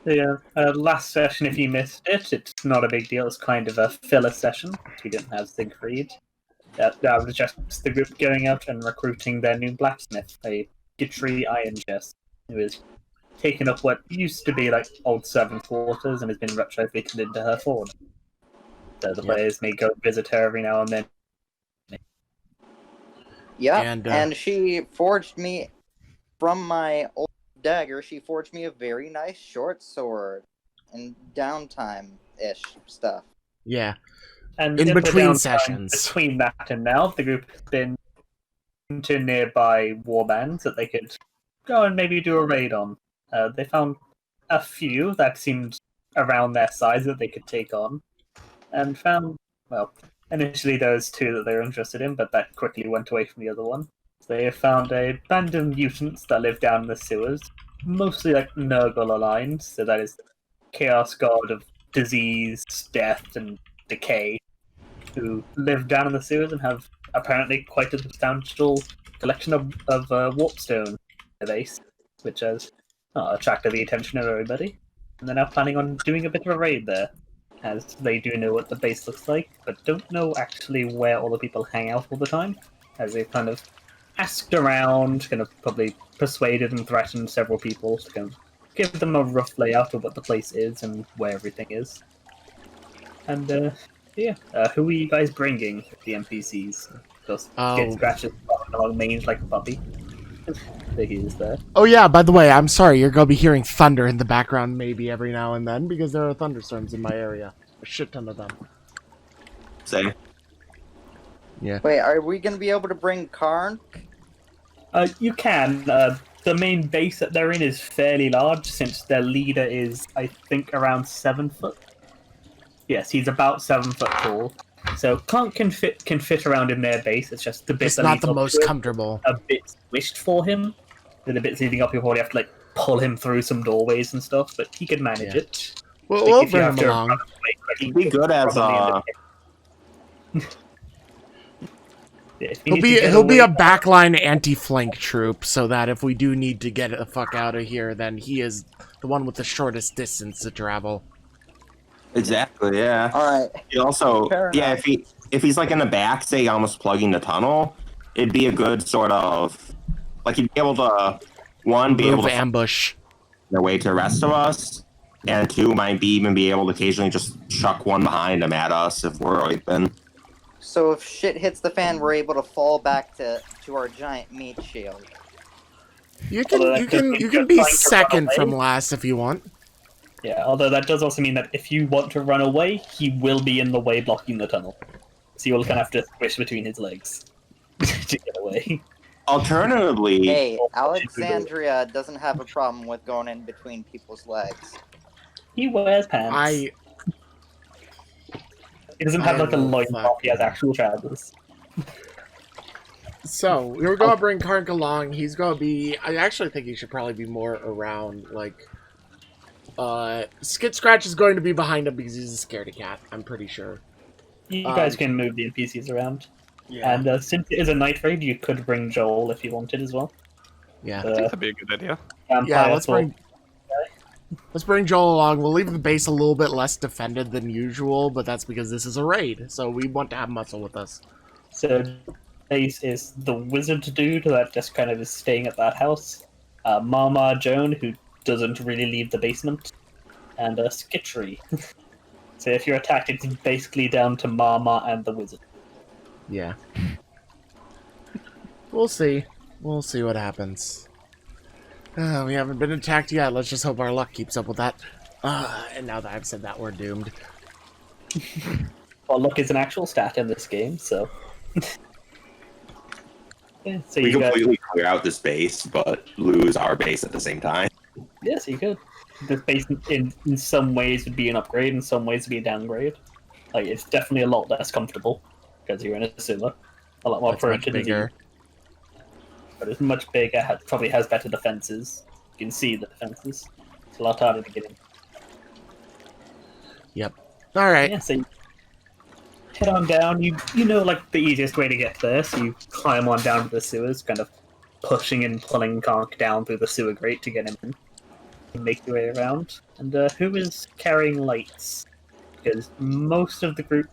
The last session, if you missed it, it's not a big deal. It's kind of a filler session. We didn't have Siegfried. That was just the group going out and recruiting their new blacksmith, a Gitry Iron Chest, who is taken up what used to be like old servant quarters and has been retrofitted into her forge. So the players may go visit her every now and then. Yeah, and she forged me from my old dagger. She forged me a very nice short sword and downtime-ish stuff. Yeah. And in between sessions. Between that and now, the group has been to nearby warbands that they could go and maybe do a raid on. They found a few that seemed around their size that they could take on, and found, well, initially there was two that they were interested in, but that quickly went away from the other one. So they found a band of mutants that live down in the sewers, mostly like Nurgle aligned, so that is chaos god of disease, death, and decay, who live down in the sewers and have apparently quite a substantial collection of warpstone in their base, which has attracted the attention of everybody. And they're now planning on doing a bit of a raid there, as they do know what the base looks like, but don't know actually where all the people hang out all the time, as they've kind of asked around, kind of probably persuaded and threatened several people to kind of give them a rough layout of what the place is and where everything is. And who are you guys bringing? The NPCs? Just get scratches along mange like a puppy. He is there. Oh yeah, by the way, I'm sorry, you're gonna be hearing thunder in the background maybe every now and then, because there are thunderstorms in my area. A shit ton of them. Same. Yeah. Wait, are we gonna be able to bring Karn? You can. The main base that they're in is fairly large, since their leader is, I think, around 7 foot. Yes, he's about 7 foot tall. So Clunk can fit around in their base. It's just the bit it's that not the most comfortable. A bit squished for him. The bits leading up, you probably have to like pull him through some doorways and stuff, but he can manage it. Well, we'll bring him along. He'd be good as he'll be a backline anti-flank troop, so that if we do need to get the fuck out of here, then he is the one with the shortest distance to travel. Exactly, yeah. Alright. He also, if he's like in the back, say almost plugging the tunnel, it'd be a good sort of, like he'd be able to, one, be able to ambush their way to the rest of us, and two, might even be able to occasionally just chuck one behind him at us if we're open. So if shit hits the fan, we're able to fall back to our giant meat shield. You can be second from last if you want. Yeah, although that does also mean that if you want to run away, he will be in the way blocking the tunnel. So you'll kind of have to squish between his legs to get away. Alternatively... Hey, Alexandria doesn't have a problem with going in between people's legs. He wears pants. He doesn't have like a loincloth, he has actual trousers. So, we were gonna bring Kark along. He's gonna be... I actually think he should probably be more around, like... Skid Scratch is going to be behind him because he's a scaredy cat, I'm pretty sure. You guys can move the NPCs around. Yeah. And since it is a night raid, you could bring Joel if you wanted as well. Yeah. I think that'd be a good idea. Yeah, let's bring Joel along. We'll leave the base a little bit less defended than usual, but that's because this is a raid, so we want to have muscle with us. So, base is the wizard dude that just kind of is staying at that house. Mama Joan, who doesn't really leave the basement, and Skittery. So if you're attacked, it's basically down to Mama and the wizard. Yeah. We'll see. We'll see what happens. We haven't been attacked yet. Let's just hope our luck keeps up with that. And now that I've said that, we're doomed. Well, luck is an actual stat in this game, so... Yeah, so we completely clear out this base, but lose our base at the same time. Yes, you could. This base, in some ways, would be an upgrade, in some ways, would be a downgrade. Like, it's definitely a lot less comfortable, because you're in a sewer. A lot more prone to disease. But it's much bigger, probably has better defenses. You can see the defenses. It's a lot harder to get in. Yep. Alright. Yeah, so you head on down. You know, like, the easiest way to get there, so you climb on down to the sewers, kind of pushing and pulling Conk down through the sewer grate to get him in. make your way around. And who is carrying lights? Because most of the group,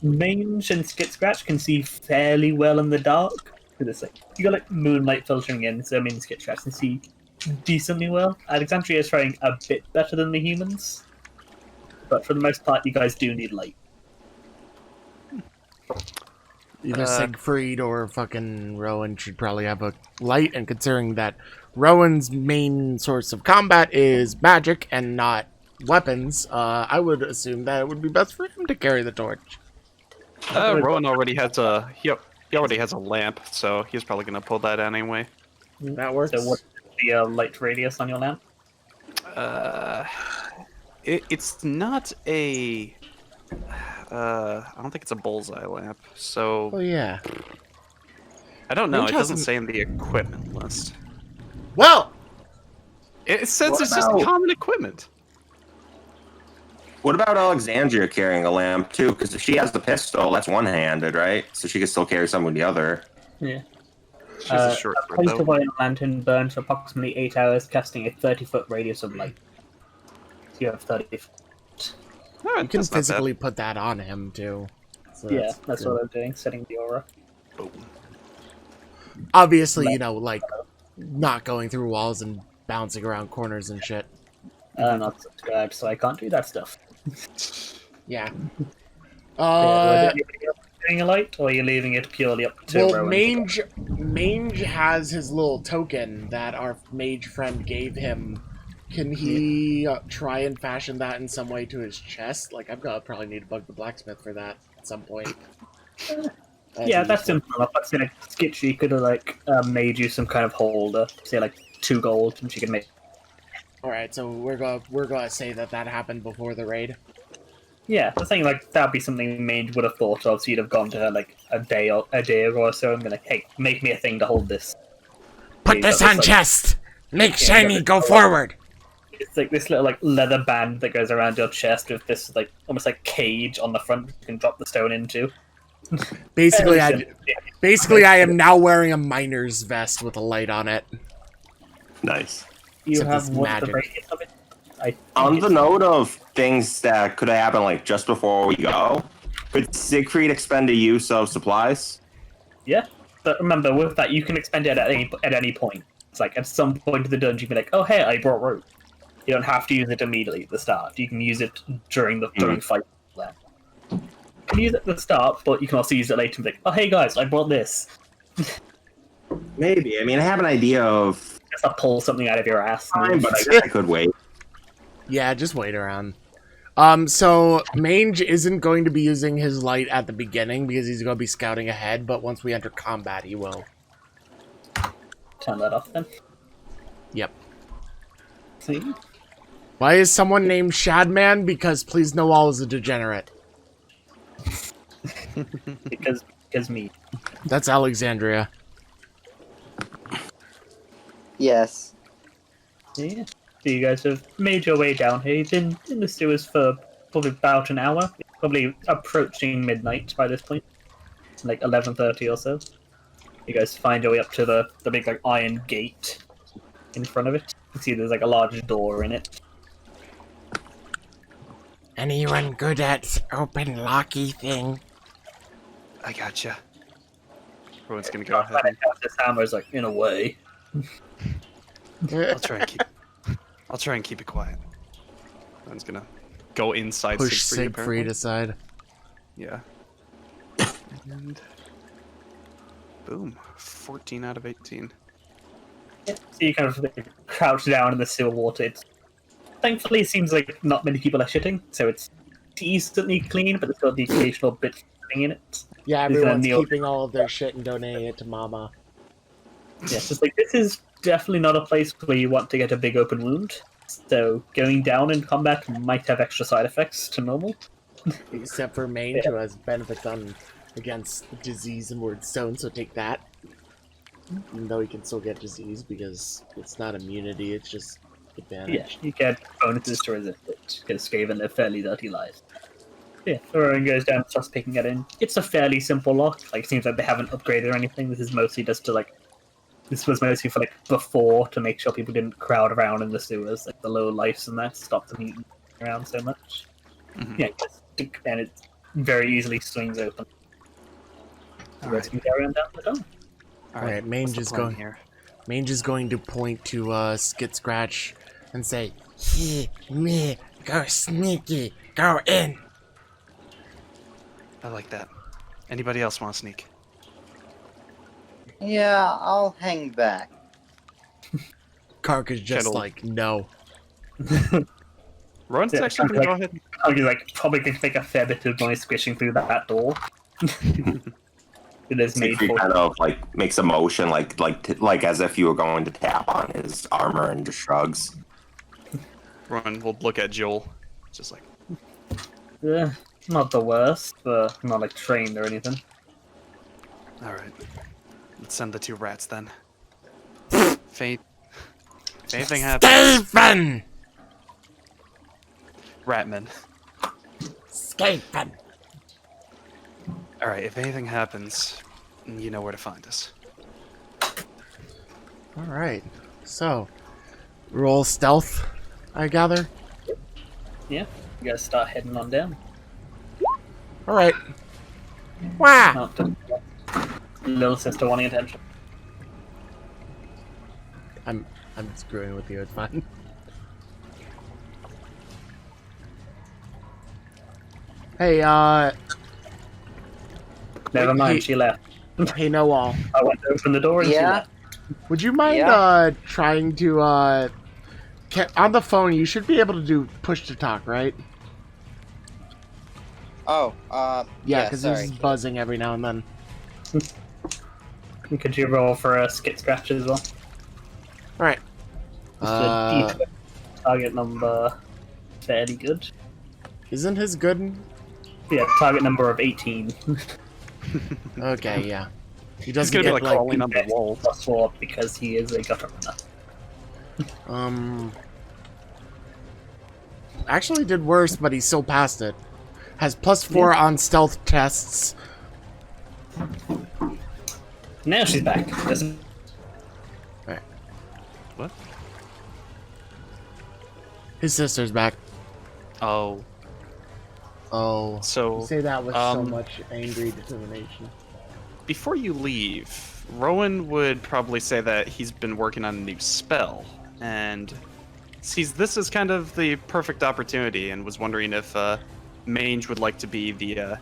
Mange and Skit Scratch can see fairly well in the dark. Because it's like you got like moonlight filtering in, so Mange and Skit Scratch can see decently well. Alexandria is trying a bit better than the humans, but for the most part, you guys do need light. Either Siegfried or fucking Rowan should probably have a light, and considering that Rowan's main source of combat is magic and not weapons, I would assume that it would be best for him to carry the torch. Rowan already has he already has a lamp, so he's probably gonna pull that anyway. That works. So what's the light radius on your lamp? It's not a. I don't think it's a bullseye lamp, so Oh yeah. I don't know. It doesn't Interesting. say in the equipment list. Well, It says What it's just about- common equipment. What about Alexandria carrying a lamp too? Because if she has the pistol, that's one-handed, right? So she can still carry some with the other. Yeah. She's a short A sword, post though. of iron lantern burns for approximately 8 hours, casting a 30-foot radius of light. So you have 30 feet. Alright, you can that's not bad. physically put that on him too. So Yeah, that's good. what I'm doing, setting the aura. Boom. Obviously, you know, like not going through walls and bouncing around corners and shit. I'm not subscribed, so I can't do that stuff. Yeah. Yeah, doing a light, or are you leaving it purely up to Well, Rowan? Mange has his little token that our mage friend gave him. Can he try and fashion that in some way to his chest? Like, I'm gonna probably need to bug the blacksmith for that at some point. Yeah, that's simple enough. I'd say like Skitchy could have like made you some kind of holder, say like 2 gold, and she could make. All right, so we're gonna say that happened before the raid. Yeah, I'm saying like that'd be something Mage would have thought of. So you'd have gone to her like a day or so and been like, "Hey, make me a thing to hold this." Put Yeah, this you've got on like- chest. Make Yeah, shiny. you've Go got forward. It's like this little like leather band that goes around your chest with this like almost like cage on the front you can drop the stone into. Basically, Very I am now wearing a miner's vest with a light on it. Nice. You Except have it's what's the magic. radius of it? I think On the it's- note of things that could have happened, like just before we go, could Siegfried expend a use of supplies? Yeah, but remember with that you can expend it at any point. It's like at some point of the dungeon, you can be like, "Oh hey, I brought rope." You don't have to use it immediately at the start. You can use it during fight. You can use it at the start, but you can also use it later and be like, "Oh hey guys, I brought this." Maybe. I mean, I have an idea of Just to pull something out of your ass. time, but I guess I could wait. Yeah, just wait around. So Mange isn't going to be using his light at the beginning because he's going to be scouting ahead, but once we enter combat, he will. Turn that off then. Yep. See? Why is someone named Shadman? Because please no all is a degenerate. Because me. That's Alexandria. Yes. Yeah. So you guys have made your way down here. You've been in the sewers for probably about an hour. Probably approaching midnight by this point. It's like 11:30 or so. You guys find your way up to the big like iron gate in front of it. You can see there's like a large door in it. Anyone good at open locky thing? I gotcha. Everyone's gonna go ahead. And, This hammer is like in a way. I'll try and keep it quiet. Everyone's gonna go inside. Push Siegfried, Siegfried apparently. aside. Yeah. And boom, 14 out of 18. So you kind of like, crouch down in the sewer water. Thankfully, it seems like not many people are shitting, so it's decently clean, but it's got the occasional bit in it. Yeah, Is that everyone's Neil? keeping all of their shit and donating it to Mama. Yeah, it's just like this is definitely not a place where you want to get a big open wound. So going down in combat might have extra side effects to normal. Except for Mange, who has benefits on against disease and word stone, so take that. Even though he can still get disease because it's not immunity, it's just advantage. Yeah, you get bonuses to resist it because Skaven live fairly dirty lives. Yeah, Thorin goes down and starts picking it in. It's a fairly simple lock. Like, it seems like they haven't upgraded or anything. This is mostly just to like This was mostly for like before to make sure people didn't crowd around in the sewers, like the low lifes and that, stop the mutant around so much. Mhm. Yeah, and it very easily swings open. The All rest right. can carry on down the tunnel. Alright, What's the plan here? Mange is going to point to Skit Scratch and say, "He, me, go sneaky, go in." I like that. Anybody else want to sneak? Yeah, I'll hang back. Kark is just Kettle. like, no. Rowan's Yeah, actually gonna go ahead. I'll be like probably going to make a fair bit of noise squishing through that door. It is made Siegfried for. kind of like makes a motion, like as if you were going to tap on his armor, and just shrugs. Rowan will look at Joel, just like, Yeah, not the worst, but not like trained or anything. all right, let's send the 2 rats then. If anything happens, Stephen! Ratman. Stephen! All right, if anything happens, you know where to find us. Alright, so, roll stealth, I gather. Yeah, you guys start heading on down. Alright. Wow! Not to little sister wanting attention. I'm screwing with you, it's fine. Hey, Never mind, hey- she left. hey Noel. I went to open the door and she Yeah? left. Would you mind Yeah. trying to on the phone you should be able to do push to talk, right? Oh, Yeah, because sorry. it's buzzing every now and then. Could you roll for a skit scratch as well? Alright. Just a D20 target number fairly good. Isn't his good? Yeah, target number of 18. Okay, yeah. He He's doesn't gonna be get like like crawling on the wall. +4 because he is a gutter runner. actually did worse, but he still passed it. Has +4 on stealth tests. Now she's back. Doesn't What? His sister's back. Oh, Oh. so You say that with so um, much angry determination. before you leave, Rowan would probably say that he's been working on a new spell, and sees this as kind of the perfect opportunity, and was wondering if Mange would like to be the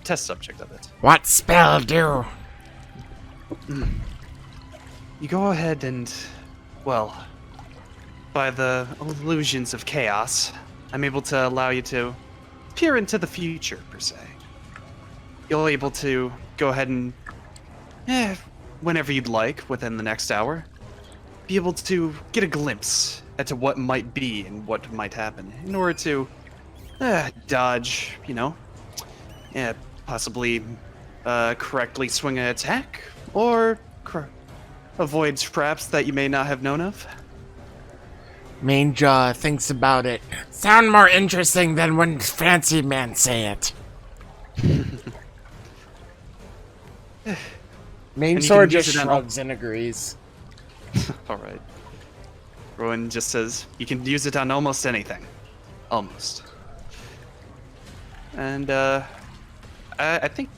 test subject of it. What spell do? You go ahead and, well, by the illusions of chaos, I'm able to allow you to peer into the future, per se. You'll be able to go ahead and, whenever you'd like, within the next hour, be able to get a glimpse into what might be and what might happen in order to dodge, possibly correctly swing an attack, or avoid traps that you may not have known of. Mange thinks about it. Sound more interesting than when fancy men say it. Mange And you sort can of just use it on- shrugs and agrees. All right. Rowan just says you can use it on almost anything, almost. And I think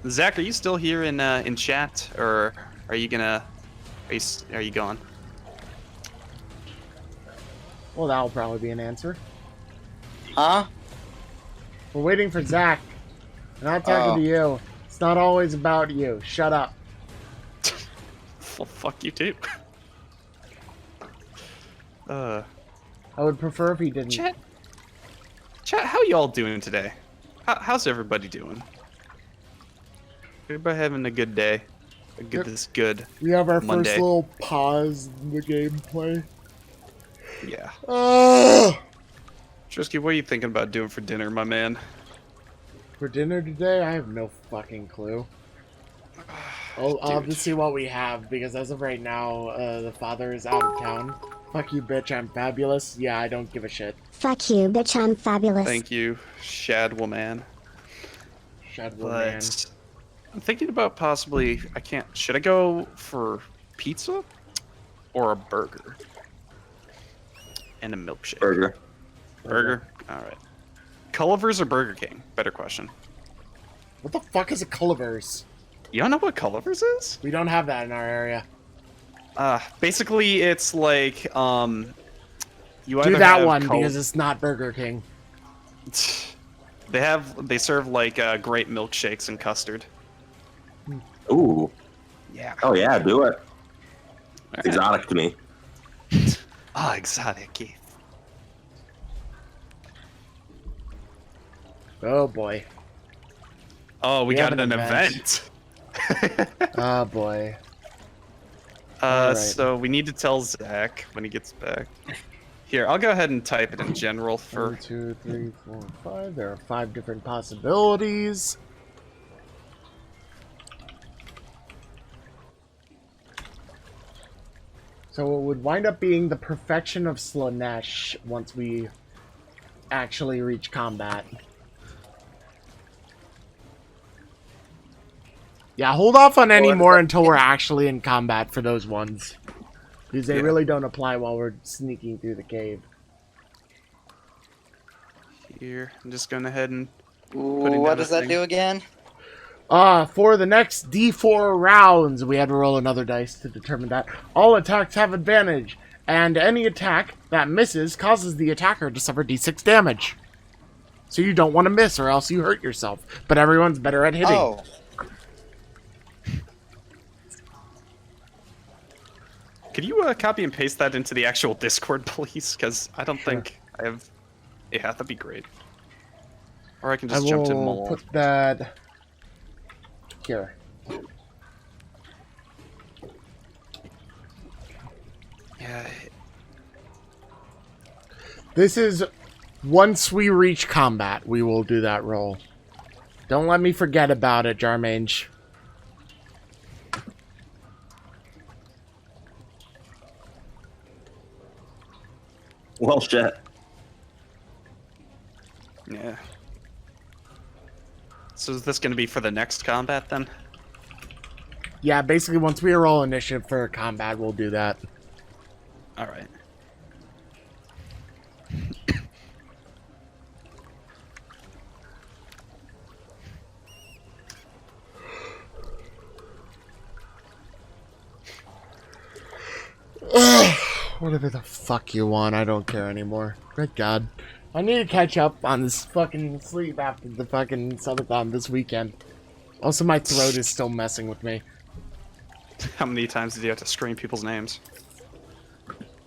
Zach, are you still here in chat, or are you gonna? Are you gone? Well, that'll probably be an answer. Huh? We're waiting for Zach. We're not talking to you. It's not always about you. Shut up. Well, fuck you too. I would prefer if he didn't. Chat, how y'all doing today? How's everybody doing? Everybody having a good day? This good We have our Monday. first little pause in the gameplay. Yeah. Oh! Trisky, what are you thinking about doing for dinner, my man? For dinner today, I have no fucking clue. I'll have to Dude. see what we have, because as of right now, the father is out of town. Fuck you, bitch, I'm fabulous. Yeah, I don't give a shit. Fuck you, bitch, I'm fabulous. Thank you, Shadwoman. Shut up, man. But I'm thinking about possibly. Should I go for pizza or a burger? And a milkshake. Burger. Burger? Alright. Culver's or Burger King? Better question. What the fuck is a Culver's? You don't know what Culver's is? We don't have that in our area. Basically, it's like, you Do either that have one because it's not Burger King. They serve like great milkshakes and custard. Ooh. Yeah. Oh yeah, do it. It's Alright. exotic to me. Ah, exotic. Yeah. Oh boy. Oh, we have got an an event. Oh boy. Alright. So we need to tell Zach when he gets back. Here, I'll go ahead and type it in general 1, for. 2, 3, 4, 5. There are 5 different possibilities. So it would wind up being the perfection of Slanesh once we actually reach combat. Yeah, hold off on any more until we're actually in combat for those ones. Because they really don't apply while we're sneaking through the cave. Here, I'm just going ahead and. Ooh, what does that do again? For the next D4 rounds, we had to roll another dice to determine that. All attacks have advantage, and any attack that misses causes the attacker to suffer D6 damage. So you don't want to miss or else you hurt yourself. But everyone's better at hitting. Oh. Could you copy and paste that into the actual Discord, please? Because I don't think I have. Yeah, that'd be great. Or I can just jump to will Mole. put that here. Yeah. This is once we reach combat, we will do that roll. Don't let me forget about it, Jarmange. Well, shit. Yeah. So is this going to be for the next combat then? Yeah, basically once we roll initiative for combat, we'll do that. All right. Whatever the fuck you want, I don't care anymore. Good God. I need to catch up on this fucking sleep after the fucking subathon this weekend. Also, my throat is still messing with me. How many times did you have to scream people's names?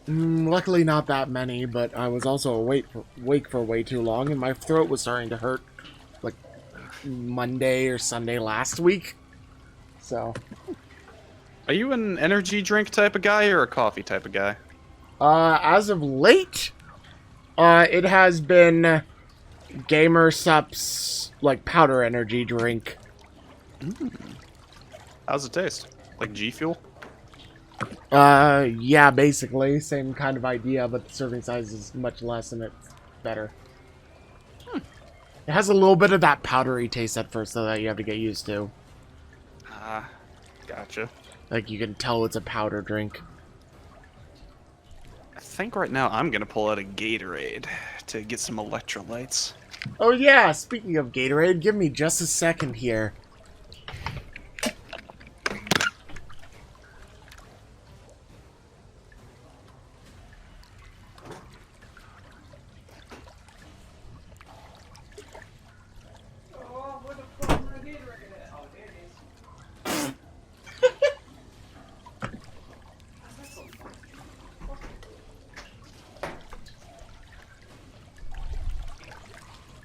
Luckily not that many, but I was also awake for way too long, and my throat was starting to hurt, like, Monday or Sunday last week. So... Are you an energy drink type of guy or a coffee type of guy? As of late, it has been Gamer Sup's, like, powder energy drink. How's it taste? Like G Fuel? Yeah, basically. Same kind of idea, but the serving size is much less and it's better. It has a little bit of that powdery taste at first, though, that you have to get used to. Ah, gotcha. Like, you can tell it's a powder drink. I think right now I'm gonna pull out a Gatorade to get some electrolytes. Oh yeah, speaking of Gatorade, give me just a second here.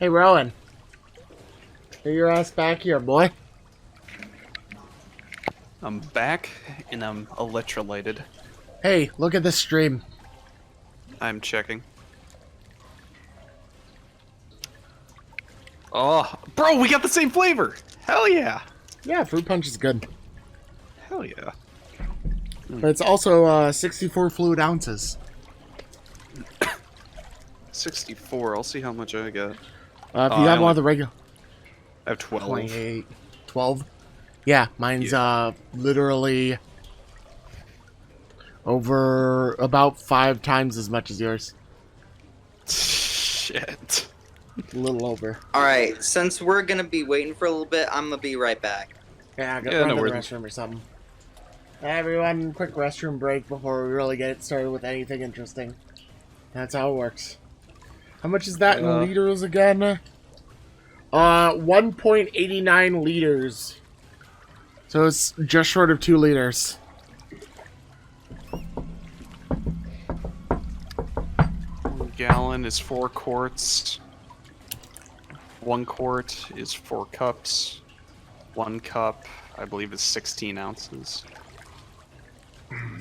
Hey, Rowan. Get your ass back here, boy. I'm back and I'm electrolyted. Hey, look at this stream. I'm checking. Oh, bro, we got the same flavor! Hell yeah! Yeah, fruit punch is good. Hell yeah. But it's also 64 fluid ounces. 64, I'll see how much I got. If you have one of the regular... I have 12. 28. 12? Yeah, mine's literally Over about 5 times as much as yours. Shit. A little over. Alright, since we're gonna be waiting for a little bit, I'm gonna be right back. Yeah, Yeah, run no to the worries. restroom or something. Everyone, quick restroom break before we really get started with anything interesting. That's how it works. How much is that in liters again? 1.89 liters. So it's just short of 2 liters. One gallon is 4 quarts. 1 quart is 4 cups. 1 cup, I believe, is 16 ounces.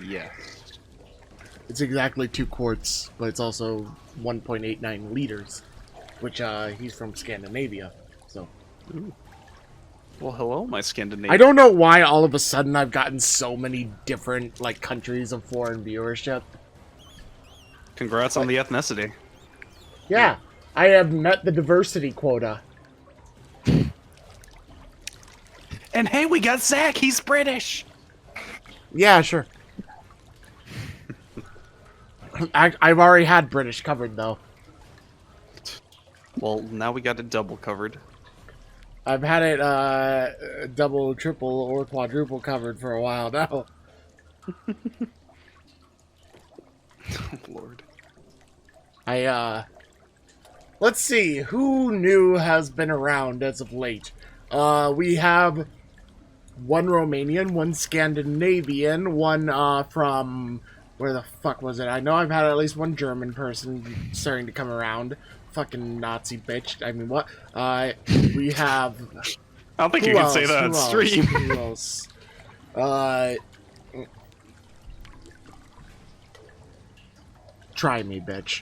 Yes. It's exactly 2 quarts, but it's also 1.89 liters, which he's from Scandinavia, so. Ooh. Well, hello, my Scandinavian. I don't know why all of a sudden I've gotten so many different like countries of foreign viewership. Congrats on the ethnicity. Yeah, I have met the diversity quota. And hey, we got Zach. He's British. Yeah, sure. I've already had British covered though. Well, now we got it double covered. I've had it double, triple, or quadruple covered for a while now. Oh, Lord. Let's see, who new has been around as of late? We have one Romanian, one Scandinavian, one from where the fuck was it? I know I've had at least one German person starting to come around. Fucking Nazi bitch. I mean, what? We have. I don't think you can say that on stream. Who else? Try me, bitch.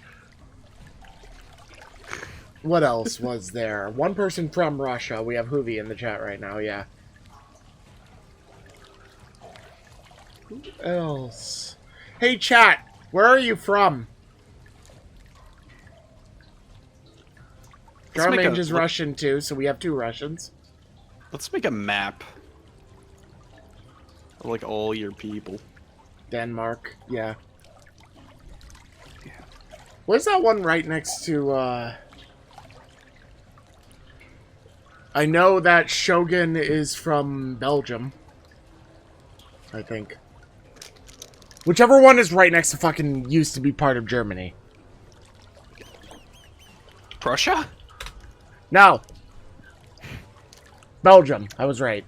What else was there? One person from Russia. We have Hoovy in the chat right now, yeah. Who else? Hey, chat! Where are you from? Garmange is Russian, too, so we have 2 Russians. Let's make a map of, like, all your people. Denmark, yeah. Where's that one right next to, I know that Shogun is from Belgium. I think. Whichever one is right next to fucking used to be part of Germany. Prussia? No. Belgium. I was right.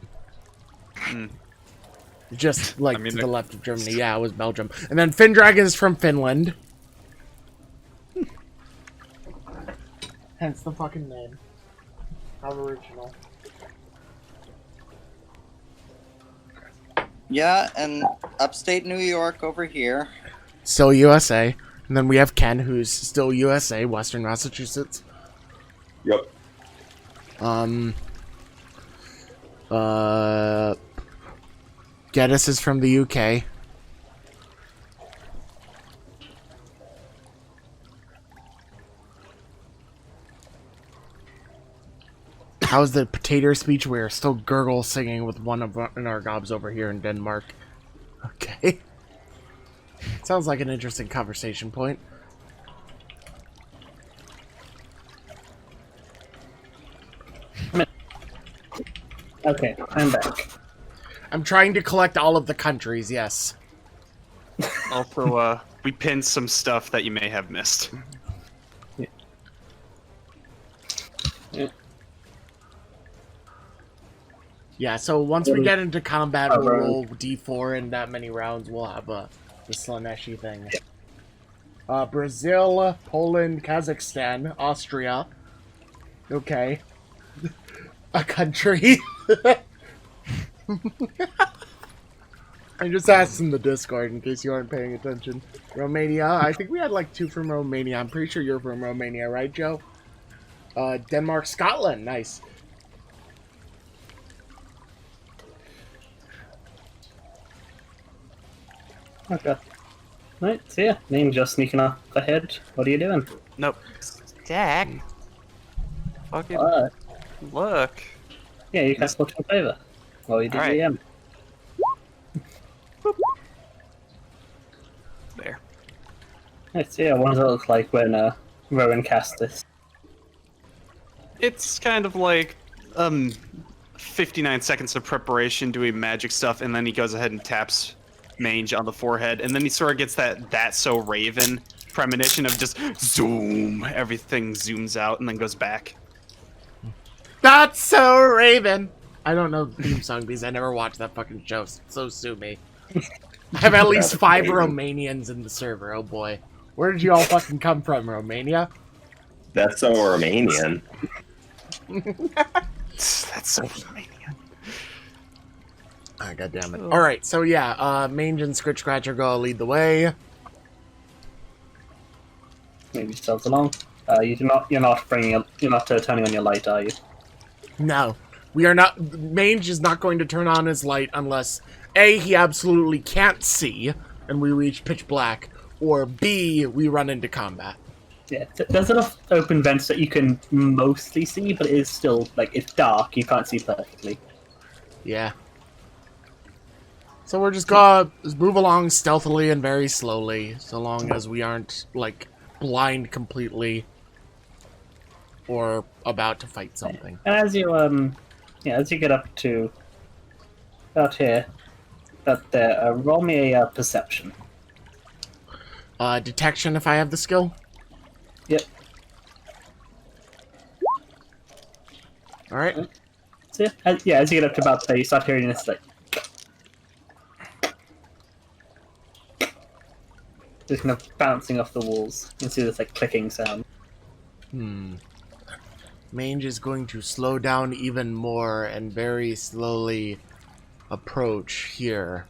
Just like to the left of Germany. Yeah, it was Belgium. And then Findragon is from Finland. Hence the fucking name. How original. Yeah, and upstate New York over here. Still USA. And then we have Ken, who's still USA, Western Massachusetts. Yep. Geddes is from the UK. How's the potato speech? We're still gurgle singing with one of our gobs over here in Denmark. Okay. Sounds like an interesting conversation point. Okay, I'm back. I'm trying to collect all of the countries, yes. Also, we pinned some stuff that you may have missed. Yeah. Yeah. Yeah, so once we get into combat, we'll roll D4 in that many rounds. We'll have the Slaneshi thing. Brazil, Poland, Kazakhstan, Austria. Okay. A country. I just asked in the Discord in case you aren't paying attention. Romania. I think we had like 2 from Romania. I'm pretty sure you're from Romania, right, Joe? Denmark, Scotland. Nice. Okay. Right, so yeah, name just sneaking off ahead. What are you doing? Nope. Jack. Fucking look. Yeah, you can look in favor. Well, you did All right. DM. Let's see, what does it look like when Rowan cast this? It's kind of like 59 seconds of preparation doing magic stuff, and then he goes ahead and taps Mange on the forehead, and then he sort of gets that so Raven premonition of just zoom, everything zooms out and then goes back. That's so Raven. I don't know the theme song because I never watched that fucking show, so sue me. I have at least 5 Romanians in the server, oh boy. Where did you all fucking come from, Romania? That's so Romanian. That's so Romanian. Ah, God damn it. Alright, so yeah, Mange and Scritch Scratcher go lead the way. Move yourselves along. You're not turning on your light, are you? No. We are not. Mange is not going to turn on his light unless A, he absolutely can't see and we reach pitch black, or B, we run into combat. Yeah, there's enough open vents that you can mostly see, but it is still, it's dark, you can't see perfectly. Yeah. So we're just gonna move along stealthily and very slowly, so long as we aren't, blind completely or about to fight something. And as you, as you get up to about here, roll me a perception. Detection if I have the skill? Yep. Alright. So, as you get up to about there, you start hearing this, just kind of bouncing off the walls. You can see this, clicking sound. Mange is going to slow down even more and very slowly approach here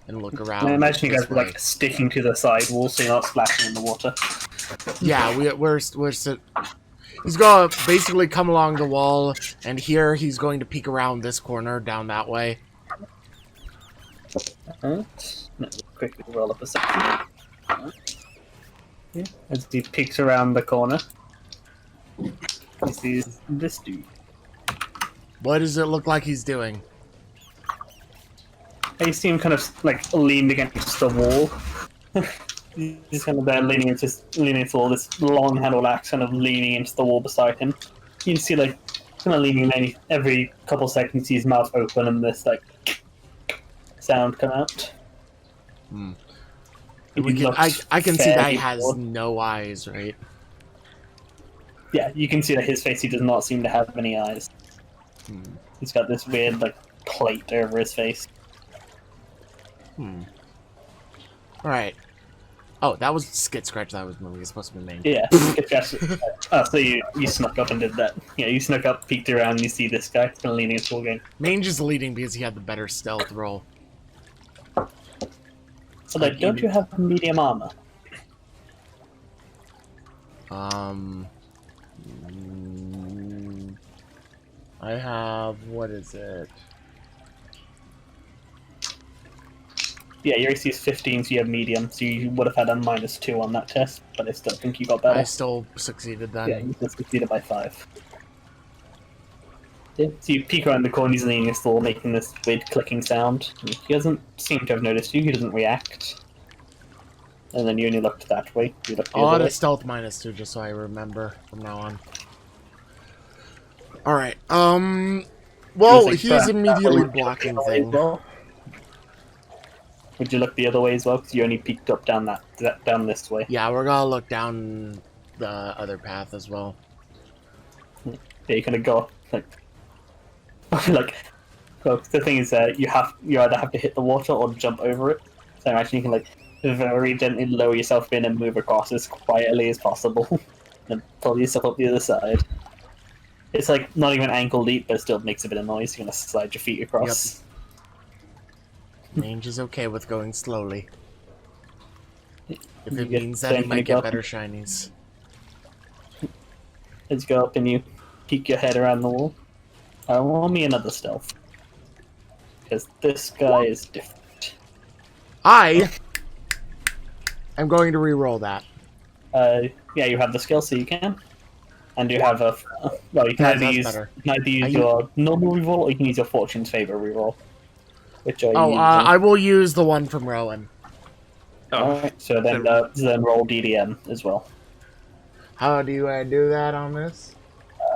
and look around. I imagine you guys are, sticking to the side wall so you're not splashing in the water. Yeah, he's gonna basically come along the wall, and here he's going to peek around this corner down that way. Alright. Quickly roll up a second. Yeah. As he peeks around the corner, he sees this dude. What does it look like he's doing? You see him kind of leaned against the wall. He's kind of there leaning into the wall, this long handled axe kind of leaning into the wall beside him. You can see kind of leaning every couple seconds, see his mouth open and this sound come out. I can see that he has no eyes, right? Yeah, you can see that his face, he does not seem to have any eyes. He's got this weird plate over his face. Alright. Oh, that was Skit Scratch that was moving. It's supposed to be Mange. Yeah, so you snuck up and did that. Yeah, you snuck up, peeked around, and you see this guy. He's kind of leaning into the wall game. Mange is leading because he had the better stealth roll. So don't you have medium armor? I have, what is it? Yeah, your AC is 15, so you have medium, so you would have had a -2 on that test, but I still think you got better. I still succeeded then. Yeah, you just succeeded by 5. Yeah, so you peek around the corner, he's leaning against the wall, making this weird clicking sound. He doesn't seem to have noticed you, he doesn't react. And then you only looked that way. You looked the I'll other add way. a stealth -2 just so I remember from now on. Alright, well, he's immediately blocking thing. Would you look the other way as well? Because you only peeked up down down this way. Yeah, we're gonna look down the other path as well. Yeah, you kind of go well, the thing is that you either have to hit the water or jump over it. So I imagine you can very gently lower yourself in and move across as quietly as possible, and pull yourself up the other side. It's not even ankle deep, but it still makes a bit of noise. You're gonna slide your feet across. Yep. Mange is okay with going slowly. If it means that he might get better shinies. As you go up and you peek your head around the wall, roll me another stealth. Because this guy is different. I am going to re-roll that. Yeah, you have the skill, so you can. And you have you can either use your normal reroll or you can use your Fortune's Favor reroll. Which I will use the one from Rowan. Alright, so then roll DDM as well. How do I do that on this?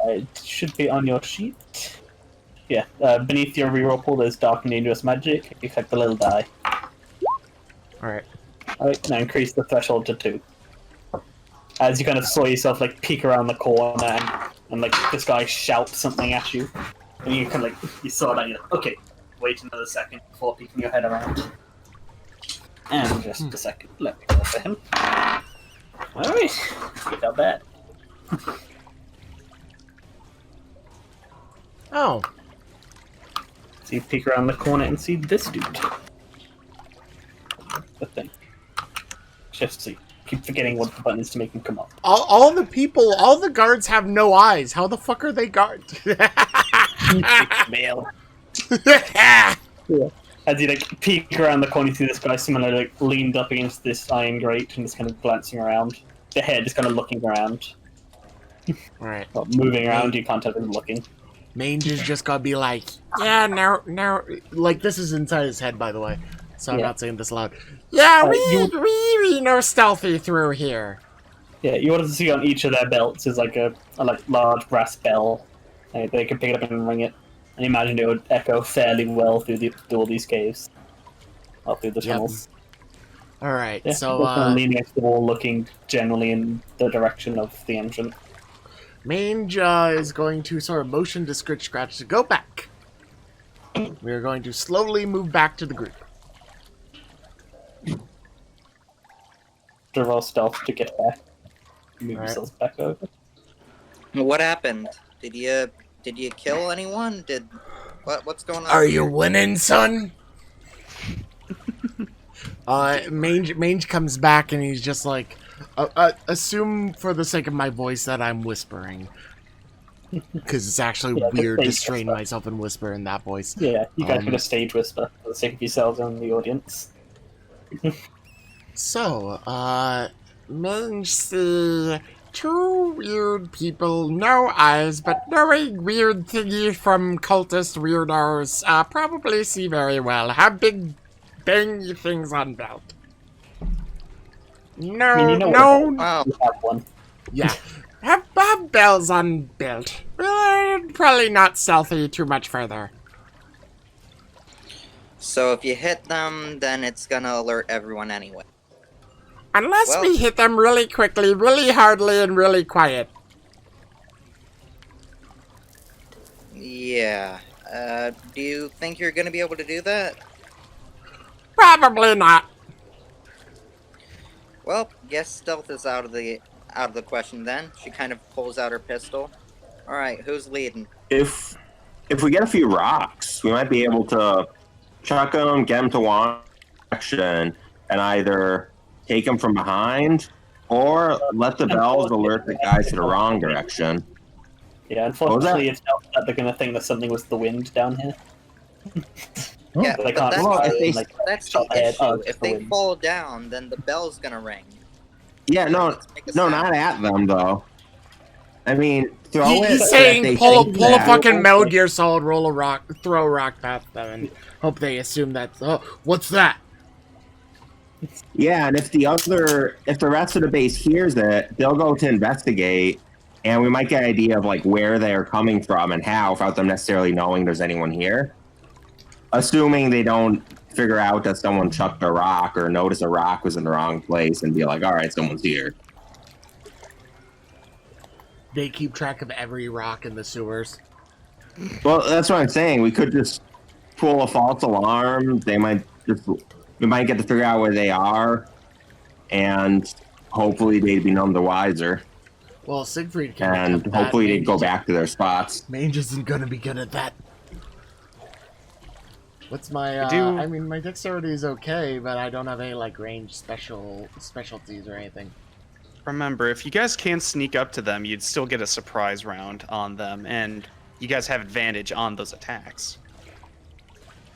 It should be on your sheet. Yeah, beneath your reroll pool, there's Dark and Dangerous Magic. You click the little die. Alright. Alright, now increase the threshold to 2. As you kind of saw yourself like peek around the corner and like this guy shouts something at you, and you kind of like you saw that you're like, okay, wait another second before peeking your head around. And just a second, let me go for him. Alright, not bad. Oh. So you peek around the corner and see this dude. The thing. Just so you keep forgetting what the button is to make him come up. All the guards have no eyes. How the fuck are they guards? Male. Yeah. As you like peek around the corner, you see this guy similarly like leaned up against this iron grate and just kind of glancing around. The head is kind of looking around. Alright. Well, moving around, you can't tell him looking. Mange is just gonna be like, yeah, no. Like, this is inside his head, by the way. So I'm not saying this loud. Yeah, we no stealthy through here. Yeah, you want to see on each of their belts is like a large brass bell. They can pick it up and ring it. And imagine it would echo fairly well through all these caves. Up through the tunnels. Alright, Yeah, so leaning against the wall, looking generally in the direction of the entrance. Mange is going to sort of motion to Scratch to go back. We're going to slowly move back to the group. To roll stealth to get back. Move yourselves back over. What happened? Did you kill anyone? What's going on? Are you winning, son? Mange comes back and he's just like, assume for the sake of my voice that I'm whispering. Because it's actually weird to strain myself and whisper in that voice. Yeah, you guys can a stage whisper for the sake of yourselves and the audience. So, Mange see two weird people, no eyes, but knowing weird thingy from cultist weirdos, probably see very well. Have big bangy things on belt. No, I mean, you know no. Wow. You have one. Yeah. Have bells on belt. Probably not stealthy too much further. So if you hit them, then it's gonna alert everyone anyway. Unless we hit them really quickly, really hardly, and really quiet. Yeah. Do you think you're gonna be able to do that? Probably not. Well, guess stealth is out of the question then. She kind of pulls out her pistol. All right, who's leading? If we get a few rocks, we might be able to chuck them, get them to one action, and either take them from behind or let the bells alert the guys to the wrong direction. Yeah, unfortunately, it's not that they're going to think that something was the wind down here. Yeah, They but can't that's shot the the head issue. of If the they wind. fall down, then the bell's gonna ring. Yeah, no, Let's make a sound. not at them though. I mean, throw it. He's so saying that they pull think a that- fucking Metal Gear Solid, roll a rock, throw a rock past them, and hope they assume that's, oh, what's that? Yeah, and if the rest of the base hears it, they'll go to investigate, and we might get an idea of like where they're coming from and how, without them necessarily knowing there's anyone here. Assuming they don't figure out that someone chucked a rock or notice a rock was in the wrong place and be like, all right, someone's here. They keep track of every rock in the sewers. Well, that's what I'm saying. We could just pull a false alarm. We might get to figure out where they are, and hopefully they'd be none the wiser. Well, Siegfried can And attempt that. hopefully they'd go Mange- back to their spots. Mange isn't gonna be good at that. What's my, I mean, my dexterity is okay, but I don't have any, like, range specialties or anything. Remember, if you guys can sneak up to them, you'd still get a surprise round on them, and you guys have advantage on those attacks.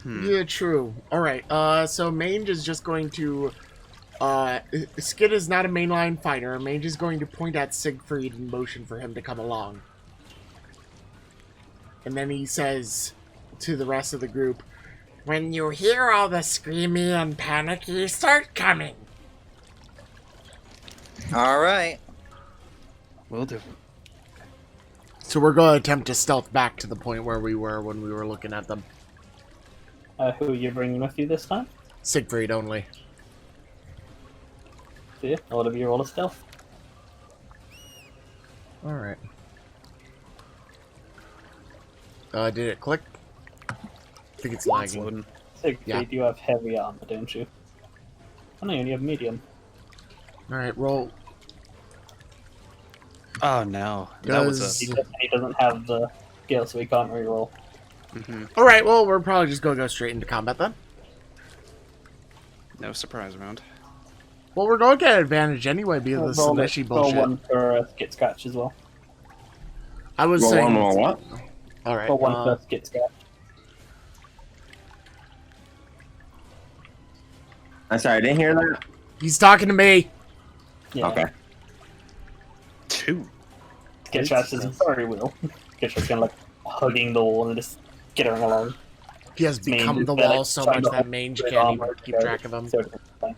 Yeah, true. Alright, so Mange is just going to, Skid is not a mainline fighter. Mange is going to point at Siegfried and motion for him to come along. And then he says to the rest of the group, when you hear all the screamy and panicky, start coming. All right. Will do. So we're going to attempt to stealth back to the point where we were when we were looking at them. Who are you bringing with you this time? Siegfried only. So yeah, all of you roll a stealth. Alright. Did it click? I think it's lagging. Loading. Siegfried, Yeah. you have heavy armor, don't you? Oh no, you only have medium. Alright, roll. Oh no, that was Does- He doesn't have the skill, so he can't reroll. Alright, well, we're probably just going to go straight into combat then. no surprise round. Well, we're going to get advantage anyway because of this Roll Seleshi roll bullshit. one for skit scratch as well. I was Roll saying... one, roll what? Alright, Roll one for skit scratch. I'm sorry, I didn't hear that. he's talking to me! Yeah. Okay. 2. Skit scratch is very well. Skit scratch kind of like hugging the wall and just skittering along. He has become Mage the is, like, wall so trying much to that hold Mange his can't even armor keep track of him. So it's fine.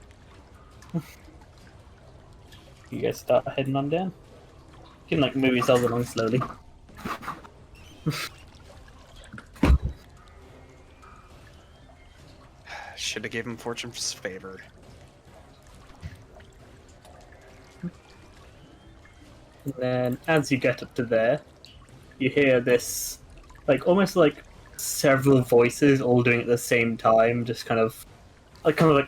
You guys start heading on down. You can like move yourselves along slowly. Should have gave him fortune's favor. And then as you get up to there, you hear this, like almost like several voices all doing it at the same time, just kind of like a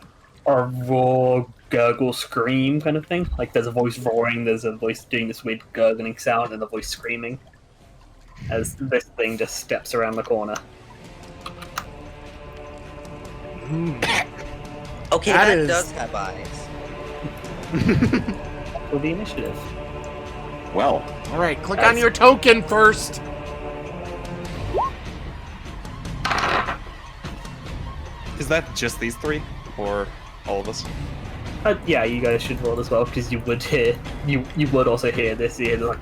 raw gurgle scream kind of thing. Like there's a voice roaring, there's a voice doing this weird gurgling sound, and a voice screaming. As this thing just steps around the corner. Okay, That that is- does have eyes. For the initiative. Well, Alright, click on your token first! Is that just these 3, or all of us? Yeah, you guys should roll as well because you would hear you would also hear this. You hear like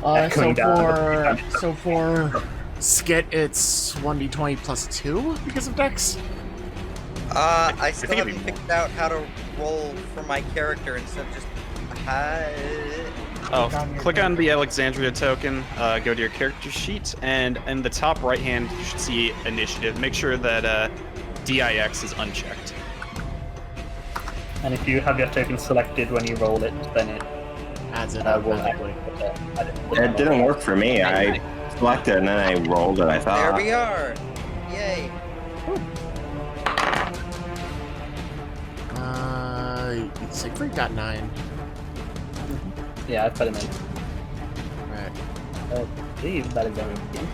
echoing down. So for Skit, it's 1d20 plus 2 because of Dex? I still think it'd be haven't more. figured out how to roll for my character instead of just. Oh, click on the Alexandria token, go to your character sheet, and in the top right hand you should see initiative. Make sure that DIX is unchecked. And if you have your token selected when you roll it, then it Adds it will automatically. it didn't work for me. I selected and then I rolled it, I There thought. we are! Yay! Siegfried got 9. Yeah, I put him in. Right. I believe that is everything.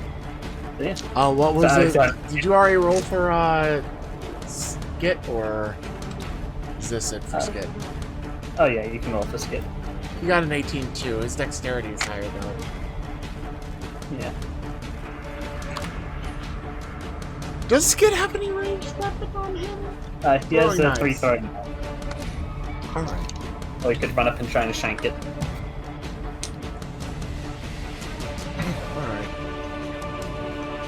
So, yeah. Oh, what was So, it? sorry. Did you already roll for Skit, or is this it for Skit? Oh yeah, you can roll for skip. You got an 18 too. His dexterity is higher though. Yeah. Does Skit have any ranged weapon on him? He has Throwing three knives. throwing. Alright. Or you could run up and try and shank it.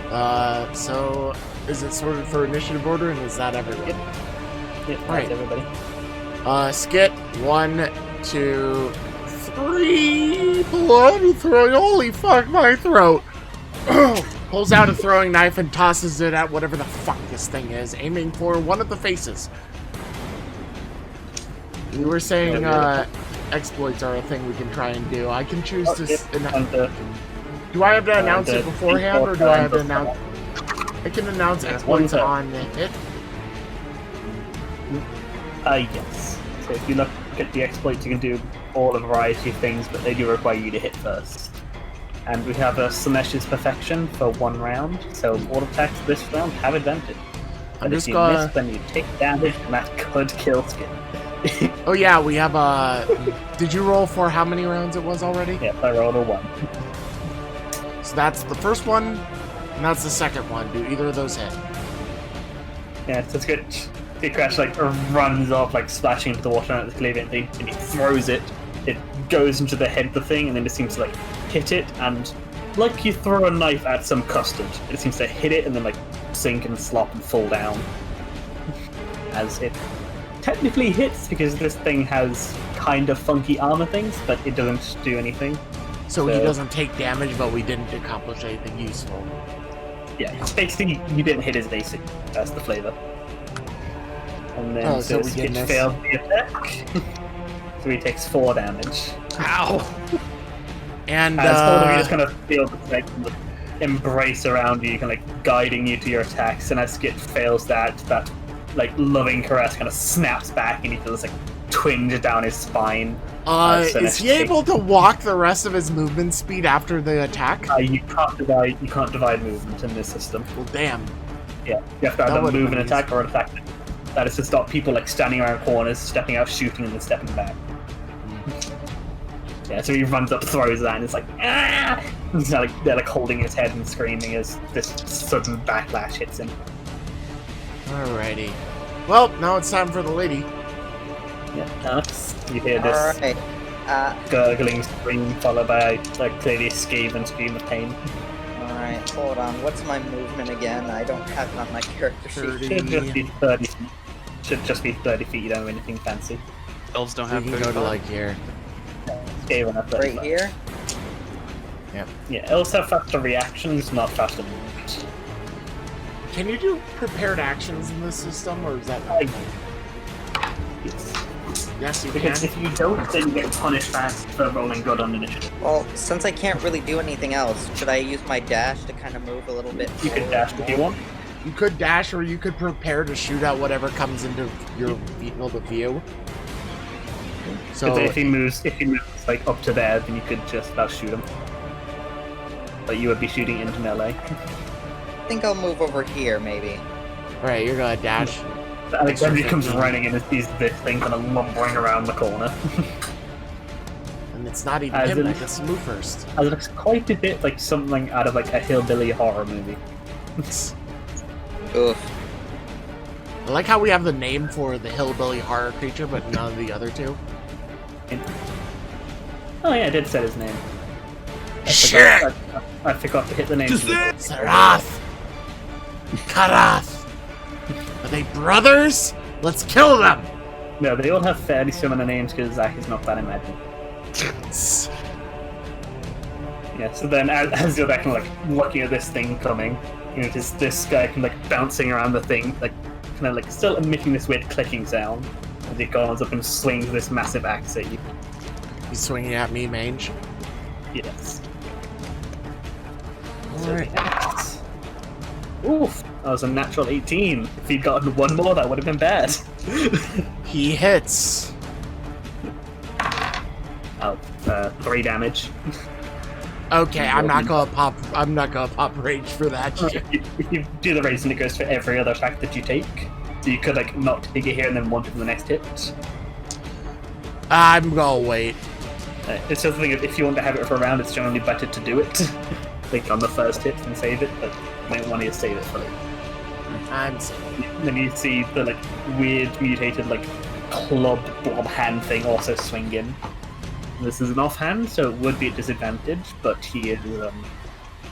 Alright. So, is it sorted for initiative order, and is that everyone? Yep. Yeah, that's Alright. everybody. Skit, 1, 2, 3. Bloody throwing. Holy fuck, my throat. Pulls out a throwing knife and tosses it at whatever the fuck this thing is, aiming for one of the faces. You were saying exploits are a thing we can try and do. I can choose to. Do I have to announce it beforehand, or do I have to announce? I can announce exploits on hit. Yes. So if you look at the exploits, you can do all a variety of things, but they do require you to hit first. And we have a Slaanesh's Perfection for 1 round, so all attacks this round have advantage. I'm But if just you gonna. miss, then you take damage, and that could kill Skip. Oh yeah, we have a. Did you roll for how many rounds it was already? Yeah, I rolled a 1. So that's the first one, and that's the second one. Do either of those hit? Yeah, so it's good. The crash like runs off, like splashing into the water and the cleaving thing, and he throws it. It goes into the head of the thing, and then it seems to like hit it, and like you throw a knife at some custard, it seems to hit it and then like sink and slop and fall down as it technically hits because this thing has kind of funky armor things, but it doesn't do anything. So he doesn't take damage, but we didn't accomplish anything useful. Yeah, it's basically you didn't hit his basic. That's the flavor. And then so we it did miss. failed the attack. So he takes 4 damage. Ow! And As all of you just kind of feel the like, embrace around you, kind of like guiding you to your attacks, and as Skit fails that like loving caress kind of snaps back, and he feels like twinge down his spine. is he able to walk the rest of his movement speed after the attack? You can't divide movement in this system. Well, damn. Yeah, you have to That either would've move been an attack or an attack. That is to stop people like standing around corners, stepping out, shooting, and then stepping back. Yeah, so he runs up, throws that, and it's like, ah! And so, like, they're like holding his head and screaming as this sudden backlash hits him. Alrighty. Well, now it's time for the lady. Yeah, Alex, you hear this Alright. gurgling scream followed by like clearly a scathing scream of pain. Alright, hold on. What's my movement again? I don't have it on my character sheet. Should just be 30 feet. Should just be 30 feet, you don't have anything fancy. Elves don't We have can go to like here. Scathing at 30 Right feet. here? Yeah, elves have faster reactions, not faster movement. Can you do prepared actions in this system, or is that not? Yes. Yes, you Because can. if you don't, then you get punished fast for rolling good on initiative. Well, since I can't really do anything else, should I use my dash to kind of move a little bit? You can forward dash if you more? want. You could dash, or you could prepare to shoot at whatever comes into your field of view. So If he moves like up to there, then you could just about shoot him. But you would be shooting into melee. I think I'll move over here, maybe. alright, you're gonna dash. Alexander comes running and sees this thing kind of lumbering around the corner. And it's not even As him in- that gets to move first. It looks quite a bit like something out of like a hillbilly horror movie. Oof. I like how we have the name for the hillbilly horror creature, but none of the other two. Oh yeah, I did say his name. Shit! I forgot to hit the name. Sarath! Karath! Are they brothers? Let's kill them! No, they all have fairly similar names because Zach is not that imagined. Yeah, so then as you're back and like looking at this thing coming, you notice this guy kind of like bouncing around the thing, like kind of like still emitting this weird clicking sound as he goes up and swings this massive axe at you. He's swinging at me, Mange. Yes. Alright. Oof, that was a natural 18. If he'd gotten one more, that would have been bad. He hits. 3 damage. Okay, I'm not gonna pop rage for that shit. If you do the raise, and it goes for every other attack that you take. So you could like not take it here and then one for the next hit. I'm gonna wait. It's just the thing, if you want to have it for a round, it's generally better to do it. Like on the first hit and save it, but you might want to save it for later. I'm Then you see the like weird mutated like club blob hand thing also swing in. This is an offhand, so it would be at disadvantage, but he is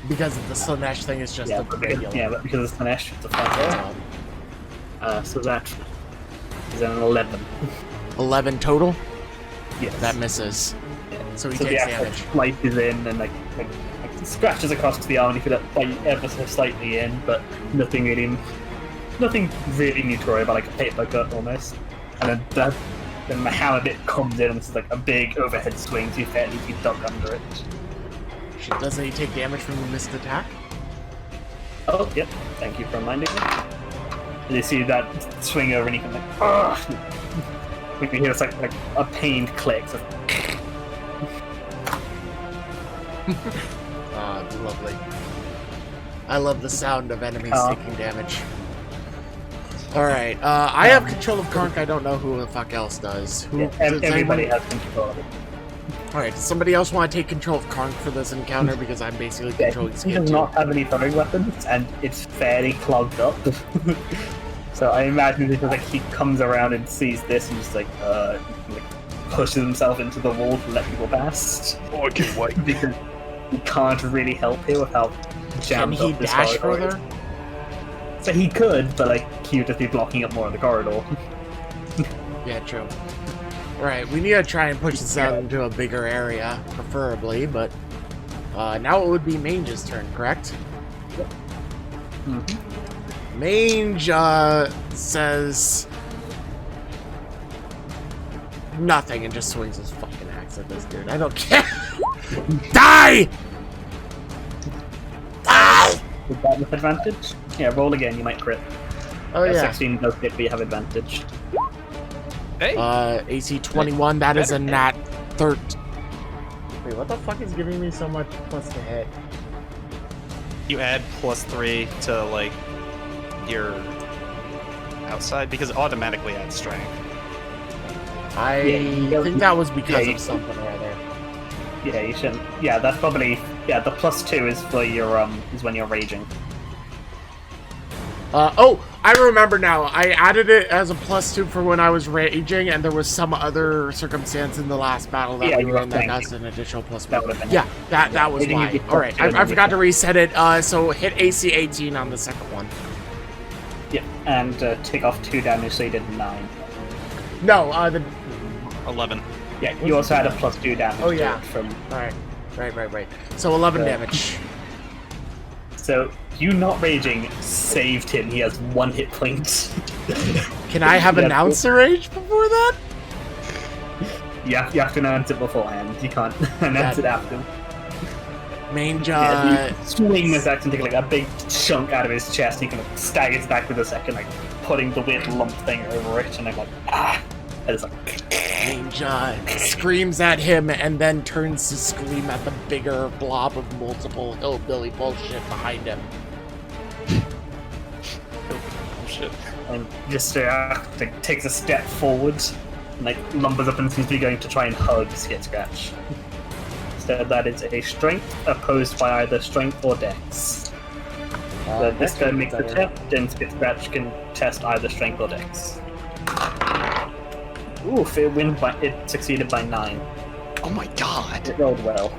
because of the Slanesh thing is just a regular. but because it's Slanesh, it's a 5 roll. So that is an 11. 11 total? Yes. That misses. Yeah. So he the takes actual damage. slices in and like scratches across the arm, and you feel it bite ever so slightly in, but nothing really neutral, but like a paper cut almost. And then the hammer bit comes in, and it's like a big overhead swing, so you fairly keep duck under it. Shit, doesn't he take damage from the missed attack? Oh, yep. Thank you for reminding me. And you see that swing over, and you can like, ugh! You can hear it's like a pained click. So, Ah, it's lovely. I love the sound of enemies taking damage. Alright, I have control of Karnk, I don't know who the fuck else does. everybody has control of it. Alright, does somebody else want to take control of Karnk for this encounter? Because I'm basically controlling He Skid does too. not have any throwing weapons, and it's fairly clogged up. So I imagine it's like he comes around and sees this and just like pushes himself into the wall to let people pass. Oh, I can't wait. Because he can't really help here without Can jammed he up this dash corridor. further? So he could, but like he would just be blocking up more of the corridor. Yeah, true. Alright, we need to try and push this out into a bigger area, preferably, but now it would be Mange's turn, correct? Mm-hmm. Mange says nothing and just swings his fucking axe at this dude. I don't care. Die! Die! Is that with advantage? Yeah, roll again, you might crit. Oh yeah. 16 does hit, but you have advantage. Hey. AC 21, that is a nat 13. Wait, what the fuck is giving me so much plus to hit? You add +3 to like your outside because it automatically adds strength. I think that was because of something or other. Yeah, you shouldn't. Yeah, that's probably. Yeah, the +2 is for your is when you're raging. Oh, I remember now. I added it as a +2 for when I was raging, and there was some other circumstance in the last battle that we were in that has an additional +1. That would have been. Yeah, that was why. All right, I forgot to reset it. So hit AC 18 on the second one. Yeah, and take off 2 damage, so you did 9. No, the 11. Yeah, you also had a +2 damage. Oh, to yeah. it from. right. So 11 damage. So you not raging saved him. He has 1 hit point. Can I have announcer rage before that? You have to announce it beforehand. You can't announce it after. Mange, Yeah, you swing this axe and take like a big chunk out of his chest. And he kind of staggers back with a second, like putting the weird lump thing over it, and I'm like, ah. And it's like. Mange screams at him and then turns to scream at the bigger blob of multiple hillbilly bullshit behind him. Bullshit. And just like, takes a step forward, and like lumbers up and seems to be going to try and hug Skit Scratch. So that is a strength opposed by either strength or dex. So this guy makes the test, and Skit Scratch can test either strength or dex. Oof! It succeeded by 9. Oh my god. It rolled well.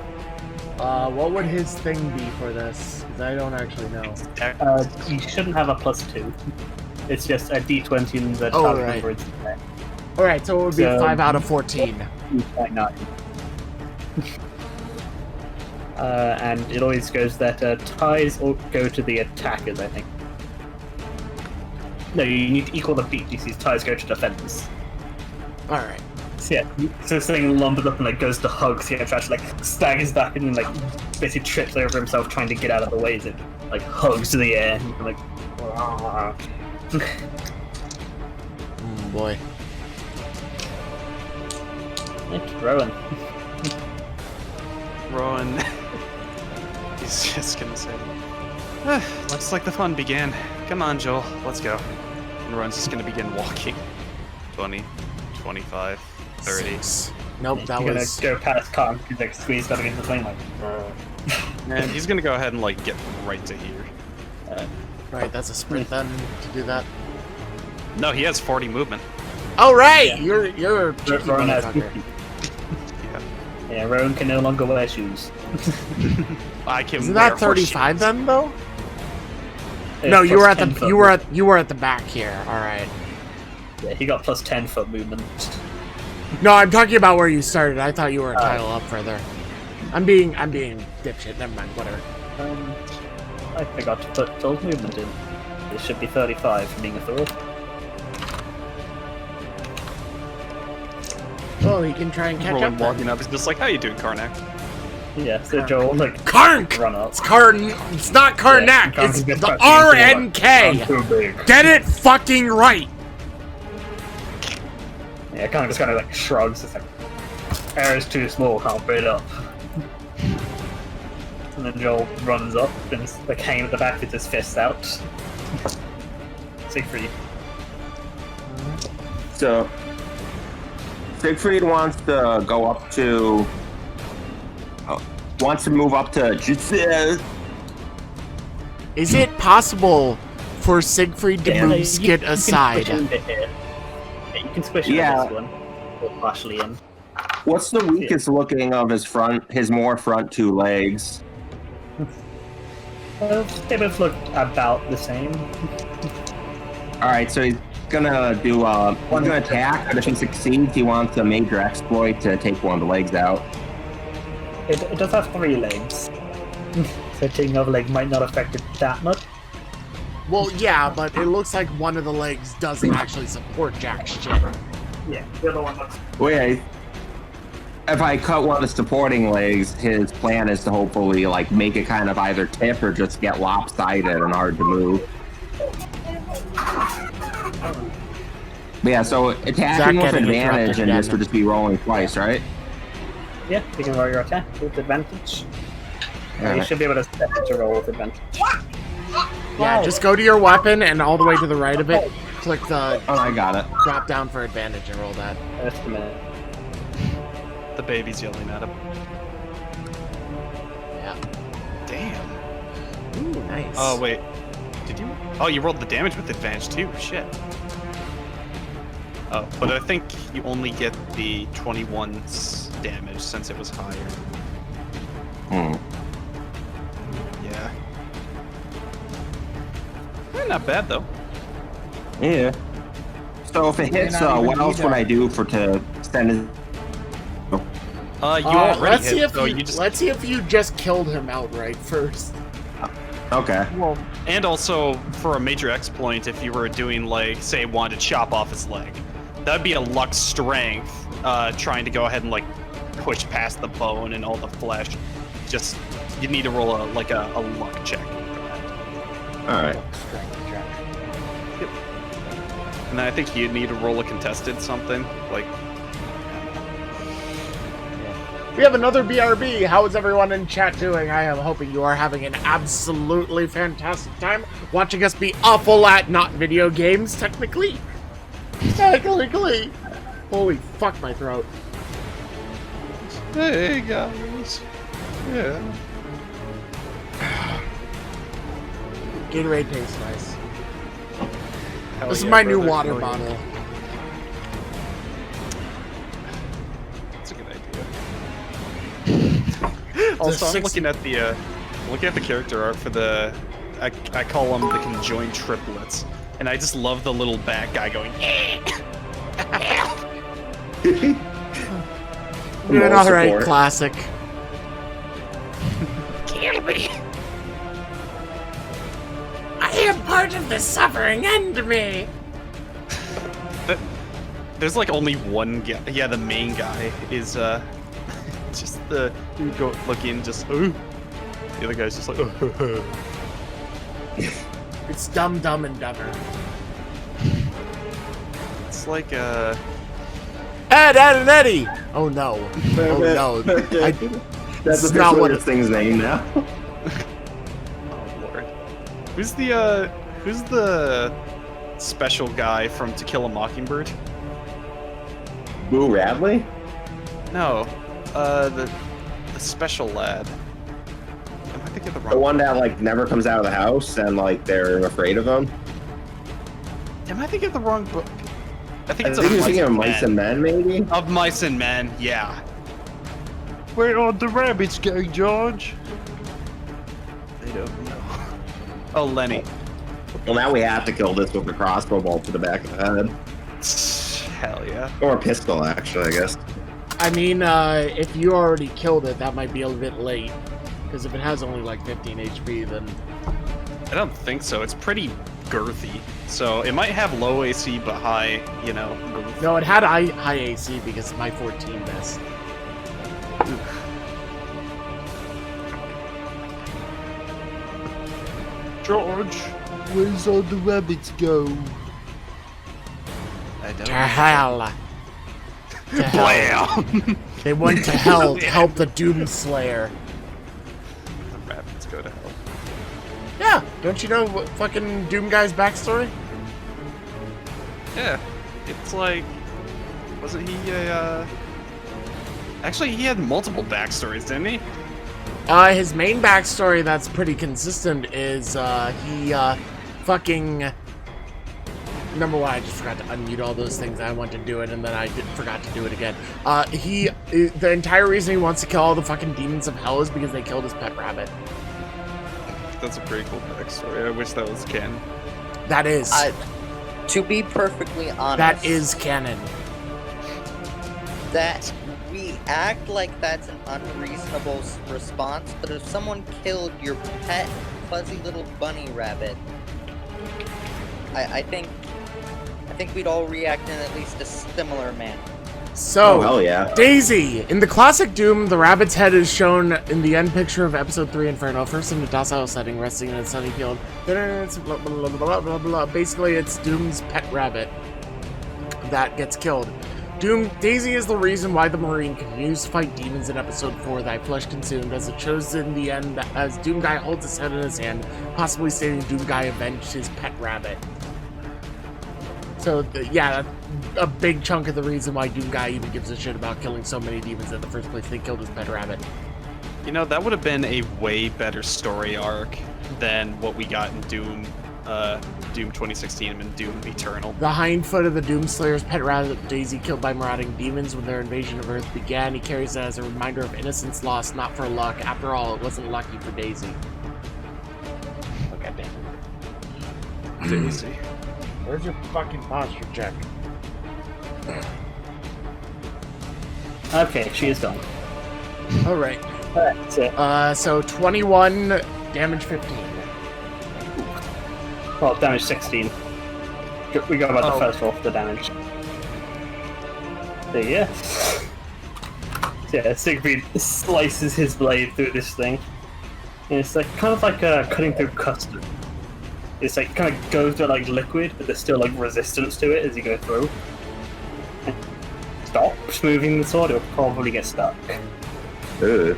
What would his thing be for this? Because I don't actually know. You shouldn't have a +2. It's just a d20 and the Oh, target right. number is Alright, so it would be So- 5 out of 14. by 9. And it always goes that ties or go to the attackers, I think. No, you need to equal the beat. These ties go to defenders. Alright. So yeah, so this thing lumbers up and like goes to hug Skit Scratch, like staggers back and like basically trips over himself trying to get out of the way as it like hugs the air and like. Boy. It's Rowan. Rowan. He's just gonna say, looks like the fun began. Come on, Joel, let's go. And Rowan's just gonna begin walking. 20, 25, 30. 6. Nope, that You're was... gonna go past Kong, he's like squeezed up against the plane like. And he's gonna go ahead and like get right to here. Right, that's a sprint then to do that. No, he has 40 movement. Oh, right! Yeah. You're a tricky Rowan has motherfucker. 50. Yeah, Rowan can no longer wear shoes. I can Isn't wear that 35 horseshoes. then, though? It's No, you plus were at 10 the foot you were at the back here. All right. Yeah, he got plus 10 foot movement. No, I'm talking about where you started. I thought you were a tile up further. I'm being dipshit. Never mind. Whatever. I forgot to put Phil's movement in. It should be 35 for being a Thor. Oh, he can try and catch Rowan up. walking Then. up is just like, how you doing, Karnak? Yeah, so Joel like Karnk. run up. It's It's not Karnak. Yeah, it's Karnak the gets fucking I'm RNK. too big. Get it fucking right. Yeah, kind of just kind of like shrugs. It's like, air is too small, can't put it up. And then Joel runs up and is like hanging at the back with his fists out. Siegfried. So, Siegfried wants to go up to. Wants to move up to. Is it possible for Siegfried to Yeah, move you Skit can aside? squish it into here. Yeah, you can squish it Yeah. in this one. Or partially in. What's the weakest looking of his more front 2 legs? They both look about the same. All right, so gonna do he's gonna attack, and if he succeeds, he wants a major exploit to take one of the legs out. It does have 3 legs. So taking another leg might not affect it that much. Well, yeah, but it looks like one of the legs doesn't actually support jack shit. Yeah, the other one looks. Wait, if I cut one of the supporting legs, his plan is to hopefully like make it kind of either tip or just get lopsided and hard to move. But yeah, so attacking with advantage, and this would just be rolling twice, right? Yeah, you can roll your attack with advantage. You should be able to set it to roll with advantage. Yeah, just go to your weapon and all the way to the right of it, click the Oh, I got it. drop down for advantage and roll that. Just a minute. The baby's yelling at him. Yeah. Damn. Ooh, nice. Oh, wait. Did you? Oh, you rolled the damage with advantage too. Shit. Oh, but I think you only get the 21's damage since it was higher. Hmm. Yeah. Not bad though. Yeah. So if it hits, what else would I do to send his? You already let's hit, see if so you, you just... let's see if you just killed him outright first. Okay. Well, and also for a major exploit, if you were doing like, say, wanted to chop off his leg, that'd be a luck strength, trying to go ahead and like push past the bone and all the flesh. Just you need to roll a luck check for that. All right. Yep. And then I think you need to roll a contested something like. We have another BRB. How is everyone in chat doing? I am hoping you are having an absolutely fantastic time watching us be awful at not video games, technically. Technically. Holy fuck, my throat. Hey guys. Yeah. Gatorade tastes nice. Hell This is yeah, my new brother. water Hell yeah. bottle. That's a good idea. Also, I'm looking at the character art for the. I call them the conjoined triplets, and I just love the little bat guy going. Another right classic. Kill me. I am part of the suffering end me. There's like only one guy. Yeah, the main guy is just the dude looking just. The other guy's just like. It's Dumb and Dumber. It's like Ed, and Eddie. Oh no. Oh no. That's not what this thing's name now. Oh lord. Who's the special guy from To Kill a Mockingbird? Boo Radley? No. The special lad. Am I thinking of the wrong The one that like never comes out of the house and like they're afraid of him. Am I thinking of the wrong book? I think I it's think you're thinking of Mice Mice and Men, maybe. Of Mice and Men, yeah. Where are the rabbits go, George? They don't know. Oh, Lenny. Well, now we have to kill this with a crossbow bolt to the back of the head, Hell yeah. or a pistol, actually, I guess. I mean, if you already killed it, that might be a little bit late. Because if it has only like 15 HP, then... I don't think so. It's pretty girthy. So it might have low AC but high, girth. No, it had high AC because it's my 14 best. George, where's all the rabbits go? I don't To hell. To hell. They went to hell to help the Doomslayer. The rabbits go to hell. Yeah, don't you know what fucking Doom Guy's backstory? Yeah. It's like... Wasn't he a... Actually, he had multiple backstories, didn't he? His main backstory that's pretty consistent is, he, fucking... Number one, I just forgot to unmute all those things. I wanted to do it, and then I forgot to do it again. The entire reason he wants to kill all the fucking demons of hell is because they killed his pet rabbit. That's a pretty cool backstory. I wish that was canon. That is. To be perfectly honest, That is canon. that we act like that's an unreasonable response, but if someone killed your pet fuzzy little bunny rabbit, I think we'd all react in at least a similar manner. So, Oh, hell yeah. Daisy! In the classic Doom, the rabbit's head is shown in the end picture of Episode 3 Inferno, first in a docile setting, resting in a sunny field. Then it's blah, blah, blah, blah, blah, blah. Basically, it's Doom's pet rabbit that gets killed. Daisy is the reason why the Marine continues to fight demons in Episode 4 that I flesh consumed, as it shows in the end as Doom Guy holds his head in his hand, possibly stating Doom Guy avenged his pet rabbit. So, yeah, a big chunk of the reason why Doom Guy even gives a shit about killing so many demons in the first place. They killed his pet rabbit. You know, that would have been a way better story arc than what we got in Doom 2016 and Doom Eternal. The hind foot of the Doomslayer's pet rabbit Daisy killed by marauding demons when their invasion of Earth began. He carries it as a reminder of innocence lost, not for luck. After all, it wasn't lucky for Daisy. Look at damn. Daisy. Where's your fucking posture check? Okay, she is done. Alright. That's it. So 21, damage 15. Well, damage 16. We got about the first roll for the damage. So yeah. So, yeah, Siegfried slices his blade through this thing. And it's like kind of like cutting through custard. It's like kind of goes through like liquid, but there's still like resistance to it as you go through. Stops moving the sword, it'll probably get stuck. Ugh. Oh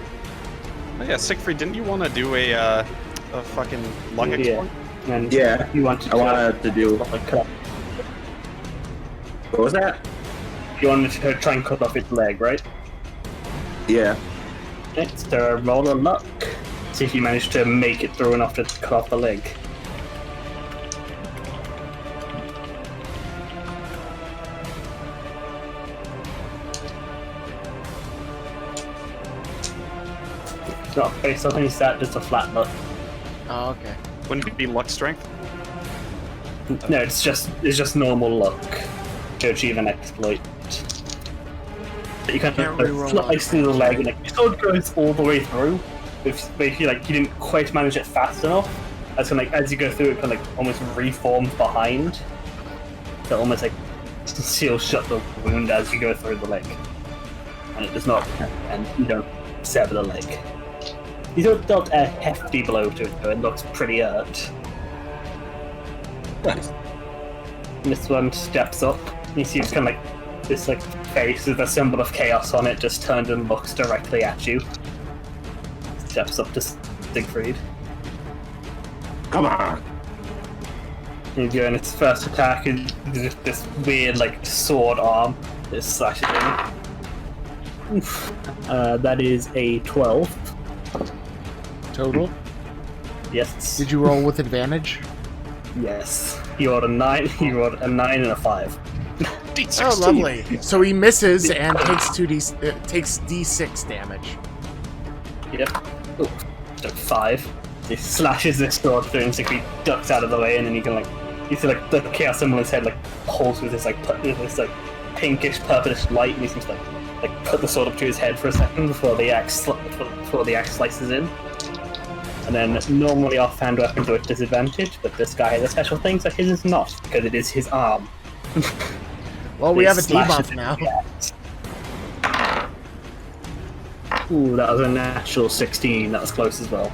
yeah, Siegfried, didn't you want to do a fucking luck exploit? And Yeah, you wanted I wanted to do... like, cut off. What was that? You wanted to try and cut off its leg, right? Yeah. It's a roll of luck. See if you manage to make it through enough to cut off the leg. It's not based on any stat, just a flat luck. Oh, okay. Wouldn't it be luck strength? No, it's just normal luck to achieve an exploit. You kind Can't of reroll slice through the leg, and like, your sword goes all the way through. If you like, you didn't quite manage it fast enough. As kind of, like, as you go through, it kind of like almost reforms behind. So almost like seals shut the wound as you go through the leg, and it does not, and you don't sever the leg. You don't dealt a hefty blow to it, though. It looks pretty hurt. Nice. And this one steps up. You see it's kind of like this like face with a symbol of chaos on it, just turned and looks directly at you. Steps up to Siegfried. Come on. And doing its first attack is just this weird like sword arm that slashes in. Oof. That is a 12. Total? Yes. Did you roll with advantage? Yes. You rolled a 9. You rolled a 9 and a 5. Oh, lovely. So he misses and takes takes D6 damage. Yep. Ooh. So 5. He slashes this sword through and Siegfried ducks out of the way, and then you can like you see like the chaos symbol in his head like pulls with this like pinkish purplish light, and he seems to like put the sword up to his head for a second before the axe slices in. And then normally offhand weapons are at disadvantage, but this guy has a special thing, so his is not, because it is his arm. Well, we have a debuff now. Ooh, that was a natural 16. That was close as well.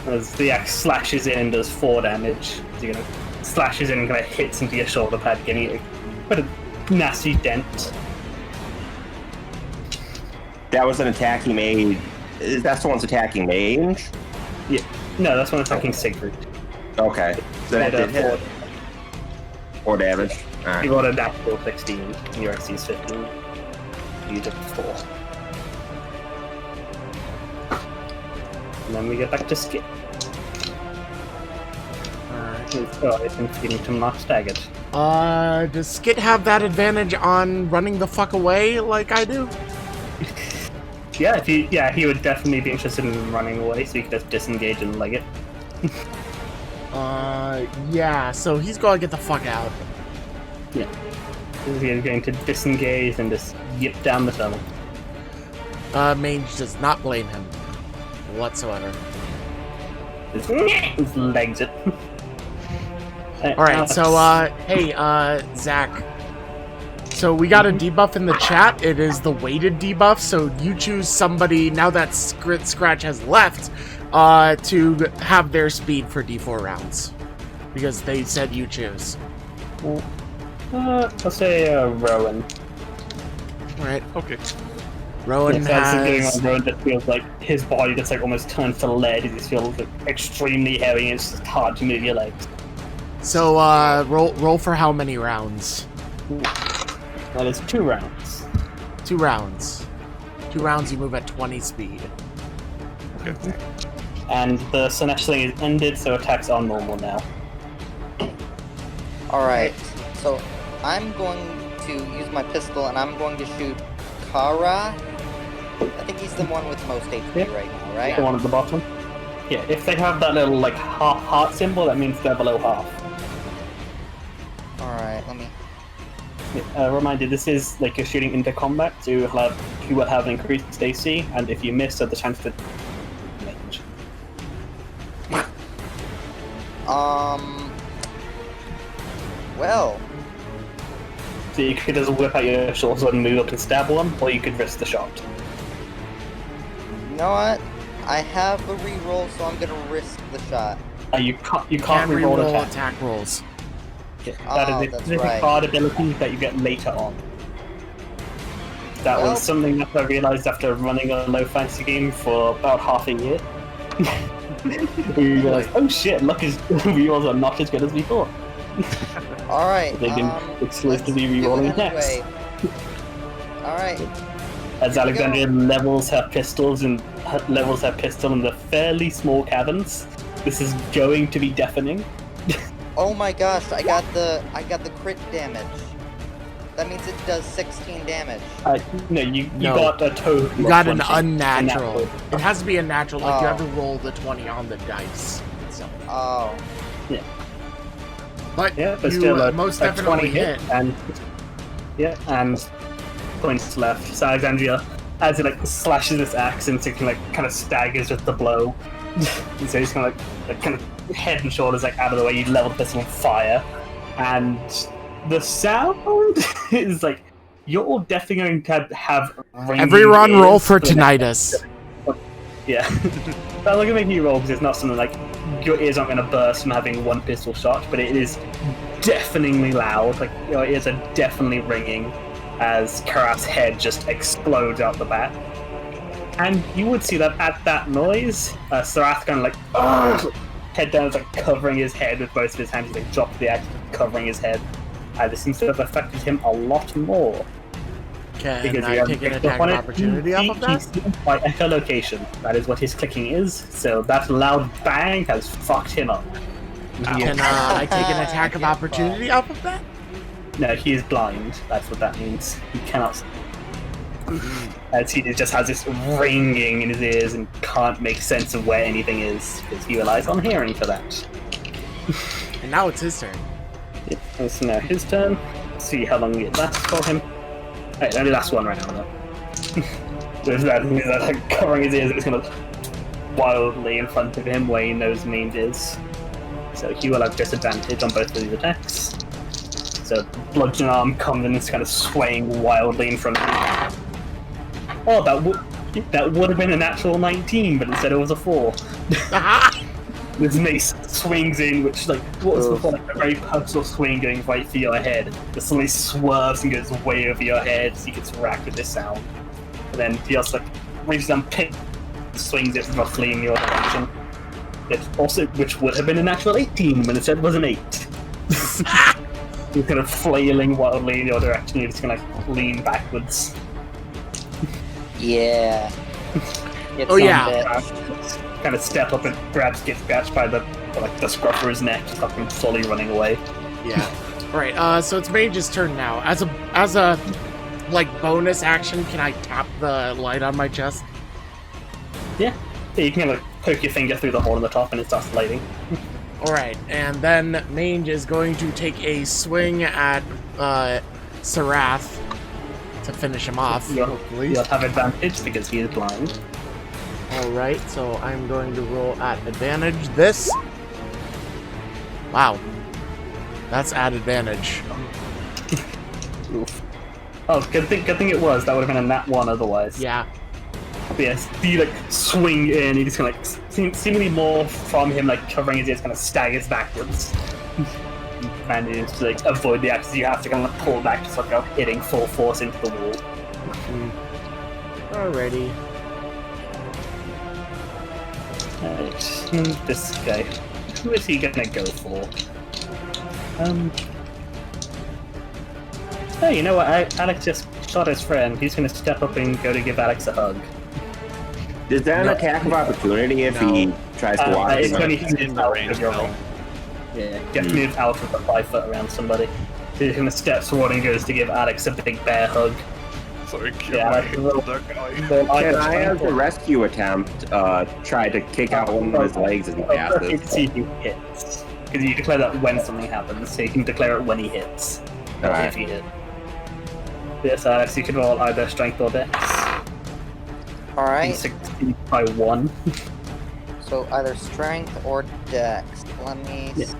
As the axe slashes in and does 4 damage. So, you know, slashes in and kind of hits into your shoulder pad, getting you quite a nasty dent. That was an attack he made. That's the one's attacking mage? Yeah. No, that's one attacking Siegfried. Okay. So that did hit. 4 damage. Alright. You got a natural 16. Your XC is 15. You did 4. And then we get back to Skip. Oh, I think we need to mark staggered. Does Skit have that advantage on running the fuck away like I do? He would definitely be interested in running away, so you could just disengage and leg it. Yeah, so he's gonna get the fuck out. Yeah. He's going to disengage and just yip down the tunnel. Mange does not blame him whatsoever. His legs it. Alright, so, hey, Zach. So we got a debuff in the chat. It is the weighted debuff, so you choose somebody, now that Scratch has left, to have their speed for D4 rounds. Because they said you choose. I'll say Rowan. Alright. Okay. Rowan has... Rowan just feels like his body just like almost turns to lead. He just feels like extremely heavy and it's just hard to move your legs. So, roll for how many rounds? That is 2 rounds. 2 rounds. 2 rounds you move at 20 speed. Okay. And the Sinesh thing is ended, so attacks are normal now. Alright, so I'm going to use my pistol and I'm going to shoot Kara. I think he's the one with the most HP right now, right? The one at the bottom? Yeah, if they have that little like heart symbol, that means they're below half. Alright, let me... Reminder, this is like you're shooting into combat, so you will have increased AC, and if you miss, the chance to range. Well... So you could just whip out your short sword and move up and stab one, or you could risk the shot. You know what? I have a reroll, so I'm gonna risk the shot. You can't reroll attack rolls. Yeah, that is a specific card ability that you get later on. That was something that I realised after running a low fantasy game for about half a year. We realised, oh shit, luck is rerolls are not as good as we thought. Alright, They can exclusively rerolling attacks. Alright. As Alexandria levels her pistols and levels her pistol in the fairly small caverns, this is going to be deafening. Oh my gosh, I got the crit damage. That means it does 16 damage. No, you got a total. You got an unnatural. It has to be a natural, like you have to roll the 20 on the dice. So. Oh. Yeah. But yeah, but you still, most definitely hit. And points left. So Alexandria, as it like slashes its axe and it kind of staggers with the blow. And so he's kind of head and shoulders like out of the way. You level the pistol on fire, and the sound is like you're all definitely going to have. Everyone roll for tinnitus. Yeah, I'm not gonna make you roll because it's not something like your ears aren't going to burst from having one pistol shot, but it is deafeningly loud. Like your ears are definitely ringing as Karaf's head just explodes out the back. And you would see that at that noise, Sarath kind of like, ugh! Head down, is like covering his head with both of his hands, like dropped the axe, covering his head. This seems to have affected him a lot more. Can I take an attack of opportunity off of that? He's by echolocation. That is what his clicking is. So that loud bang has fucked him up. Can I take an attack of opportunity off of that? No, he is blind. That's what that means. He cannot. As he just has this ringing in his ears and can't make sense of where anything is because he relies on hearing for that. And now it's his turn. Yep, it's now his turn. Let's see how long it lasts for him. It only lasts 1 round though. There's that like covering his ears and it's kind of wildly in front of him where he knows Mange is. So he will have disadvantage on both of these attacks. So bludgeon arm comes and it's kind of swaying wildly in front of him. Oh, that would have been a natural 19, but instead it was a 4. This mace swings in, which like what was before like a very personal swing going right for your head. It suddenly swerves and goes way over your head, so you get racked with this sound. And then he also like reaches down, swings it roughly in your direction. Which would have been a natural 18, but instead it was an 8. You're kind of flailing wildly in your direction. You're just gonna like lean backwards. Yeah. Oh yeah. Kind of step up and gets scratched by the scruff of his neck, just fucking slowly running away. Yeah. Alright, so it's Mage's turn now. As a like bonus action, can I tap the light on my chest? Yeah. You can like poke your finger through the hole in the top and it starts lighting. Alright, and then Mange is going to take a swing at Sarath to finish him off, hopefully. You'll have advantage because he is blind. Alright, so I'm going to roll at advantage. This. Wow. That's at advantage. Oof. Oh, good thing it was. That would have been a nat 1 otherwise. Yeah. But yes, you like swing in, he just kind of like seemingly more from him like covering his ears, kind of staggers backwards. Manages to like avoid the axe. You have to kind of pull back, just like hitting full force into the wall. Alrighty. Alright, this guy. Who is he gonna go for? Oh, you know what? Alex just shot his friend. He's gonna step up and go to give Alex a hug. Is that an attack of opportunity if he tries to walk? It's when He's in the range, though. Yeah, you have to move out of the 5 foot around somebody. So he's gonna step forward and goes to give Alex a big bear hug. Can I, as a rescue attempt, try to kick out one of his legs as he passes? See if he hits. Because you declare that when something happens, so you can declare it when he hits. Not Alright. if he hit. Yes, Alex, you can roll either strength or dex. Alright, Succeed by 1. so either strength or dex. Let me see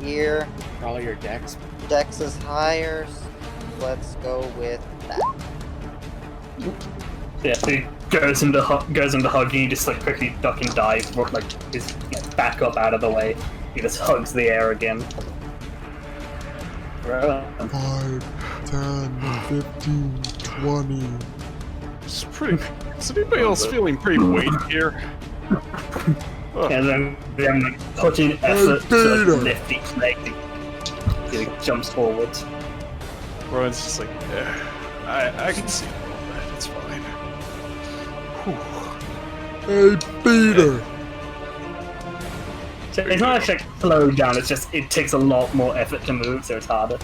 here. Probably your dex. Dex is higher. So let's go with that. Yeah, so he goes into hug, and you just like quickly duck and dive, like just back up out of the way. He just hugs the air again. Rowan. 5, 10, 15, 20. It's pretty. Is anybody else feeling pretty weighted here? And then like putting effort to like, lift each leg. He like, jumps forwards. Rowan's just like, yeah, I can see a little bit. It's fine. Whew. Hey, Peter. So it's not actually like slowed down. It's just it takes a lot more effort to move, so it's harder.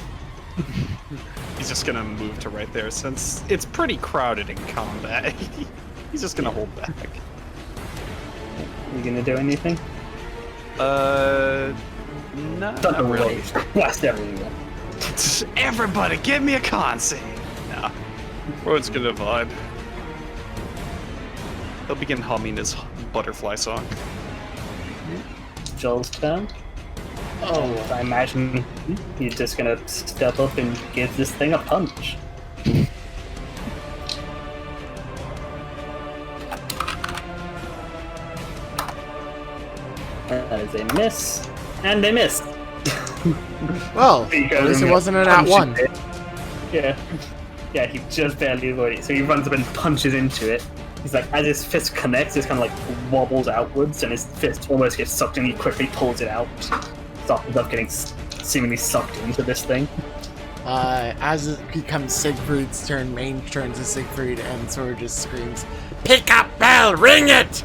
He's just gonna move to right there since it's pretty crowded in combat. He's just gonna hold back. You gonna do anything? No, not really. Blast everywhere. Everybody, give me a con save. Nah, Rowan's gonna vibe. He'll begin humming his butterfly song. Joel's turn. Oh, I imagine he's just gonna step up and give this thing a punch. That is a miss, and they miss. Well, at least it wasn't an at 1. Yeah. Yeah, he just barely avoided it. So he runs up and punches into it. He's like, as his fist connects, it kind of like wobbles outwards, and his fist almost gets sucked in. He quickly pulls it out, stops up getting seemingly sucked into this thing. As it becomes Siegfried's turn, Mange turns to Siegfried and sort of just screams, "Pick up bell, ring it!"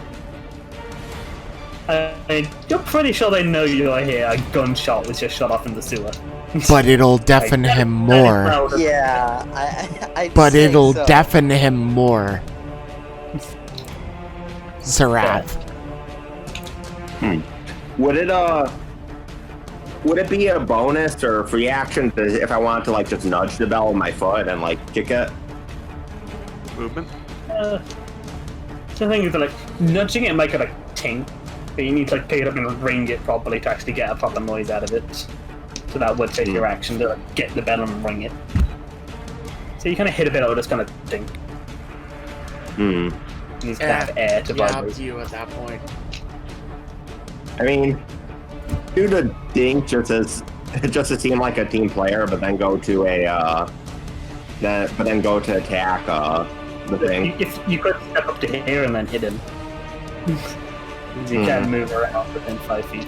You're pretty sure they know you're here. A gunshot was just shot off in the sewer. But it'll deafen him more. Yeah, I But it'll deafen him more. Sarath. Would it be a bonus or a free action if I wanted to like just nudge the bell with my foot and like kick it? Movement. The thing is that like nudging it might get like tink, but you need to like pick it up and ring it properly to actually get a proper noise out of it. So that would take your action to like, get the bell and ring it. So you kind of hit a bit, it'll just kind of dink. Needs to have air to Yeah, up vibrate. to you at that point. I mean, do the dink just to seem like a team player, but then go to attack the thing. If you could step up to here and then hit him, you can move around within 5 feet.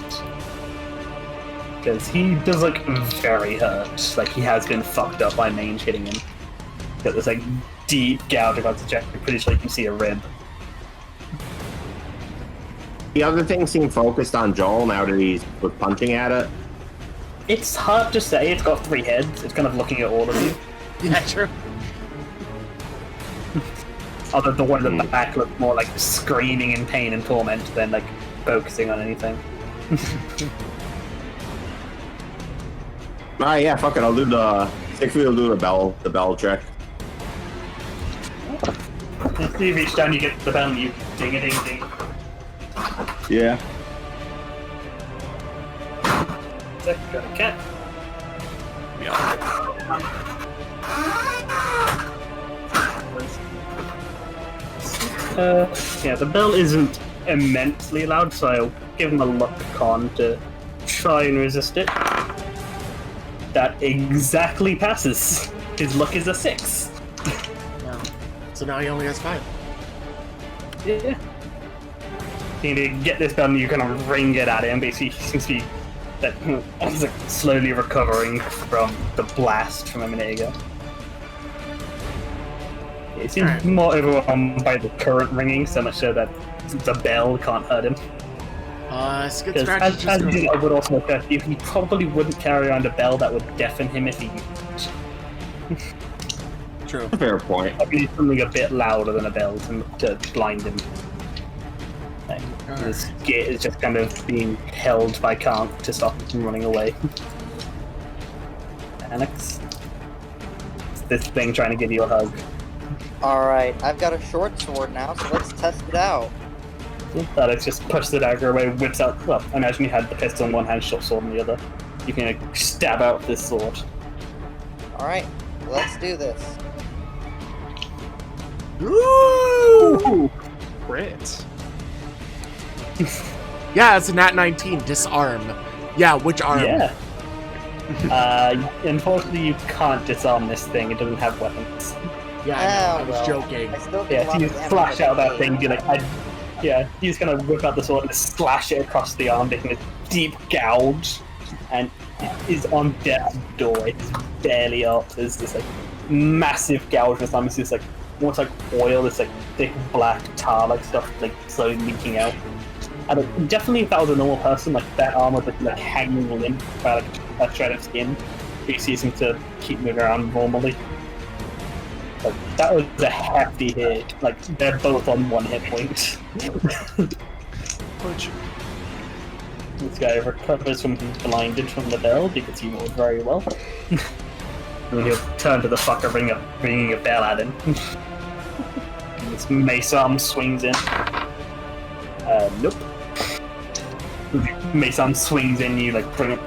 Because he does look very hurt. Like he has been fucked up by Mange hitting him. Got this like deep gouge across the chest. I'm pretty sure you can see a rib. The other things seem focused on Joel now that he's punching at it. It's hard to say. It's got 3 heads. It's kind of looking at all of you. Yeah, true. Although the one in the back looks more like screaming in pain and torment than like focusing on anything. Alright, yeah, fuck it. I'll do the. Siegfried will do the bell check. If you reach down, you get the bell and you ding a ding ding. Yeah. Got a cat. Yeah, the bell isn't immensely loud, so I'll give him a luck con to try and resist it. That exactly passes. His luck is a 6. Yeah. So now he only has 5. Yeah. You need to get this bell and you kind of ring it at him. Basically, he seems to be that he's like slowly recovering from the blast from a minute ago. He seems more overwhelmed by the current ringing, so much so that the bell can't hurt him. Skid Because Scratch as just you know, would also occur, he probably wouldn't carry around a bell that would deafen him if he True. Fair point. probably need something a bit louder than a bell to blind him. This gate is just kind of being held by Kank to stop him from running away. Alex, it's this thing trying to give you a hug. Alright, I've got a short sword now, so let's test it out. Alex just pushes the dagger away, whips out. Well, I imagine you had the pistol in one hand, short sword in the other. You can stab out this sword. Alright, let's do this. Ooh! Crit. Yeah, it's a nat 19. Disarm. Yeah, which arm? Yeah. Unfortunately, you can't disarm this thing. It doesn't have weapons. Yeah, I know. I was well, joking. I still get a Yeah, lot so you of damage flash with out that the thing, blade. be like, yeah, you just kind of whip out the sword and slash it across the arm, making a deep gouge, and it is on death's door. It's barely up. There's this like massive gouge this time. It's just like almost like oil, this like thick black tar like stuff like slowly leaking out. And definitely, if that was a normal person, like that arm would be like hanging limp by like a shred of skin. You see him to keep moving around normally. Like, that was a hefty hit. Like, they're both on 1 hit point. This guy recovers from being blinded from the bell because he rolled very well. And he'll turn to the fucker, ringing a bell at him. And this mace arm swings in. Nope. Mace arm swings in, you like bring up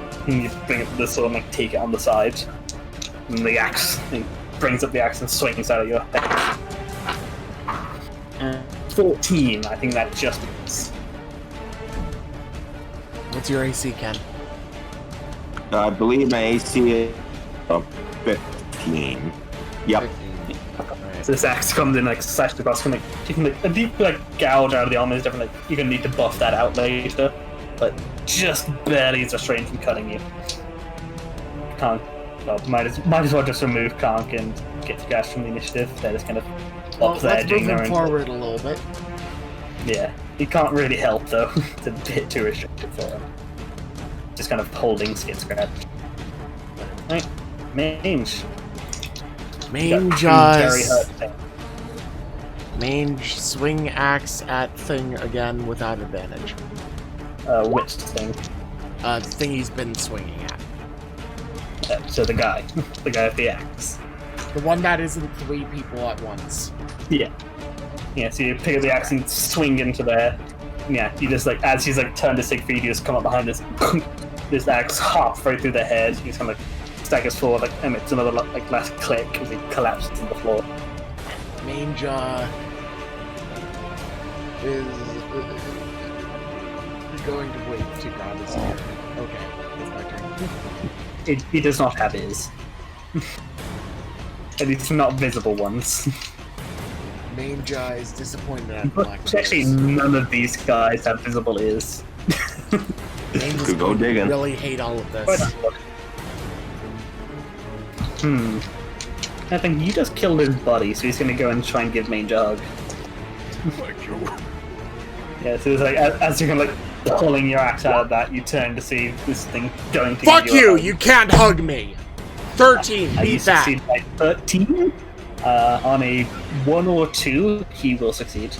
the sword and like take it on the side. And the axe brings up the axe and swings out of your head. 14, I think that just is. What's your AC, Ken? I believe my AC is 15. Yep. 15. Alright. So this axe comes in like slashed across, can like taking like a deep like gouge out of the armor is definitely like, you're gonna need to buff that out later, but just barely is restrained from cutting you. Can't. Well, might as well just remove Kank and get you guys from the initiative. They're just kind of Well, up there let's doing move their him own. forward a little bit. Yeah, he can't really help though. It's a bit too restricted for him. Just kind of holding Skid Scratch. Right, mange. Mange Very hurt thing. Mange swing axe at thing again without advantage. Which thing? The thing he's been swinging at. So the guy with the axe. The one that isn't 3 people at once. Yeah. Yeah, so you pick up the axe and swing into there. Yeah, you just like, as he's like turned to Siegfried, you just come up behind this axe hops right through the head. He just kind of like staggers forward, like emits another like last click as he collapses to the floor. Mange is going to wait to grab his spear. Okay, it's my turn. He does not have his. At least not visible ones. Mange is disappointed at Black But actually, Bears. none of these guys have visible ears. Mange is Could go digging. really hate all of this. I think you just killed his buddy, so he's gonna go and try and give Mange a hug. Thank you. Yeah, so it's like, as you're kind of like pulling your axe out of that, you turn to see this thing going to Fuck give you! you! A hug. You can't hug me! 13, You beat that! succeed by 13. On a 1 or 2, he will succeed.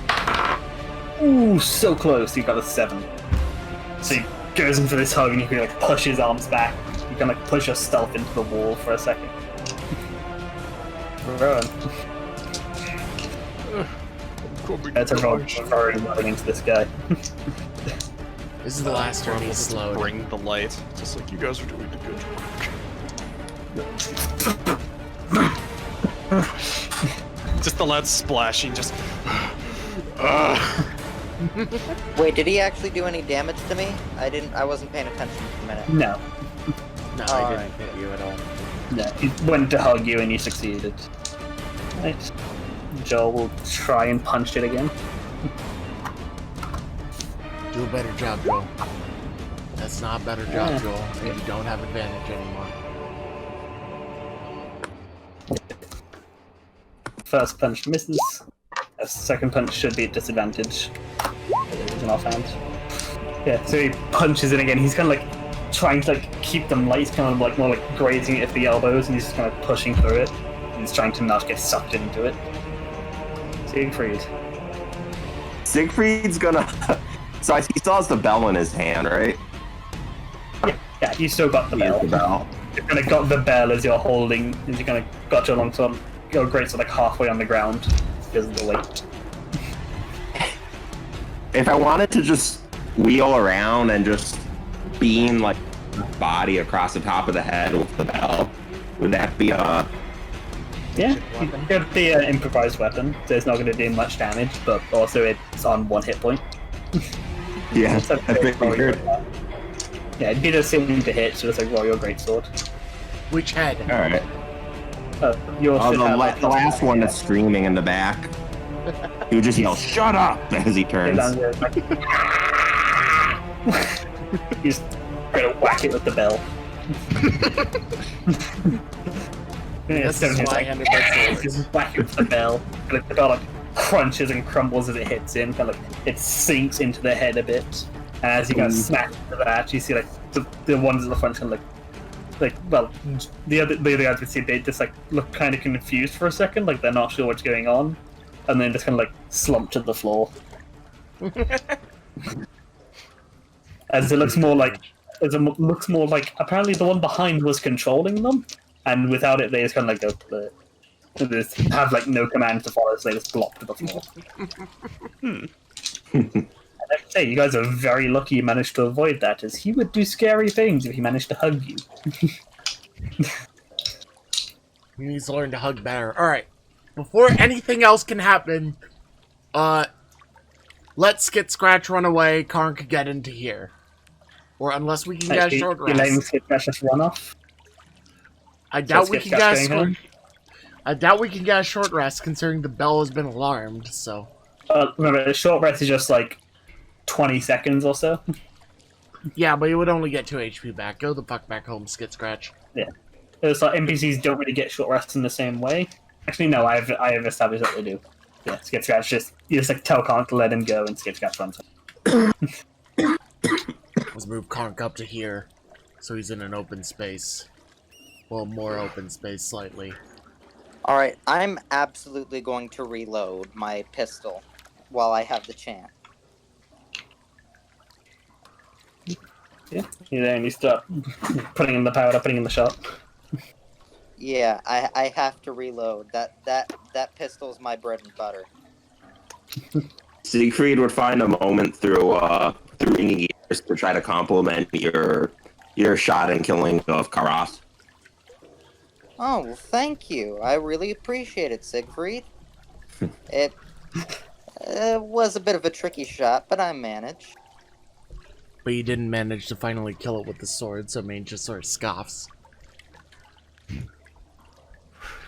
Ooh, so close. You've got a 7. So he goes in for this hug, and you can like push his arms back. You gonna push yourself into the wall for a second. Rowan. That's everyone very running into this guy. This is the last turn. He's slowed. Bring the light. Just like you guys are doing a good work. Just the loud splashing, just... Wait, did he actually do any damage to me? I wasn't paying attention for a minute. No. No, Oh, I didn't right. hit you at all. No, he went to hug you and you succeeded. Right. Joel will try and punch it again. Do a better job, Joel. That's not a better job, Yeah. Joel. And you don't have advantage anymore. First punch misses. A second punch should be at disadvantage. It was an offhand. Yeah, so he punches it again. He's kind of like trying to like keep them light. He's kind of like more like grazing it at the elbows, and he's just kind of pushing through it. He's trying to not get sucked into it. Siegfried. Siegfried's gonna. So he still has the bell in his hand, right? Yeah, you still got the He has bell. the bell. You've kind of got the bell as you're holding, as you kind of got your long sword. Your great sword like halfway on the ground because of the weight. If I wanted to just wheel around and just beam like body across the top of the head with the bell, would that be Yeah, you could be an improvised weapon, so it's not going to do much damage, but also it's on 1 hit point. Yeah, So I figured. Yeah, it'd be the same to hit, so it's like roll your greatsword. Which head? All right. Yours Oh, should the, have the last one that's screaming in the back. He would just yell, "Shut up!" as he turns. He's gonna whack it with the bell. Yeah, This so is he's why I like, ended that sword. just whack it with the bell. And the bell like crunches and crumbles as it hits in, kind of like it sinks into the head a bit. And as you kind of smack into that, you see like the ones at the front kind of well, the other guys would see they just like look kind of confused for a second, like they're not sure what's going on, and then just kind of like slump to the floor. As it looks more like apparently the one behind was controlling them, and without it they just kind of like go. They just have like no command to follow, so they just flop to the floor. I have to say, you guys are very lucky you managed to avoid that, as he would do scary things if he managed to hug you. He needs to learn to hug better. Alright. Before anything else can happen, let Skit Scratch run away, Karn could get into here. Or unless we can get a short You're letting rest. Skit Scratch just run off? I doubt So we Skit can Scratch get a going home? I doubt we can get a short rest considering the bell has been alarmed, so. Remember, the short rest is just like 20 seconds or so. Yeah, but you would only get 2 HP back. Go the fuck back home, Skit Scratch. Yeah. It's like NPCs don't really get short rests in the same way. Actually, no, I have established that they do. Yeah, Skit Scratch you just like tell Conk to let him go and Skit Scratch runs. Let's move Karnk up to here, so he's in an open space. Well, more open space slightly. Alright, I'm absolutely going to reload my pistol while I have the chance. Yeah, you then you start putting in the powder, putting in the shot. Yeah, I have to reload. That pistol's my bread and butter. Siegfried would find a moment through ringing ears to try to compliment your shot and killing of Karas. Oh, well, thank you. I really appreciate it, Siegfried. It was a bit of a tricky shot, but I managed. But you didn't manage to finally kill it with the sword, so Mane just sort of scoffs.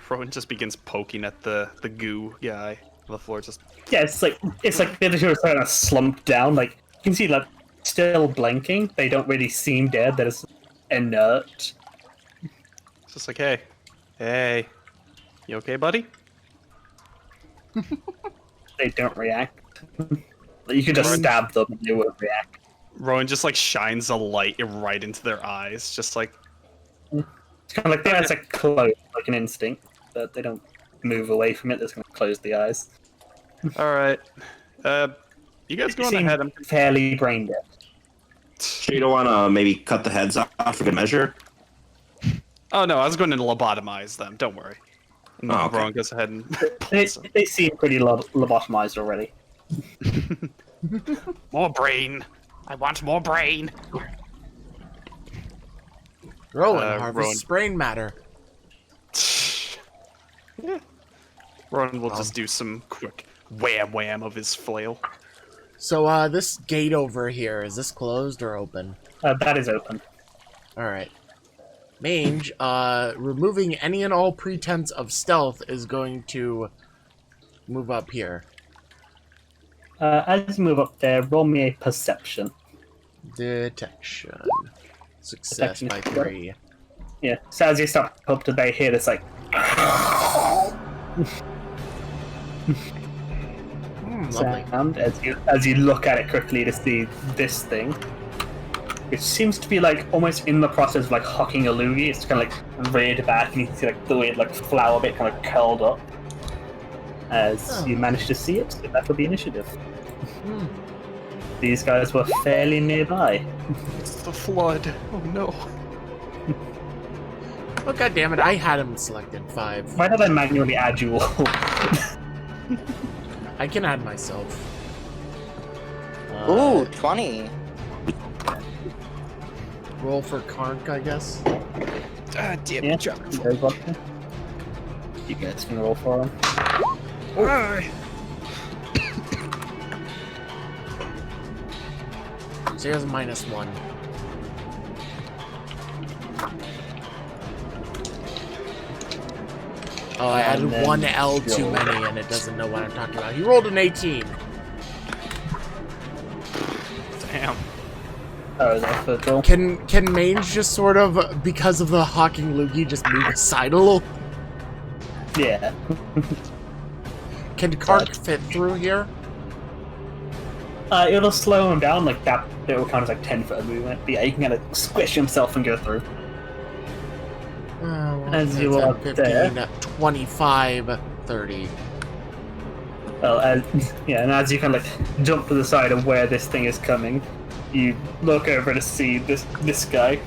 Rowan just begins poking at the goo guy on the floor. Just Yeah, it's like the other two are kind of slumped down. Like you can see, like still blinking. They don't really seem dead. They're just inert. it's just like, hey, you okay, buddy? They don't react. You could just stab them and they won't react. Rowan just like shines a light right into their eyes, just like It's kind of like their eyes are closed, like an instinct, but they don't move away from it. They're just going to close the eyes. all right. You guys go on Seem ahead. I'm fairly brain dead. So you don't want to maybe cut the heads off for good measure? Oh no, I was going to lobotomize them. Don't worry. And Oh, okay. Rowan goes ahead and They seem pretty lobotomized already. more brain. I want more brain. Rowan harvests brain matter. Rowan will just do some quick wham of his flail. So, this gate over here, is this closed or open? That is open. Alright. Mange, removing any and all pretense of stealth is going to move up here. As you move up there, roll me a perception. Detection. Success by 3. Yeah, so as you start up to they hear this, like... Lovely. sound as you look at it quickly to see this thing, which seems to be like almost in the process of like hocking a loogie. It's kind of like reared back, and you can see like the weird like flower bit kind of curled up. As you manage to see it, so that will be initiative. These guys were fairly nearby. It's the flood. Oh no. Oh god damn it! I had him selected 5. Why did I manually add you all? I can add myself. Ooh, 20. Roll for Karnk, I guess. Ah, damn Yeah, it, you guys can roll for him. So he has a -1. Oh, I added then 1 L too many, and it doesn't know what I'm talking about. He rolled an 18. Damn. Oh, is that for roll? Can Mange just sort of, because of the hawking loogie, just move aside a little? Yeah. Can Kark fit through here? It'll slow him down like that. It will count as like 10 foot of movement. But yeah, you can kind of squish himself and go through. As you are 15, 25, 30. Well, and as you kind of like jump to the side of where this thing is coming, you look over to see this guy,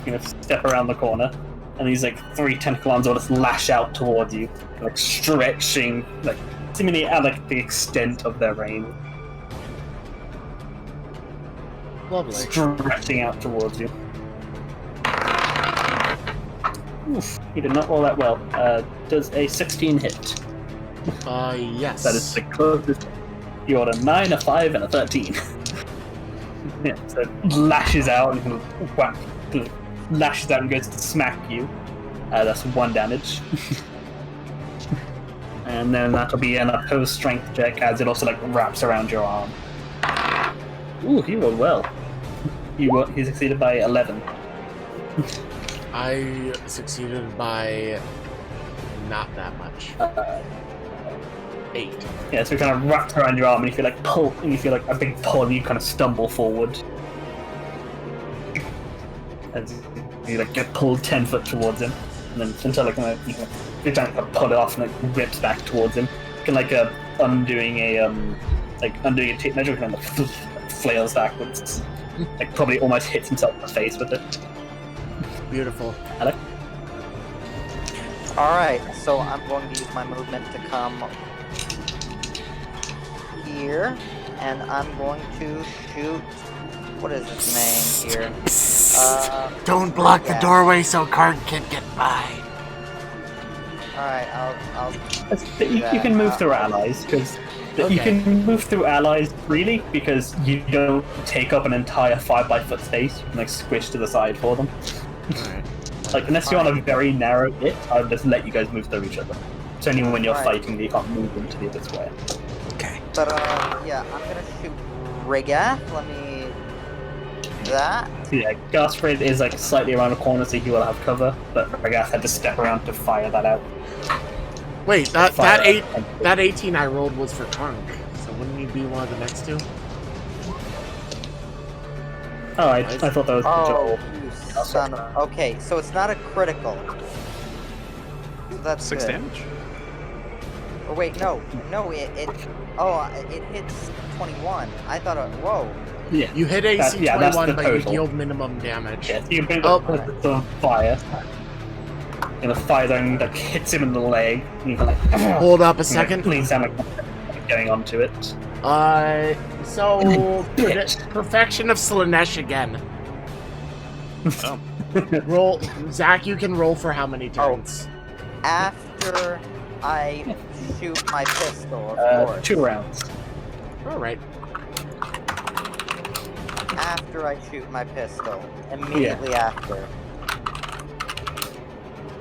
step around the corner, and these like 3 tentacle arms will just lash out towards you, like stretching, like seemingly at like the extent of their range. Lovely. Stretching out towards you. Oof, you did not roll that well. Does a 16 hit? Yes. That is the closest. You rolled a 9, a 5, and a 13. Yeah, so it lashes out and kind of whack, lashes out and goes to smack you. That's 1 damage. And then that'll be an opposed strength check as it also like wraps around your arm. Ooh, he rolled well. He succeeded by 11. I succeeded by not that much. 8. Yeah, so it kind of wraps around your arm and you feel like pull, and you feel like a big pull and you kind of stumble forward. As you like get pulled 10 foot towards him. And then until like you're trying to pull it off and it rips back towards him. You can like undoing a tape measure and like flails backwards. Like probably almost hits himself in the face with it. Beautiful. Alec? Alright, so I'm going to use my movement to come here, and I'm going to shoot. What is his name here? Don't block the doorway so Kark can get by. Alright, I'll You can move through allies, because you can move through allies freely, because you don't take up an entire 5-by-foot space. You can like squish to the side for them. Alright. Like, unless you're on a very narrow bit, I'll just let you guys move through each other. It's only when you're fighting that you can't move into the other square. Okay. But yeah, I'm gonna shoot Rigath. Let me do that. So yeah, Gasfred is like slightly around the corner, so he will have cover, but Rigath had to step around to fire that out. Wait, that 18 I rolled was for Kark, so wouldn't he be one of the next 2? Oh, I thought that was Oh, you son of... Okay, so it's not a critical. That's 6 good. damage. Or wait, no, it hits 21. I thought, whoa. Yeah, You hit AC 21, that's the but you total. deal minimum damage. Yes, you bring Oh. up the fire. fires and like hits him in the leg. And he like Hold up a second. leans down like going onto it. So perfection of Slanesh again. Oh. Roll, Zach. You can roll for how many turns? After I shoot my pistol, of course. 2 rounds. All right. After I shoot my pistol. Immediately after.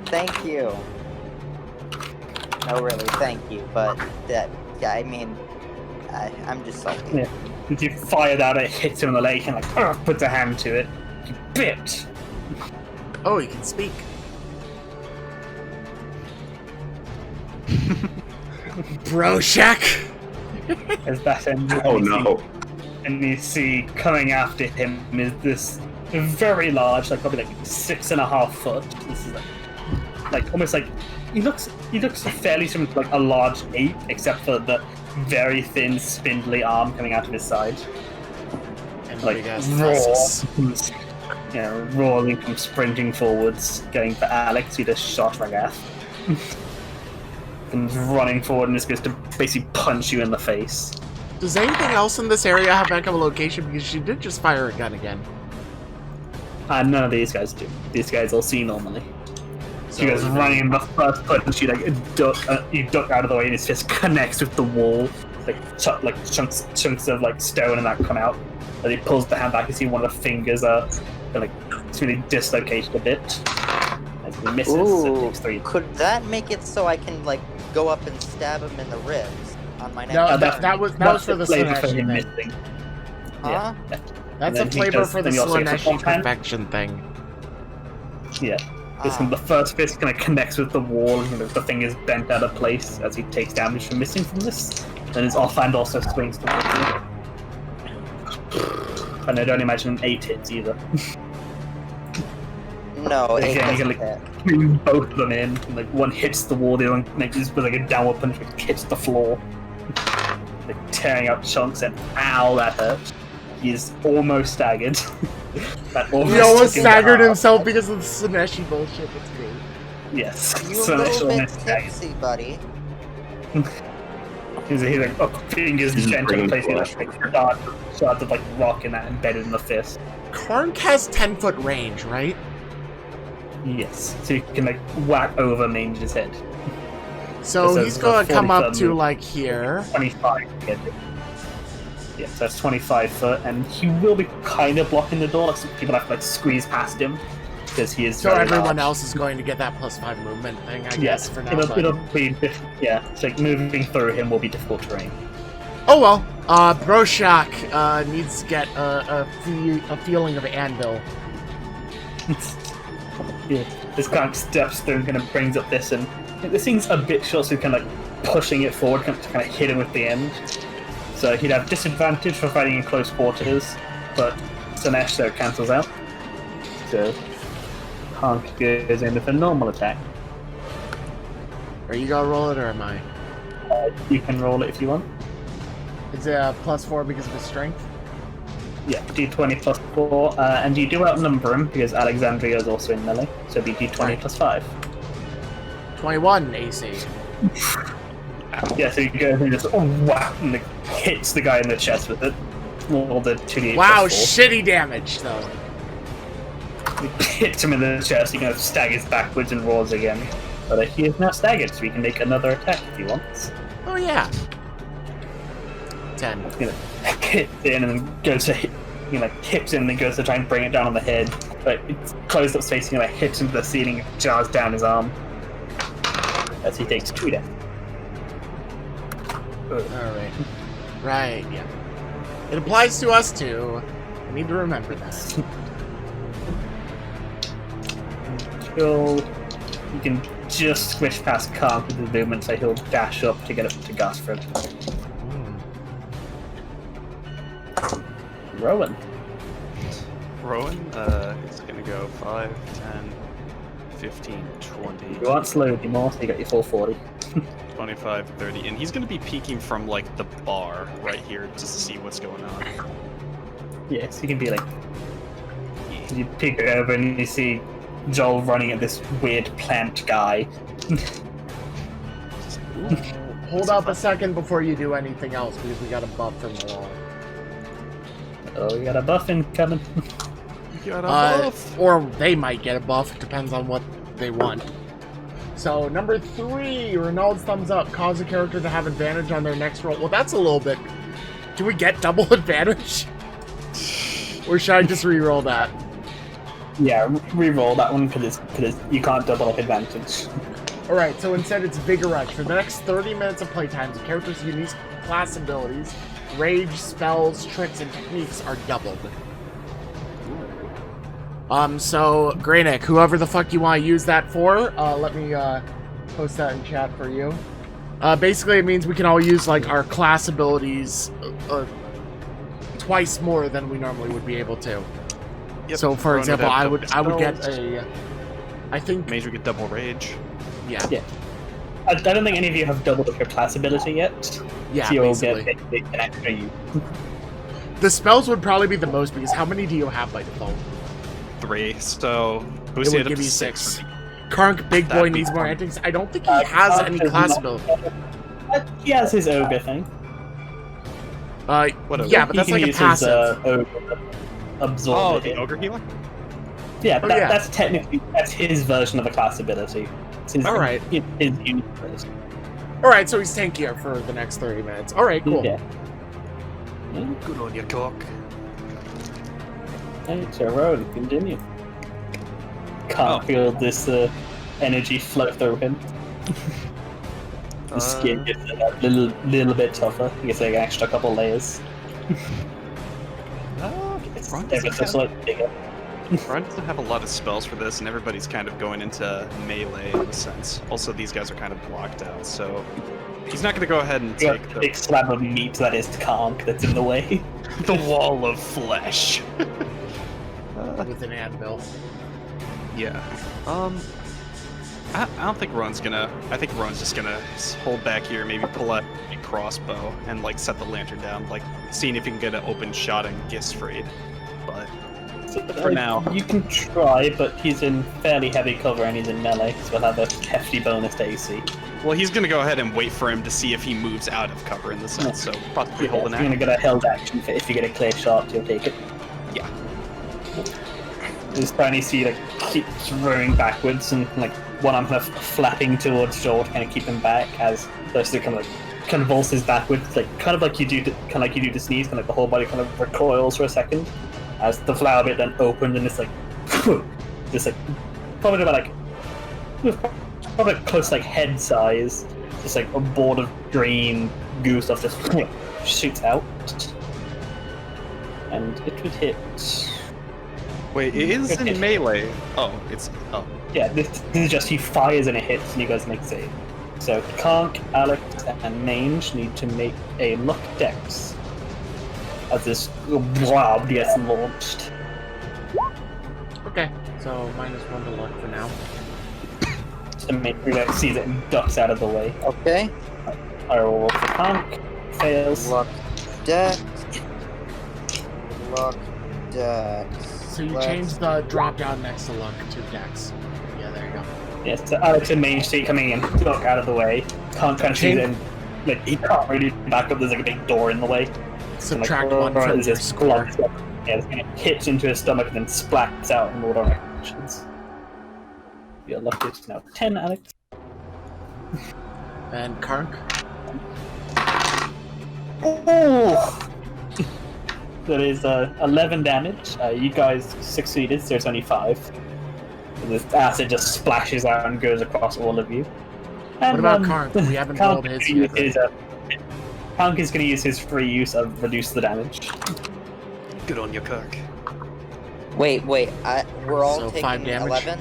Thank you. No, really, thank you. But that, I mean, I'm just salty. Yeah. If you fire that, it hits him in the leg and like puts a hand to it. You bitch. Oh, you can speak. Bro Shack. As that ends, Oh no. and you see coming after him is this very large, like probably like 6.5 foot. This is like almost like he looks fairly similar to like a large ape, except for the very thin, spindly arm coming out of his side. And Like roaring from sprinting forwards, going for Alex, who just shot Ragath. And running forward and just goes to basically punch you in the face. Does anything else in this area have echolocation? Because she did just fire a gun again. None of these guys do. These guys all see normally. So She goes running in the first punch, you duck out of the way, and his fist connects with the wall. Like chunks of like stone and that come out. And he pulls the hand back. You see one of the fingers it's really dislocated a bit. As he misses, Ooh, it takes 3. could that make it so I can like go up and stab him in the ribs on my neck? No, that was for the flavor for Slanesh him thing. missing. Huh? Yeah. That's a And then he flavor does- for the then he also gets a Slanesh front hand. perfection thing. Yeah. The first fist kind of connects with the wall, and the thing is bent out of place as he takes damage from missing from this. And his offhand also swings towards you. And I don't imagine 8 hits either. No, it Again, you doesn't can hit. like bring both of them in. And, like one hits the wall, the other one makes with like a downward punch, which hits the floor, like tearing out chunks. And ow, that hurt. He's almost staggered. That He almost took him staggered down. himself because of the Slaneshi bullshit. That's great. Yes. You So a that's little bit almost staggered. tipsy, buddy. He's like fingers He's gentle bringing placing flesh. like shards of like rock in that embedded in the fist. Karnk has 10-foot range, right? Yes, so you can like whack over Mange's head. So So he's it's going a to come 40 up foot to move. like here. 25 to get it. Yeah, so that's 25 foot, and he will be kind of blocking the door. Like some people have to like squeeze past him because he is. So very everyone large. else is going to get that +5 movement thing, I Yeah, guess, for now. but- it'll be yeah. So like moving through him will be difficult terrain. Oh well. Broshak needs to get a feeling of anvil. Yeah, this kind of steps through and kind of brings up this, and this thing's a bit short, so he's kind of like pushing it forward to kind of hit him with the end. So he'd have disadvantage for fighting in close quarters, but Slanesh so it cancels out. So Hank goes in with a normal attack. Are you gonna roll it or am I? You can roll it if you want. Is it a +4 because of his strength? Yeah, d20 plus 4, and you do outnumber him because Alexandria is also in melee, so it'd be d20 Right. plus 5. 21 AC. Yeah, so he goes and just whack and like, hits the guy in the chest with it. All the 2d8 Wow, plus 4. shitty damage though. He hits him in the chest, he kind of staggers backwards and roars again. But he is now staggered, so he can make another attack if he wants. Oh yeah. 10. You know, hits in and then goes to hit, hips in and then goes to try and bring it down on the head. But it's closed up space, he hits into the ceiling and jars down his arm. As he takes 2 damage. Alright. Right, yeah. It applies to us too. I need to remember that. You can just squish past Kark with his movement, so he'll dash up to get up to Gosford. Rowan. Rowan is gonna go 5, 10, 15, 20, You aren't slowed anymore, so you got your full 40. 25, 30, and he's gonna be peeking from like the bar right here just to see what's going on. Yes, you can be like. You peek over and you see Joel running at this weird plant guy. Hold up a second before you do anything else, because we got a buff from the wall. Oh, we got a buff incoming. You got a buff. Or they might get a buff. It depends on what they want. So, number 3, Renault's thumbs up. Cause a character to have advantage on their next roll. Well, that's a little bit... Do we get double advantage? Or should I just re-roll that? Yeah, re-roll that one because you can't double up advantage. Alright, so instead it's Vigor Rush. For the next 30 minutes of playtime, the character's unique class abilities, rage, spells, tricks, and techniques are doubled. So, Greynick, whoever the fuck you want to use that for, let me, post that in chat for you. Basically it means we can all use, like, our class abilities, twice more than we normally would be able to. Yep. So, for example, I would get spells. I think... Mage would get double rage. Yeah. Yeah. I don't think any of you have doubled up your class ability yet. Yeah, so you'll basically. get an extra use. The spells would probably be the most, because how many do you have by default? 3, so It boost would it up give to you 6. 6. Karnk, big boy, That'd be needs more fun. antics. I don't think he has any class ability. He has his ogre thing. Whatever. Yeah, but He that's can like a use passive. his ogre absorb Oh, it the in. ogre healer? Yeah, Oh, yeah. that's technically his version of a class ability. It's his, Alright. His unique version. Alright, so he's tankier for the next 30 minutes. Alright, cool. Yeah. Good on your cock. Hey, so road, continue. Can't Oh. feel this energy flow through him. The skin gets a little bit tougher. He gets like an extra couple layers. It's Ron ever so doesn't slightly bigger. Ron doesn't have a lot of spells for this, and everybody's kind of going into melee in a sense. Also, these guys are kind of blocked out, so he's not going to go ahead and You take got a the, big slab of meat that is Conk that's in the way. the wall of flesh. With an anvil. Yeah. I don't think Ron's gonna. I think Ron's just gonna hold back here, maybe pull out a crossbow and like set the lantern down, like seeing if he can get an open shot and get sprayed. But for now, You can try, but he's in fairly heavy cover and he's in melee, so he'll have a hefty bonus to AC. well, he's gonna go ahead and wait for him to see if he moves out of cover in the sense. So possibly Yeah, hold an you're gonna action. get a held action for if you get a clear shot, you'll take it. Yeah. This tiny see like keeps rowing backwards and like one arm kind of flapping towards Joel to kind of keep him back as those two kind of like convulses backwards, like kind of like you do to sneeze, kind of like the whole body kind of recoils for a second as the flower bit then opens and it's like just like probably about probably close to like head size, just like a board of green goo stuff just shoots out, and it would hit. Wait, it is in melee. Oh, it's Yeah, this is just he fires and it hits and you guys make save. So Conk, Alex, and Mange need to make a luck dex as this blob gets launched. Okay, so -1 to luck for now. Just to make sure that sees it and ducks out of the way. Okay. I roll for Conk, fails. Luck dex. Luck dex. So you change the drop down next to luck to dex. Yeah, there you go. Yes, so Alex and Mange see it coming in, duck out of the way. Conk kind of sees it and like, he can't really back up, there's like a big door in the way. Subtract like, 1 from there's your this score. blood. Yeah, it's gonna hit into his stomach and then splats out in all directions. You're lucky it's now 10, Alex. And Karnk? Oh! That is 11 damage. You guys succeeded, so it's only 5. So this acid just splashes out and goes across all of you. And, What about Karnk? We haven't Karnk rolled his is gonna yet, use Karnk is going to use his free use of reduce the damage. good on your cock. Wait. We're all So taking 5 damage? 11.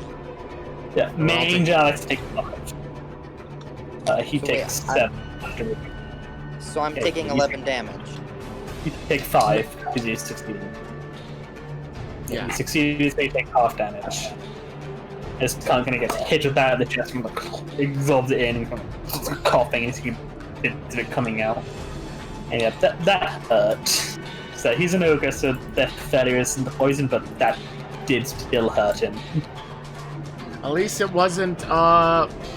Yeah, Mange Alex takes 5. He So takes wait, 7 after. So I'm Okay, taking you- 11 damage. You take 5 because you succeeded. Yeah. You succeeded, so you take half damage. It's kind of gets hit with that at the chest and like, absorbs it in and kind of coughing as you bits of it coming out. And yeah, that hurt. So he's an ogre, so death failure isn't the poison, but that did still hurt him. At least it wasn't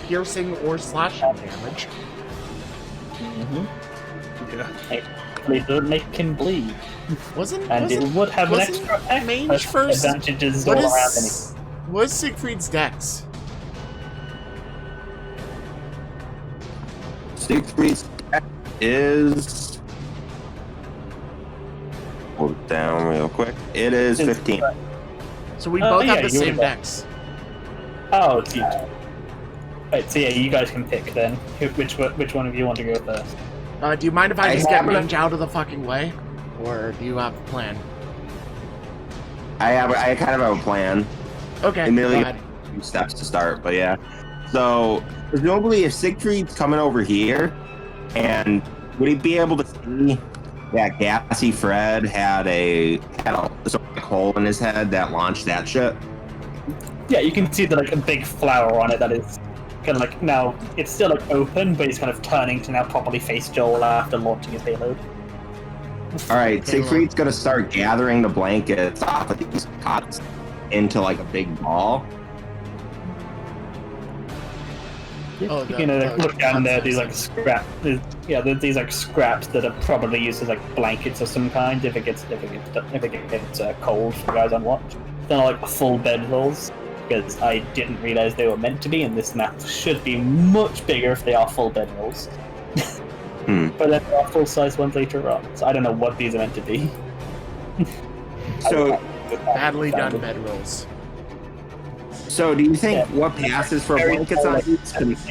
piercing or slashing damage. Mm-hmm. Yeah. It doesn't make him bleed. And it would have an extra effect, Mange but first? advantages all around anyway. What's Siegfried's dex? Siegfried's dex is... Hold it down real quick. It is 15. So we both yeah, have the you same would've- dex. Oh, it's you. Right, so yeah, you guys can pick then. Which one of you want to go first? Do you mind if I I just get have a- Mange out of the fucking way? Or do you have a plan? I kind of have a plan. Okay, Amelia, go ahead. few steps to start, but yeah. So, presumably, if Siegfried's coming over here, and would he be able to see that Gassy Fred had a sort of hole in his head that launched that shit? Yeah, you can see a big flower on it that is kind of now it's still open, but he's kind of turning to now properly face Joel after launching his payload. All right, Siegfried's gonna start gathering the blankets off of these cots into a big ball. Oh, You can look down there. These scraps. Yeah, these scraps that are probably used as blankets of some kind if it gets cold for guys on watch. They're not full bedrolls because I didn't realize they were meant to be, and this map should be much bigger if they are full bedrolls. But then there are full size ones later on, so I don't know what these are meant to be. So, Badly done bedrolls. so do you think what passes for Very blankets on these?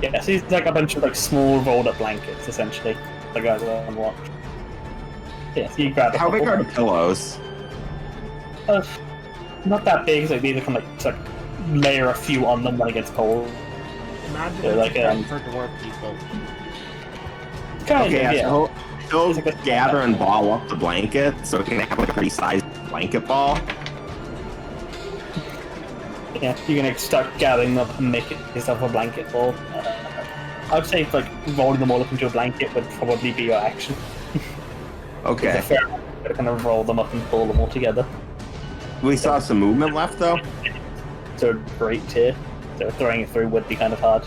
Yeah, so it's a bunch of small rolled up blankets essentially. The guys are on watch. Yeah, so you grab. How big are the pillows? Not that big. So these are kind of layer a few on them when it gets cold. Imagine They're it's for dwarf people. Kind Okay, of, yeah. so he'll gather and ball up the blanket so it can have a pretty sized blanket ball. Yeah, you're gonna start gathering them up and make yourself a blanket ball. I'd say rolling them all up into a blanket would probably be your action. Okay. It's a fair amount to kind of roll them up and pull them all together. We saw some movement left though. So great here. So throwing it through would be kind of hard.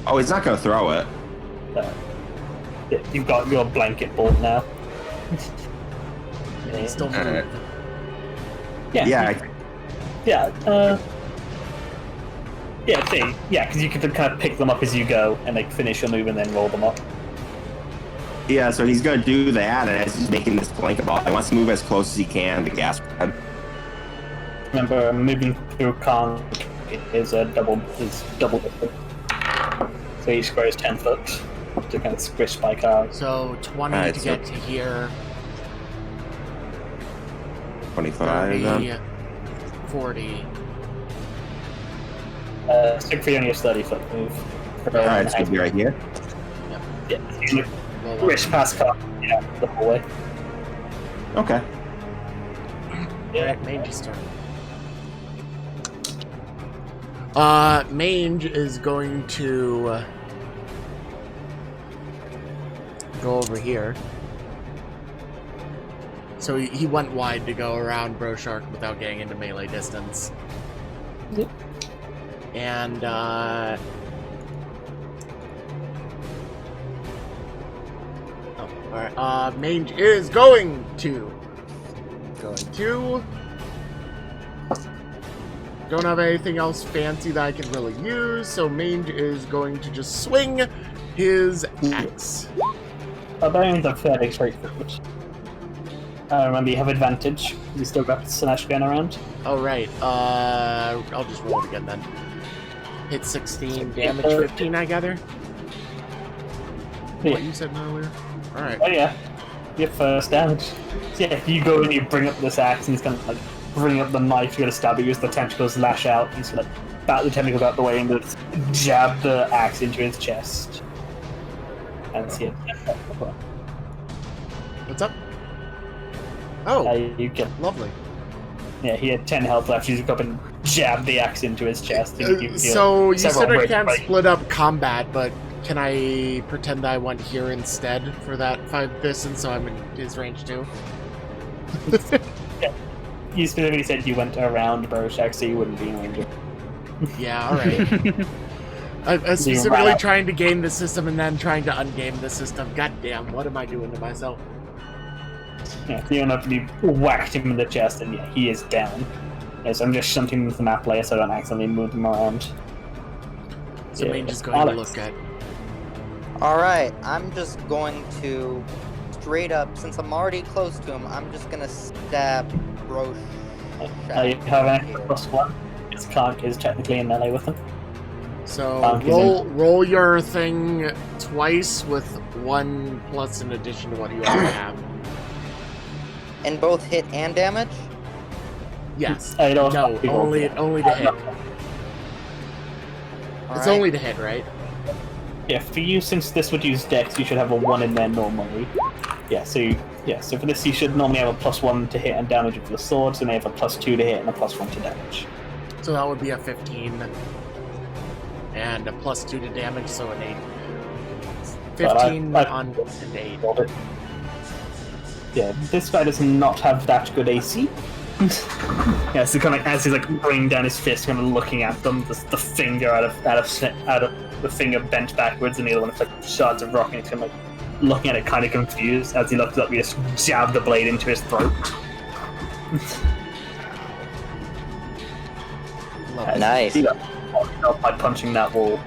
Oh, he's not gonna throw it. Yeah, you've got your blanket ball now. Yeah. Still move. Alright. Yeah. Yeah. Because you can kind of pick them up as you go and finish your move and then roll them up. Yeah, so he's gonna do that, and as he's making this blanket ball, he wants to move as close as he can to gas head. Remember, moving through Kong is double distance. So each square is 10 foot to kind of squish by cars. So 20 Alright, to so- get to here. 25 30, then. 40. Siegfried on your 30-foot move. Alright, it's gonna be right here. Yeah, you Roll squish up. past car, the whole way. Okay. Alright, Mange's turn. Mange is going to go over here. So he went wide to go around Bro Shark without getting into melee distance. Yep. And alright. Mange is going to don't have anything else fancy that I can really use, so Mange is going to just swing his axe. Barbarians are fairly straightforward. Remember, you have advantage. You still got Slash gun around. Oh, right. I'll just roll it again then. Hit 16, damage 15, I gather? What you said earlier? Alright. Oh yeah, your first damage. So yeah, you go and you bring up this axe, and he's gonna bring up the knife. You're gonna stab it. Use the tentacles, lash out. He's gonna bat the tentacles out the way and just jab the axe into his chest. And see it. What's up? Oh, You get. lovely. Yeah, he had 10 health left. You just go up and jab the axe into his chest. And you So you several said I breaks can't break. split up combat, but can I pretend I went here instead for that 5 distance so I'm in his range too? You specifically said you went around Burshak, so you wouldn't be in range. Yeah, alright. I'm specifically trying to game the system and then trying to ungame the system. God damn, what am I doing to myself? Yeah, you enough to be whacked him in the chest, and yeah, he is down. Yeah, so I'm just shunting him to the map layer so I don't accidentally move him around. So Yeah. Mange is going to look at. Alright, I'm just going to straight up, since I'm already close to him, I'm just gonna stab Roche. You have an extra +1. His Clark is technically in melee with him. So roll your thing twice with 1 plus in addition to what you already have. And both hit and damage? Yes. No, only to hit. It's only to hit, right? Yeah, for you, since this would use Dex, you should have a 1 in there normally. Yeah, so for this you should normally have a +1 to hit and damage with your swords, and they have a +2 to hit and a +1 to damage. So that would be a 15. And a +2 to damage, so an 8. 15 on and 8. Yeah, this guy does not have that good AC. Yeah, so kind of as he's like bringing down his fist, kind of looking at them, the finger out of the finger bent backwards, and the other one is like shards of rock, and he's kind of like looking at it, kind of confused. As he looks up, we just jab the blade into his throat. Nice. He got fucked up by punching that wall.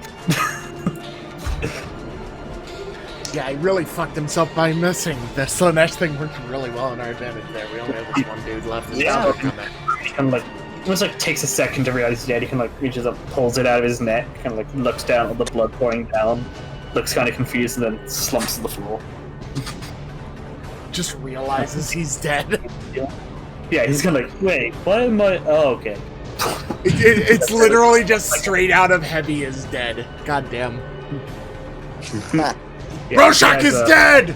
Yeah, he really fucked himself by missing. The Slanesh thing worked really well in our advantage there. We only have this one dude left. Yeah, he kind of like almost like takes a second to realize he's dead. He kind of like reaches up, pulls it out of his neck, kind of like looks down at the blood pouring down, looks kind of confused, and then slumps to the floor. Just realizes he's dead. Yeah, he's kind of like, wait, why am I? Oh, okay. It's literally just straight out of Heavy is dead. God damn. Yeah, Rorschach is dead!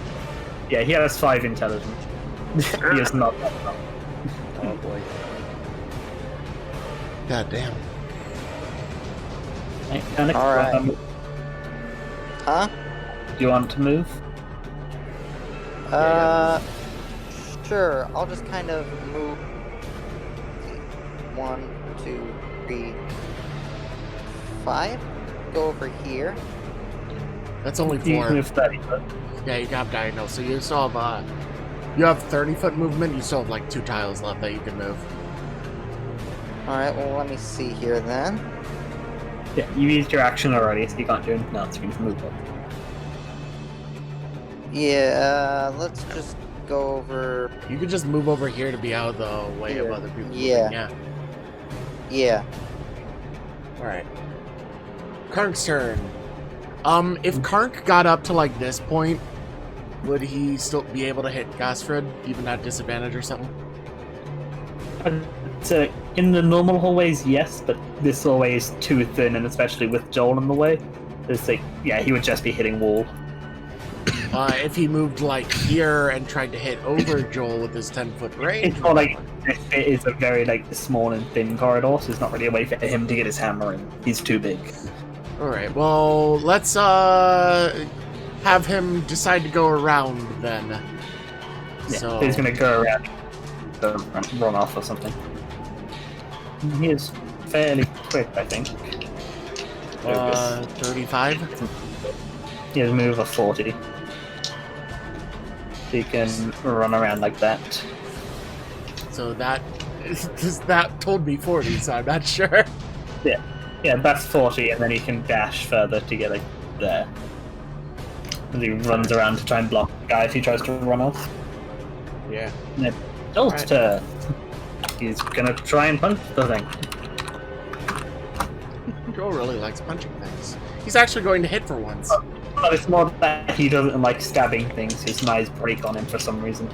Yeah, he has 5 intelligence. He is not that dumb. Oh boy. God damn. Alright. Huh? Do you want to move? Sure. I'll just kind of move. 1, 2, 3, 5. Go over here. That's only 4. You can move 30 foot. Yeah, you got diagonal. So you still have you have 30-foot movement. You still have like 2 tiles left that you can move. All right. Well, let me see here then. Yeah, you used your action already, so you can't do anything else. You can move up. Yeah. Let's just go over. You could just move over here to be out of the way of other people. Yeah. Yeah. All right. Karnk's turn. If Karnk got up to like this point, would he still be able to hit Gosfred, even at disadvantage or something? So in the normal hallways, yes, but this hallway is too thin, and especially with Joel in the way, it's like, yeah, he would just be hitting wall. If he moved like here and tried to hit over Joel with his 10-foot range, It's not like it is a very like small and thin corridor, so it's not really a way for him to get his hammer in. He's too big. all right. Well, let's have him decide to go around then. Yeah, So he's gonna go around, run off or something. He is fairly quick, I think. 35. He has a move of 40. So he can run around like that. So that told me 40, so I'm not sure. Yeah, that's 40, and then he can dash further to get like there. And he runs around to try and block the guy if he tries to run off. Yeah. And then Joel's turn. He's gonna try and punch the thing. Joel really likes punching things. He's actually going to hit for once. But it's more that he doesn't like stabbing things. His knives break on him for some reason.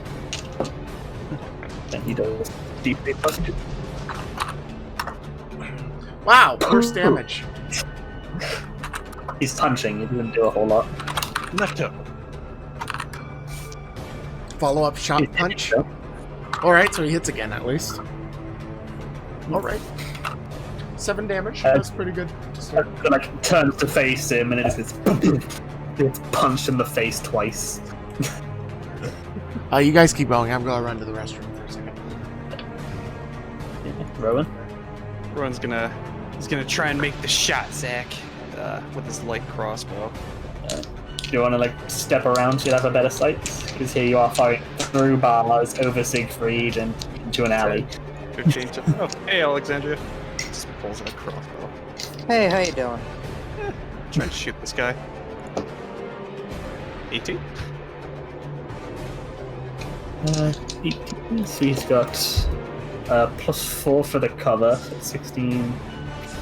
Then he does deeply punch. Wow, worse damage. He's punching. He doesn't do a whole lot. Left hook. Follow-up shot punch. Alright, so he hits again at least. Alright. 7 damage. That's pretty good. Like turns to face him, and it's punched in the face twice. You guys keep going. I'm gonna run to the restroom for a second. Rowan? Rowan's gonna He's gonna try and make the shot, Zach, with his light crossbow. Do you want to like step around so you have a better sight? Because here you are firing through bars, over Siegfried, and into an alley. Good change of. Oh, hey, Alexandria. Just pulls out a crossbow. Hey, how you doing? Trying to shoot this guy. 18. 18, so he's got +4 for the cover, so 16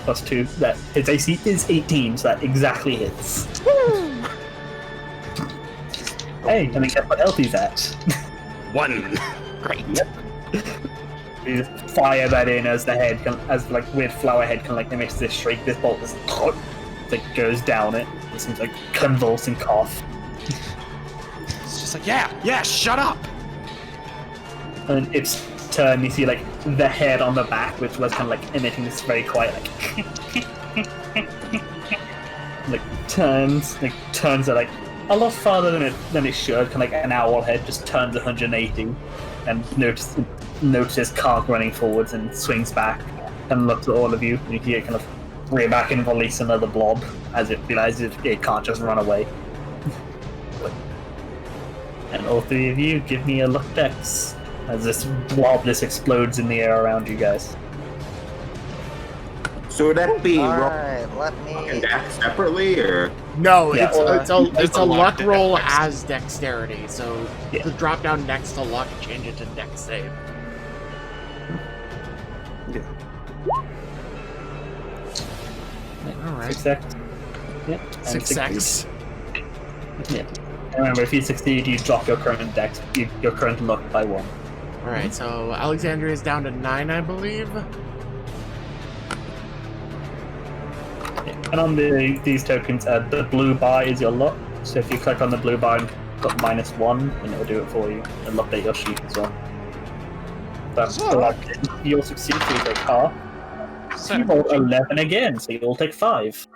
+2. That his AC is 18, so that exactly hits. Hey, and then guess what health he's at? 1. Great. Yep. You just fire that in as the head, as like with flower head, kind of like makes this shriek. This bolt just like goes down it. It seems like convulsing cough. It's just like, yeah, shut up. And its turn, you see like the head on the back, which was kind of like emitting this very quiet like turns at like a lot farther than it should. Kind of like an owl head just turns 180 and notices Kark running forwards and swings back and looks at all of you. And you hear it kind of rear back and release another blob as it realizes it can't just run away. And all three of you give me a luck dex as this blob explodes in the air around you guys. So would that be Alright, let me... dex separately, or? No, Yeah, it's a luck dex. roll as dexterity, so Yeah. the drop down next to luck, change it to dex save. Yeah. Alright. Success. Yep. and Success. Yeah. And remember, if you succeed, you drop your current dex, your current luck by 1. Alright, so Alexandria is down to 9, I believe. And on these tokens, the blue bar is your luck. So if you click on the blue bar and put -1, then it'll do it for you. It'll update your sheet as well. But you'll succeed, so you take half. So you rolled 11 again, so you'll take 5.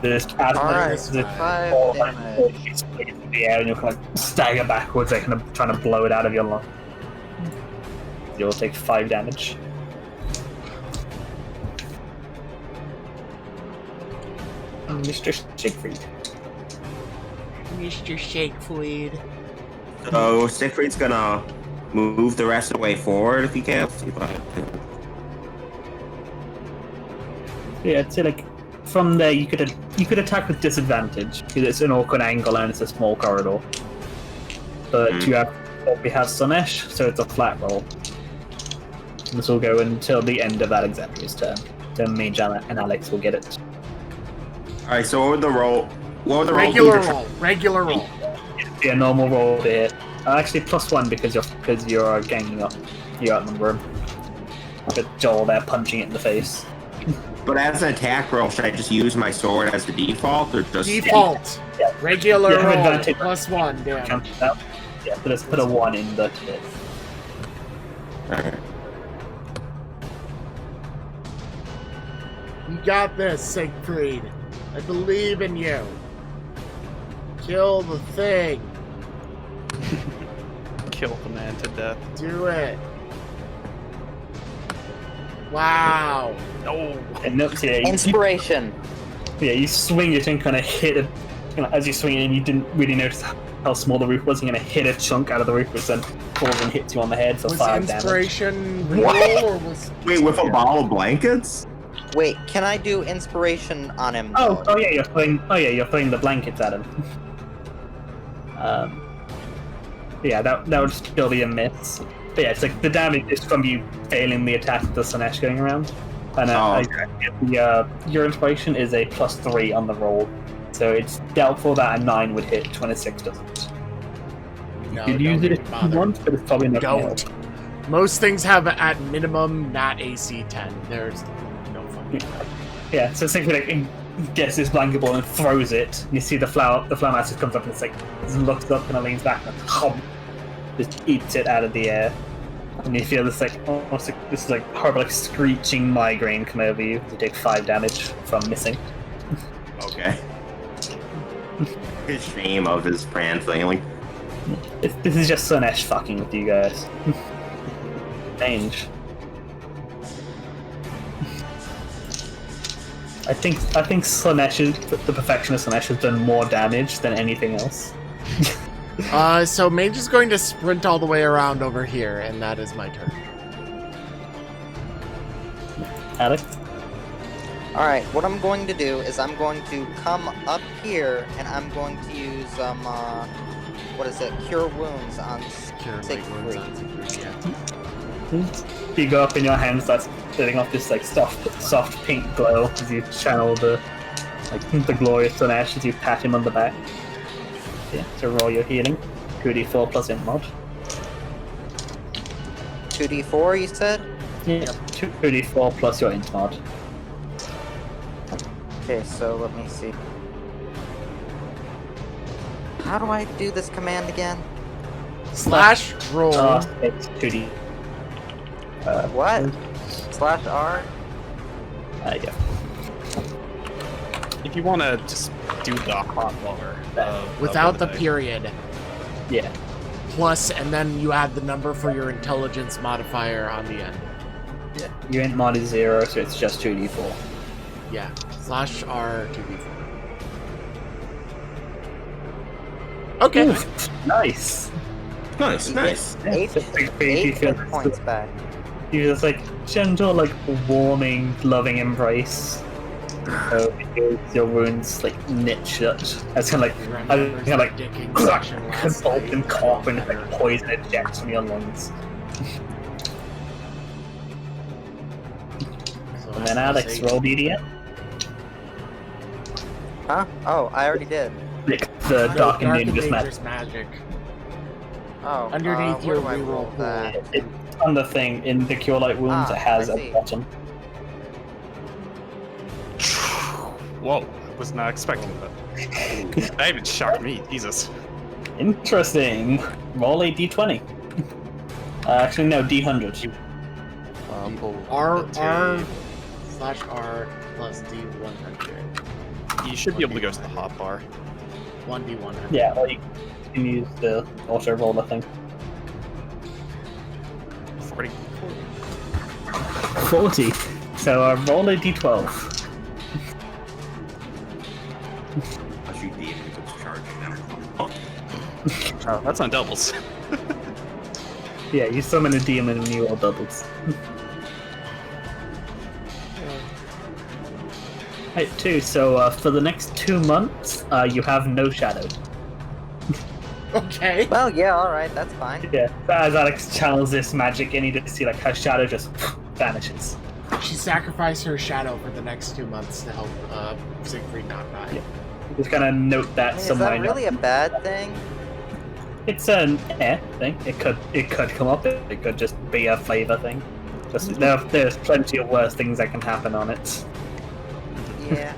Just as Alright, the 5 damage. in the air, and you'll kind of stagger backwards, like kind of trying to blow it out of your lung. You'll take 5 damage. Mr. Siegfried. Mr. Shakefleed. So Siegfried's gonna move the rest of the way forward if he can. Yeah, I'd say like from there you could attack with disadvantage because it's an awkward angle and it's a small corridor. But we have Sunesh, so it's a flat roll. This will go until the end of Alexandria's turn. Then me, Janet, and Alex will get it. Alright, so what would the roll? What would the Regular roll? roll. Regular roll. Be a normal roll to hit. Actually, +1 because you're ganging up. You outnumber him. But Joel there punching it in the face. But as an attack roll, should I just use my sword as the default, or just Default. Yeah. Regular Yeah, roll. advantage. +1 damage. Count it out. Yeah, but let's put a 1 in the hit. Alright. You got this, Siegfried. I believe in you. Kill the thing. Kill the man to death. Do it. Wow. No. And notice here, Inspiration. you swing it and kind of hit it. As you swing it, and you didn't really notice how small the roof was. You're going to hit a chunk out of the roof, which then falls and hits you on the head for Was 5 damage. inspiration What? real or was? Wait, with a ball of blankets? Wait, can I do inspiration on him? Oh yeah, you're throwing the blankets at him. Yeah, that would still be a miss. But yeah, it's like the damage is from you failing the attack with the Slanesh going around. And your inspiration is a +3 on the roll, so it's doubtful that a 9 would hit. 26 doesn't. No, You could use don't it even if bother. you want, but it's probably not. Don't. Most things have at minimum not AC 10. There's no fucking. Yeah, so essentially, like, he gets this blanket ball and throws it. And you see the flower master comes up and it's like looks up and leans back and just eats it out of the air. And you feel this like almost like this is like horrible like screeching migraine come over you. You take 5 damage from missing. Okay. His shame of his translating. This is just Sunesh fucking with you guys. Change. I think Slanesh, the Perfectionist Slanesh, has done more damage than anything else. So Mage is going to sprint all the way around over here, and that is my turn. Alex? Alright, what I'm going to do is I'm going to come up here and I'm going to use what is it? Cure Wounds on Siegfried. You go up in your hands, that's setting off this like soft pink glow as you channel the glorious Slanesh as you pat him on the back. Yeah, so roll your healing. 2d4 plus int mod. 2d4, you said? Yeah, 2d4 plus your int mod. Okay, so let me see. How do I do this command again? Slash roll. It's 2d. What? Slash R? Yeah. If you want to just do the hotbar Without the period. Yeah. Plus, and then you add the number for your intelligence modifier on the end. Yeah. Your int mod is 0, so it's just 2d4. Yeah. Slash R 2d4. Okay. Ooh, nice. Nice. Eight hit points back. You just gentle, warming, loving embrace. So your wounds knit shut. It's kind of open cough and poison ejects from your lungs. And then Alex, roll BDM. Huh? Oh, I already did. The Dark and Dangerous Magic. Oh, Underneath your where do I roll reroll that? It's on the thing in the Cure Light Wounds. It has I a see. bottom. Whoa, I was not expecting that. That even shocked me, Jesus. Interesting. Roll a d20. Actually, no, d100. R slash R plus D100. You should be able to go to the hotbar. 1D100. Yeah, or you can use the auto roller thing. 40. 40. So roll a d12. Oh, that's on doubles. Yeah, you summon a demon and you roll doubles. Right, 2. So for the next 2 months, you have no shadow. Okay. Well, yeah, alright, that's fine. Yeah, as Alex channels this magic in, you just see her shadow just vanishes. She sacrificed her shadow for the next 2 months to help Siegfried not die. Yeah. Just gonna note that I mean, is somewhere. that really a bad thing? It's an thing. It could come up. It could just be a flavor thing. Just there's plenty of worse things that can happen on it. Yeah.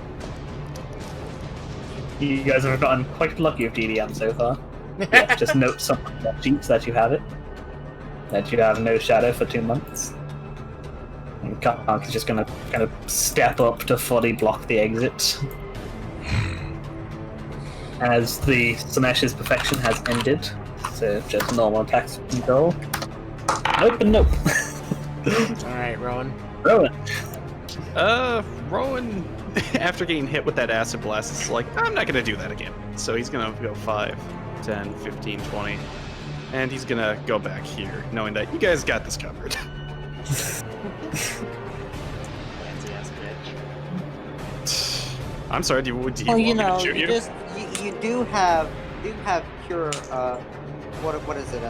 You guys have gotten quite lucky with DDM so far. Yeah, just note some sheets that you have it. That you have no shadow for 2 months. And Kark is just gonna kind of step up to fully block the exit. As the Slanesh's perfection has ended. So just normal attacks control. Nope and nope. Alright, Rowan. Rowan. Rowan, after getting hit with that acid blast, is like, I'm not gonna do that again. So he's gonna go 5, 10, 15, 20. And he's gonna go back here, knowing that you guys got this covered. Fancy ass bitch. I'm sorry, do you Well, want you me know, to shoot you? you do have cure what is it,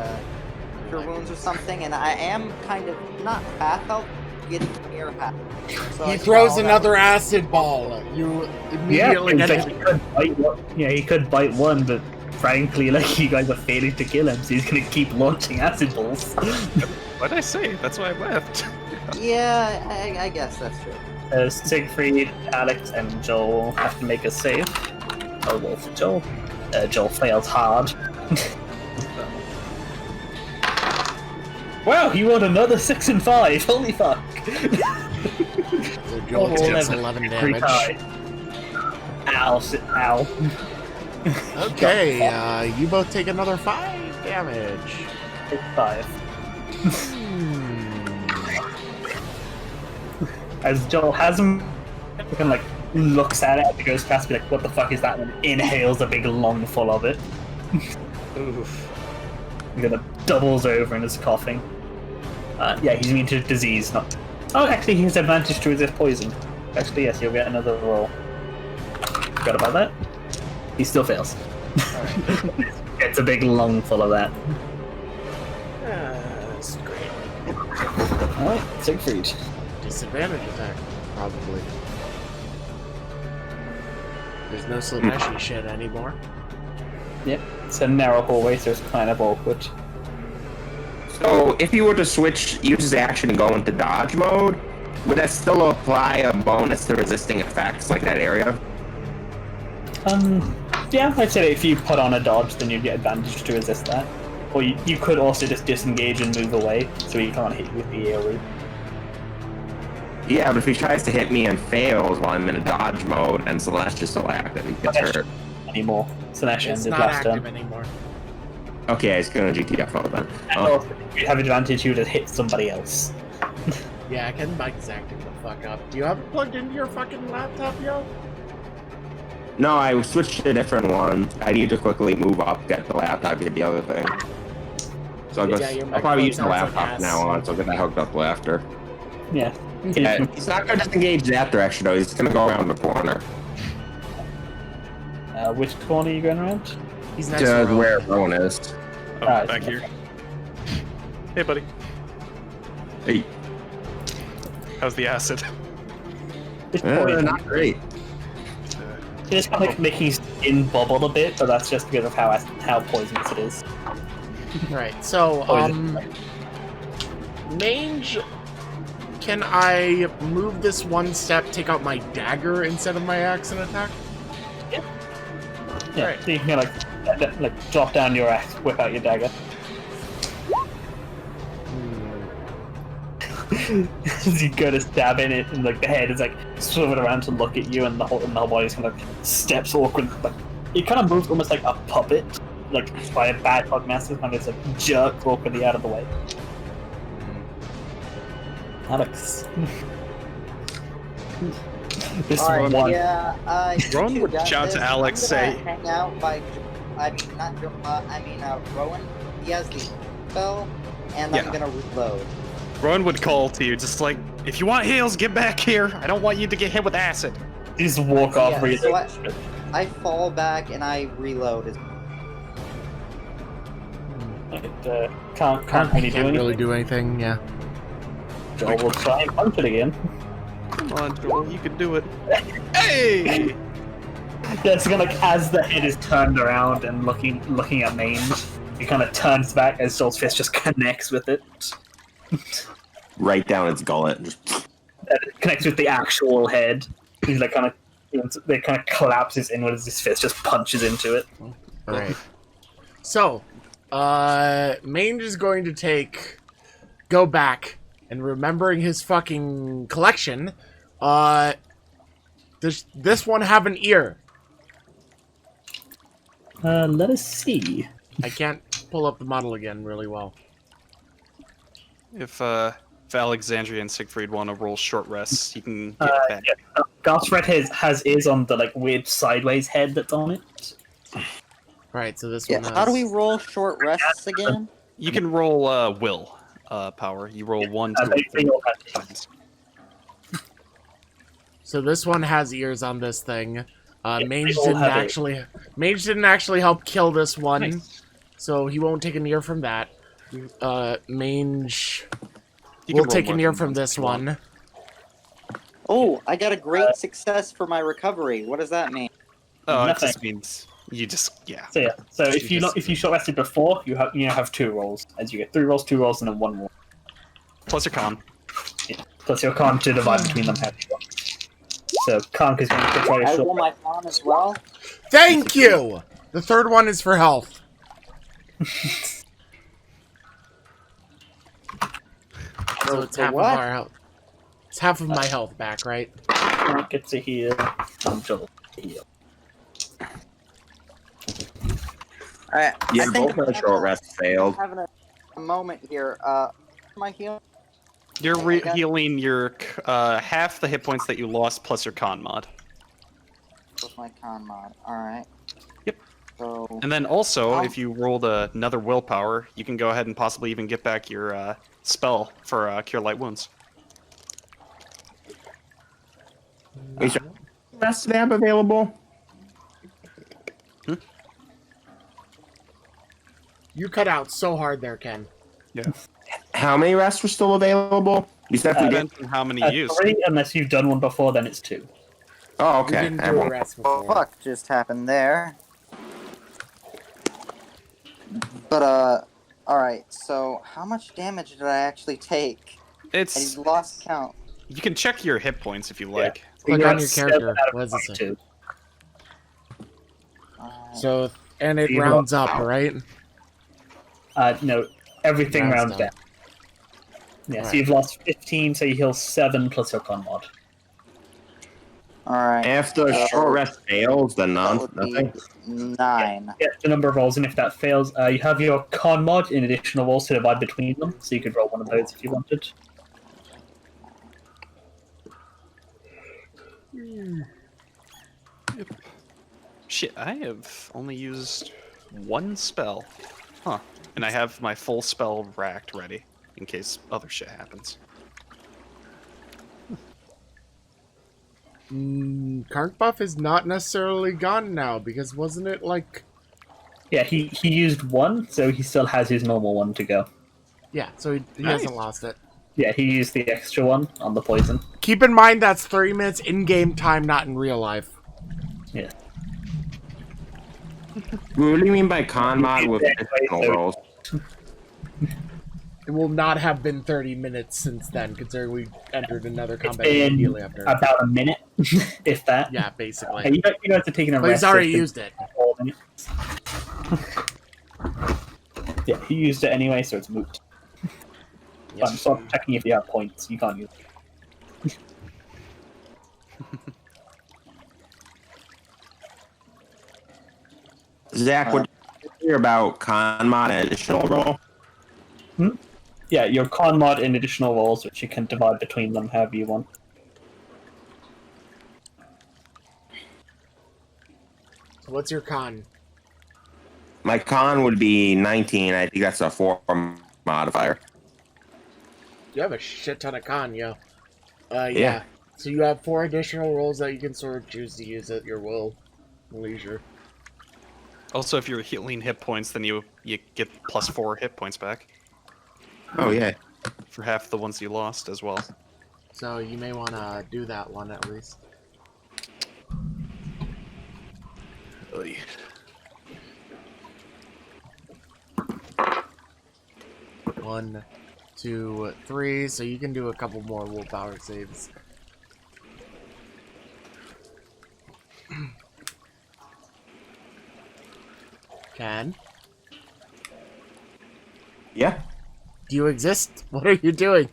cure wounds or something, and I am kind of not half health, getting near half. So He throws another acid ball. You immediately Yeah, get he could bite one. Yeah, he could bite one, but frankly, you guys are failing to kill him, so he's gonna keep launching acid balls. What'd I say? That's why I left. Yeah, I guess that's true. Siegfried, Alex, and Joel have to make a save. Oh, well, for Joel. Joel fails hard. Wow, you rolled another 6 and 5. Holy fuck! So Joel takes 11 damage. Ow, ow. Okay, you both take another 5 damage. Take 5. As Joel has him, kind of looks at it, it goes past, be like, what the fuck is that? And inhales a big lungful of it. Oof. And kind of doubles over and is coughing. Yeah, he's immune to disease, not... Oh, actually, he has advantage to resist poison. Actually, yes, you'll get another roll. Forgot about that. He still fails. It's a big lungful of that. That's great. Alright, Siegfried. Disadvantage attack, probably. There's no Slaneshi shit anymore. Yep, it's a narrow hallway, so it's kind of awkward. So, if you were to switch, use his action and go into dodge mode, would that still apply a bonus to resisting effects like that area? Yeah, I'd say that if you put on a dodge, then you'd get advantage to resist that. Or you could also just disengage and move away, so he can't hit you with the AoE. Yeah, but if he tries to hit me and fails while I'm in a dodge mode and Celeste is still active, he gets hurt. Anymore. Slanesh It's ended not last active turn. anymore. Okay, it's gonna GTF mode then. And also, if you have advantage, you would have hit somebody else. Yeah, Ken Mike's acting the fuck up. Do you have it plugged into your fucking laptop, yo? No, I switched to a different one. I need to quickly move up, get the laptop, get the other thing. So I'll, Yeah, your I'll probably use the microphone sounds like laptop ass. now on, so I'll get that hooked up after. Yeah. Yeah, he's not gonna disengage that direction though, he's gonna go around the corner. Which corner are you going around? He's next to Rowan. Where Rowan is. Oh, Alright. back here. Hey, buddy. Hey, How's the acid? It's poison. not great. It's kind of like making his skin bubble a bit, but that's just because of how poisonous it is. Right, so, Mange, can I move this one step, take out my dagger instead of my axe and attack? Yeah, Right. so you can like drop down your axe, whip out your dagger. As you go to stab in it, and like the head is like swiveling around to look at you, and the whole body's kind of steps awkward. Like it kind of moves almost like a puppet, like by a bad Pugmaster, kind of just like jerk awkwardly out of the way. Alex. This Alright, one. yeah, Rowan would got shout to this. Alex, I'm gonna say- hang out by, Rowan, he has the spell, and I'm Yeah. gonna reload. Rowan would call to you, just like, if you want heals, get back here. I don't want you to get hit with acid. You just walk off. Yeah, so I fall back and I reload. Can't really do Can't anything. really do anything, yeah. Joel will try and punch it again. Come on, Joel, you can do it. Hey! Yeah, so kind of like as the head is turned around and looking at Mange, he kind of turns back as Joel's fist just connects with it. Right down its gullet. Just... It connects with the actual head. He's like kind of, it kind of collapses inward as his fist just punches into it. Alright. So, Mange is going to go back, and remembering his fucking collection, does this one have an ear? Let us see. I can't pull up the model again really well. If Alexandria and Siegfried want to roll short rests, you can get back. Yeah. Garthred has ears on the like weird sideways head that's on it. Right, so this Yeah, one has... how do we roll short rests again? You can roll will power. You roll 1, 2, They all have 3 times. So this one has ears on this thing. Mange they all didn't have actually help kill this one, Nice. so he won't take an ear from that. Mange You will can roll take an more ear than from once this if you want. one. Oh, I got a great success for my recovery. What does that mean? Oh, it Nothing. just means you just So yeah, so if You you just- if you short rested before, you have 2 rolls, as you get 3 rolls, 2 rolls, and then 1 more. plus your con. Yeah. Plus your con to divide between them. So Conk is going to try to I short. roll my con as well. Thank you! The third one is for health. So it's For half of what? our health. It's half of my health back, right? Conk gets a heal. And Joel gets a heal. Alright, Yeah, I think both my short rests failed. I'm having a moment here. My heal. You're I got- healing your half the hit points that you lost plus your con mod. with my con mod. Alright. Yep. So... And then also, if you rolled another willpower, you can go ahead and possibly even get back your spell for Cure Light Wounds. Is your rest stamp available? You cut out so hard there, Ken. Yeah. How many rests were still available? You said we did. Depends on how many you used. 3, unless you've done one before, then it's 2. Oh, You okay. didn't I do a won't. rest Oh, before. fuck just happened there. But, alright, so how much damage did I actually take? It's I lost count. you can check your hit points if you like. Click You're on at your 7 character. out of What does it say? 22. So, and it You rounds lost up, out. right? No, everything Rounds rounds down. down. Yeah, so Alright. you've lost 15, so you heal 7 plus your con mod. Alright. If the short rest fails, then That none. would be Nothing. 9. Yeah, the number of rolls, and if that fails, you have your con mod in additional rolls to divide between them, so you could roll one of those if you wanted. Shit, I have only used one spell. Huh. And I have my full spell racked ready in case other shit happens. Kark buff is not necessarily gone now, because wasn't it like... Yeah, he used one, so he still has his normal one to go. Yeah, so he Nice. hasn't lost it. Yeah, he used the extra one on the poison. Keep in mind that's 3 minutes in-game time, not in real life. Yeah. What do you mean by con mod with Yeah, additional so- rolls? It will not have been 30 minutes since then, considering we entered another It's combat been immediately after. about a minute, if that. Yeah, basically. You don't have to take a But rest. he's already it's used it. been 4 minutes. Yeah, he used it anyway, so it's moot. But I'm sort of checking if you have points. You can't use it. Zach, what did you hear about con mod and additional roll? Yeah, your con mod in additional rolls, which you can divide between them however you want. So what's your con? My con would be 19. I think that's a 4 modifier. You have a shit ton of con, yo. Yeah. Yeah. So you have 4 additional rolls that you can sort of choose to use at your will, leisure. Also, if you're healing hit points, then you get +4 hit points back Oh, yeah. for half the ones you lost as well. So you may want to do that one at least. Oy. One, 2, 3. So you can do a couple more willpower saves. Can? Yeah. Do you exist? What are you doing?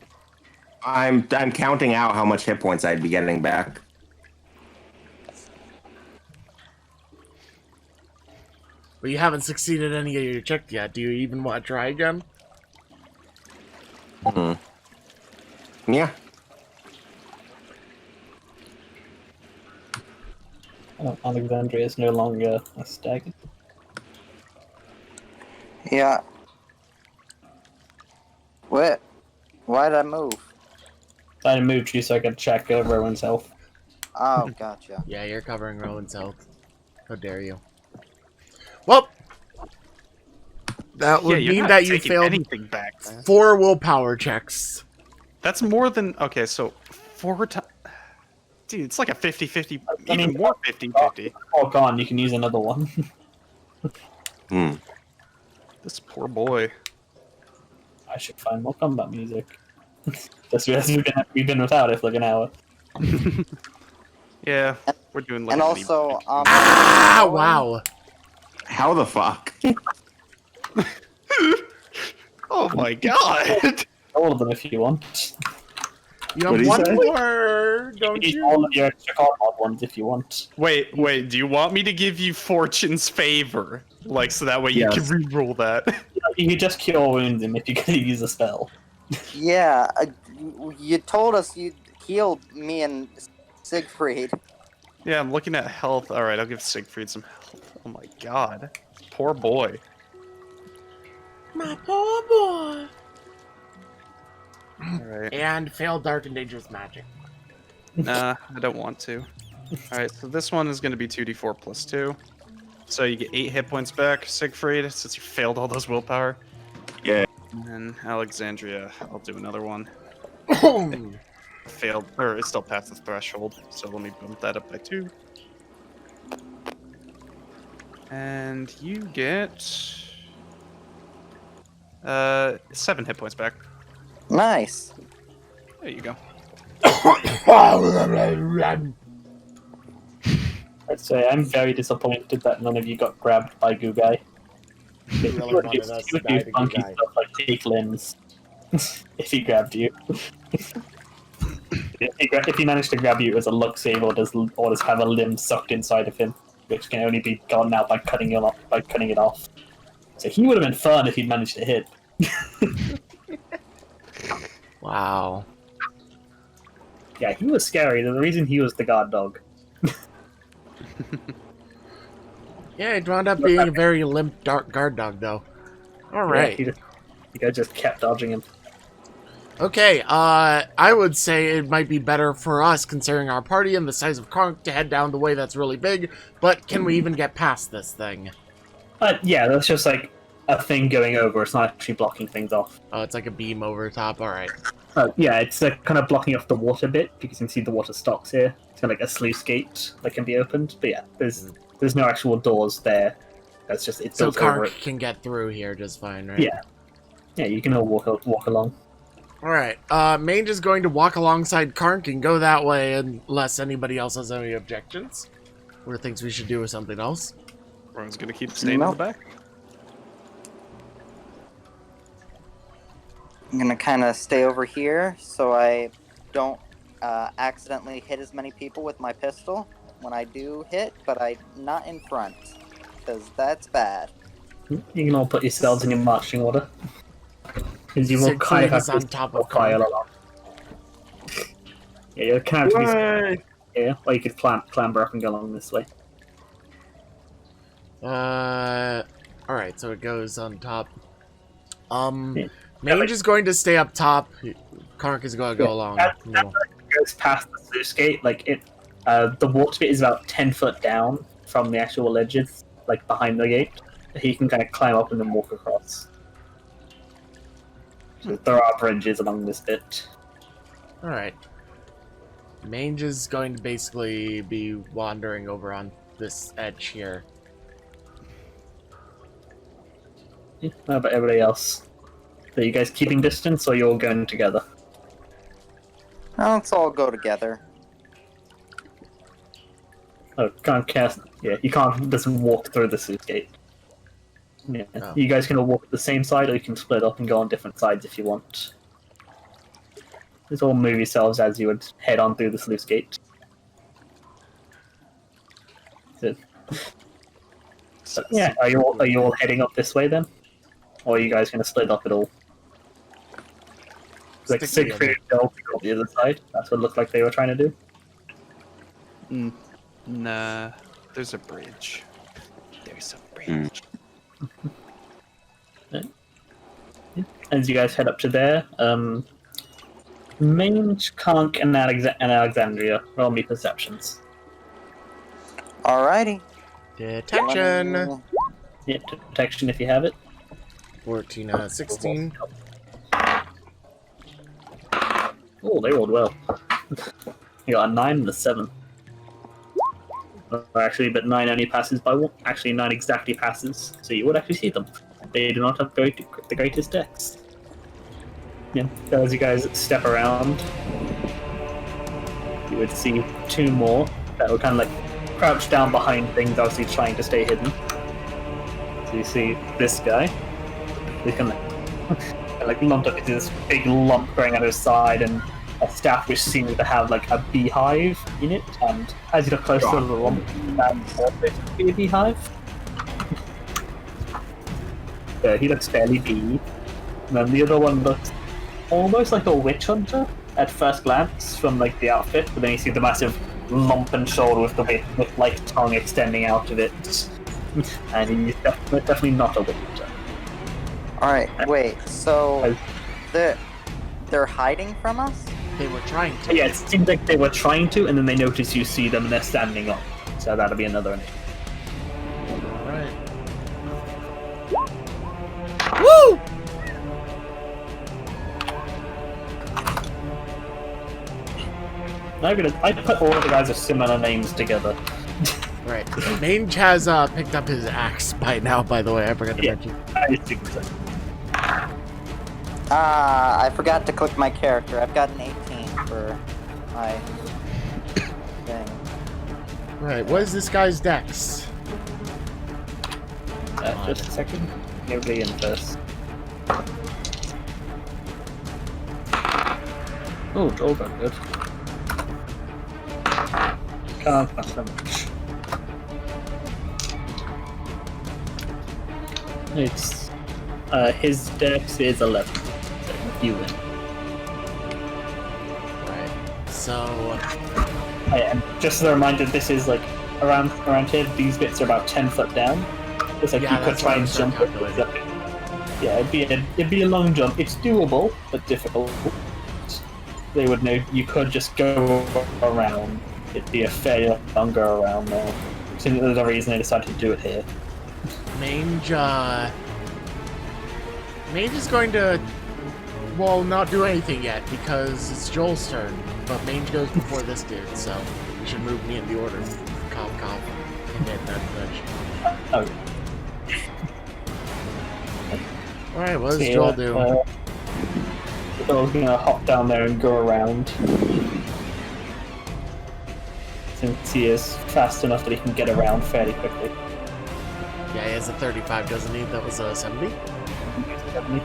I'm counting out how much hit points I'd be getting back. But you haven't succeeded any of your check yet. Do you even want to try again? Hmm. Yeah. Alexandria is no longer a stag. Yeah. What? Why did I move? I moved you so I could check everyone's health. Oh, gotcha. Yeah, you're covering Rowan's health. How dare you? Well, that would you're mean not that you taking failed anything back, man. 4 willpower checks. That's more than... Okay, so 4 times... Dude, it's like a 50-50, I even mean- more 50-50. Oh, gone. You can use another one. Hmm. This poor boy. I should find more combat music. Just realized we've been without it for like an hour. Yeah, we're doing like And a also, Ah, wow. How the fuck? Oh my god! All of them if you want. You What'd have he one say? more, don't Use you? all of your extra combat ones if you want. Wait, do you want me to give you Fortune's favor? Like, so that way you Yes. can reroll that? You could just cure wounds him if you're going to use a spell. yeah, you told us you'd heal me and Siegfried. Yeah, I'm looking at health. All right, I'll give Siegfried some health. Oh my god, poor boy. My poor boy. All right. And fail dark and dangerous magic. Nah, I don't want to. All right, so this one is going to be 2d4 plus 2. So you get 8 hit points back, Siegfried, since you failed all those willpower. Yeah. And then Alexandria, I'll do another one. Failed, or it still passed the threshold, so let me bump that up by 2. And you get 7 hit points back. Nice. There you go. I'd say I'm very disappointed that none of you got grabbed by Gugai. He really wanted us to die to funky Gugai. stuff like take limbs if he grabbed you. If he managed to grab you as a luck save, or does have a limb sucked inside of him, which can only be gotten out by cutting it off. So he would have been fun if he'd managed to hit. Wow. Yeah, he was scary. There's a reason he was the guard dog. Yeah, it wound up being a very limp dark guard dog, though. All right. Yeah, you guys just kept dodging him. Okay, I would say it might be better for us, considering our party and the size of Kronk, to head down the way that's really big, but can we even get past this thing? Yeah, that's just like a thing going over. It's not actually blocking things off. Oh, it's like a beam over top, alright. Yeah, it's kind of blocking off the water bit, because you can see the water stocks here. It's kind of like a sluice gate that can be opened. But yeah, there's no actual doors there. That's just it's So built over Kronk it. can get through here just fine, right? Yeah. Yeah, you can all walk along. Alright, Mange is going to walk alongside Karnk and go that way unless anybody else has any objections. Or thinks we should do something else. Everyone's going to keep staying in the back. I'm gonna kind of stay over here so I don't accidentally hit as many people with my pistol when I do hit, but I'm not in front, because that's bad. You can all put yourselves in your marching order. Because you will Siegfried kind of have is on top of file Karnk. along. Yeah, you'll kind of be here, or you could clamber up and go along this way. Alright, so it goes on top. Yeah. Mange is going to stay up top. Karnk is going to go along. As middle. it goes past the sluice gate, like the water bit is about 10 foot down from the actual ledges, like behind the gate. He can kind of climb up and then walk across. So there are bridges along this bit. Alright. Mange is going to basically be wandering over on this edge here. Yeah, how about everybody else? Are you guys keeping distance, or you're all going together? Now let's all go together. Oh, can't cast. Yeah, you can't just walk through the sluice gate. Yeah, Oh. you guys can all walk the same side, or you can split up and go on different sides if you want. Just all move yourselves as you would head on through the sluice gate. So, yeah, are you all heading up this way then, or are you guys going to split up at all? Like Stick Siegfried together. and Bill go up the other side. That's what it looked like they were trying to do. Nah, there's a bridge. There's a bridge. As you guys head up to there, Mange, Conk, and Alexandria roll me perceptions. Alrighty. Detection! Yeah, detection if you have it. 14, 16. Oh, they rolled well. You got a 9 and a 7. Actually, but 9 only passes by 1. Actually, 9 exactly passes, so you would actually see them. They do not have the greatest decks. Yeah, so as you guys step around, you would see 2 more that were kind of like crouched down behind things, obviously trying to stay hidden. So you see this guy. He's kind of like lumped up into this big lump growing out of his side, and a staff which seems to have like a beehive in it. And as you look closer to the lump, that also to be a beehive. So he looks fairly bee. And then the other one looks almost like a witch hunter at first glance from like the outfit, but then you see the massive lump and shoulder with the with like tongue extending out of it, and he's definitely not a wizard. Alright, wait, so they're hiding from us? They were trying to. Yeah, it seems like they were trying to, and then they notice you see them and they're standing up. So that'll be another initiative. Alright. Woo! I put all of the guys with similar names together. Right. Mange has picked up his axe by now, by the way. I forgot to mention. I assume so. I forgot to click my character. I've got an 18 for my thing. Right, what is this guy's dex? Just a second. Nobody in first. Oh, Joel got good. Can't pass so much. It's his dex is 11. So you win. Right. So And just as a reminder, this is like around here. These bits are about 10 foot down. It's like Yeah, you could that's try what and I was jump it. calculating. Yeah, it'd be a long jump. It's doable, but difficult. They would know you could just go around. It'd be a fairly long go around there. So there's a reason they decided to do it here. Mange is going to, well, not do anything yet because it's Joel's turn. But Mange goes before this dude, so we should move me in the order. Cough, cough. And get that nudge. Oh. Alright, what does See, Joel do? Joel's gonna hop down there and go around. Since he is fast enough that he can get around fairly quickly. Yeah, he has a 35, doesn't he? That was a 70? 70.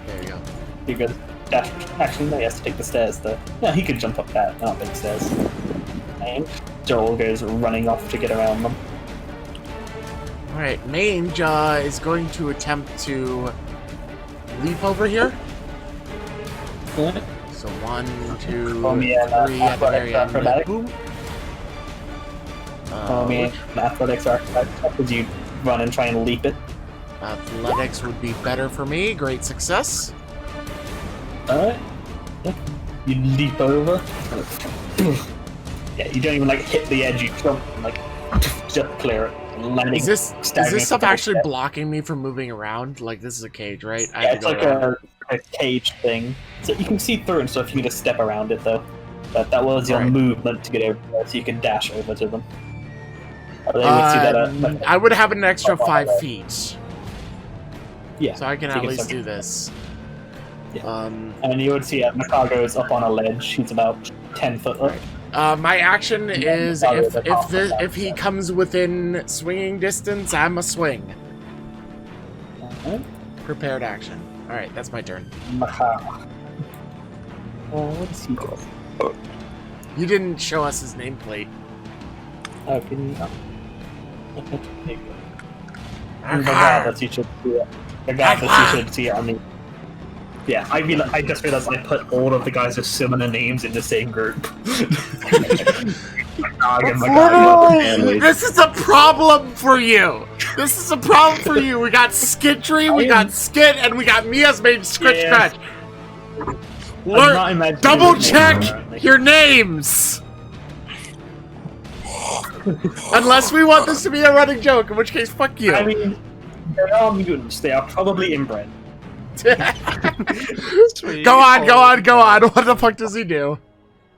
There you go. You could dash. Actually, no, he has to take the stairs though. No, he could jump up that, not big stairs. And Joel goes running off to get around them. Alright, Mange is going to attempt to leap over here. Alright. So 1, 2, Call me an 3 at the very end. acrobatic. Boom. Call me an athletics archetype as you run and try and leap it. Athletics would be better for me. Great success. Alright. Yeah. You leap over. Yeah, you don't even like hit the edge, you jump and like just clear it. Landing, Is this stuff staggering actually step. blocking me from moving around? Like, this is a cage, right? I Yeah, have it's to like go around. a cage thing. So you can see through and stuff, you can just step around it though. But that was your Right. movement to get over there, so you can dash over to them. They would see that, I would have an extra 5 feet, yeah. so I can So at you least can- do this. Yeah. And you would see Makago is up on a ledge. He's about 10 foot up. My action is if he comes within swinging distance, I'm a swing. Prepared action. All right, that's my turn. Makago. Oh, what is he doing? You didn't show us his nameplate. Oh, can you? Regardless, you should see it. Regardless, you should see it on the. Yeah, I just realized I put all of the guys with similar names in the same group. Literally, this is a problem for you. This is a problem for you. We got Skitry, we got Skit, and we got Mia's made Scratch Yes. Scratch. Double check your names. Unless we want this to be a running joke, in which case, fuck you. I mean, they are mutants. They are probably inbred. Go on. What the fuck does he do?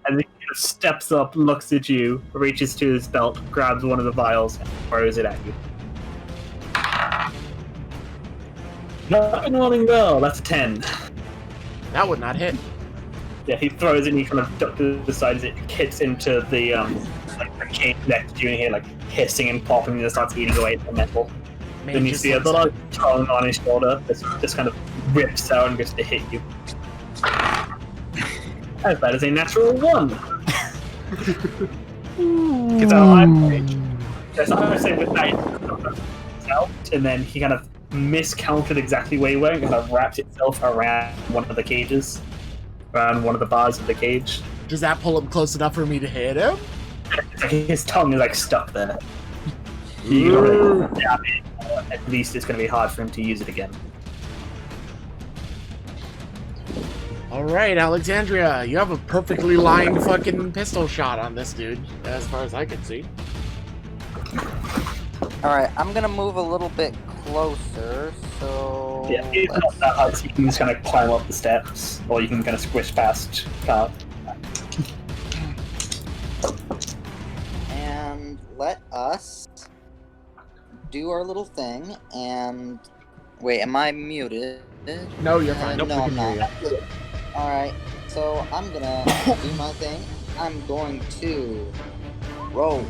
And he steps up, looks at you, reaches to his belt, grabs one of the vials, and throws it at you. Not been rolling well. That's a 10. That would not hit. Yeah, he throws it and he kind of ducks to the side as it hits into the like the cage next to you, and you hear like hissing and popping, and it starts eating away at the metal. Then you see a little tongue on his shoulder that just kind of rips out and goes to hit you. As that is a natural 1. Gets out of my range. Yes, I'm going to say with that, out, and then he kind of miscounted exactly where you were and kind of wrapped itself around one of the cages, around one of the bars of the cage. Does that pull him close enough for me to hit him? His tongue is like stuck there. At least it's going to be hard for him to use it again. Alright, Alexandria, you have a perfectly lined fucking pistol shot on this dude, as far as I can see. Alright, I'm gonna move a little bit closer, so... Yeah, it's not that hard, so you can just kind of climb up the steps, or you can kind of squish past Carl. And let us do our little thing, and... Wait, am I muted? No, you're fine. No, I'm We can not. hear you. Alright, so I'm gonna do my thing. I'm going to roll.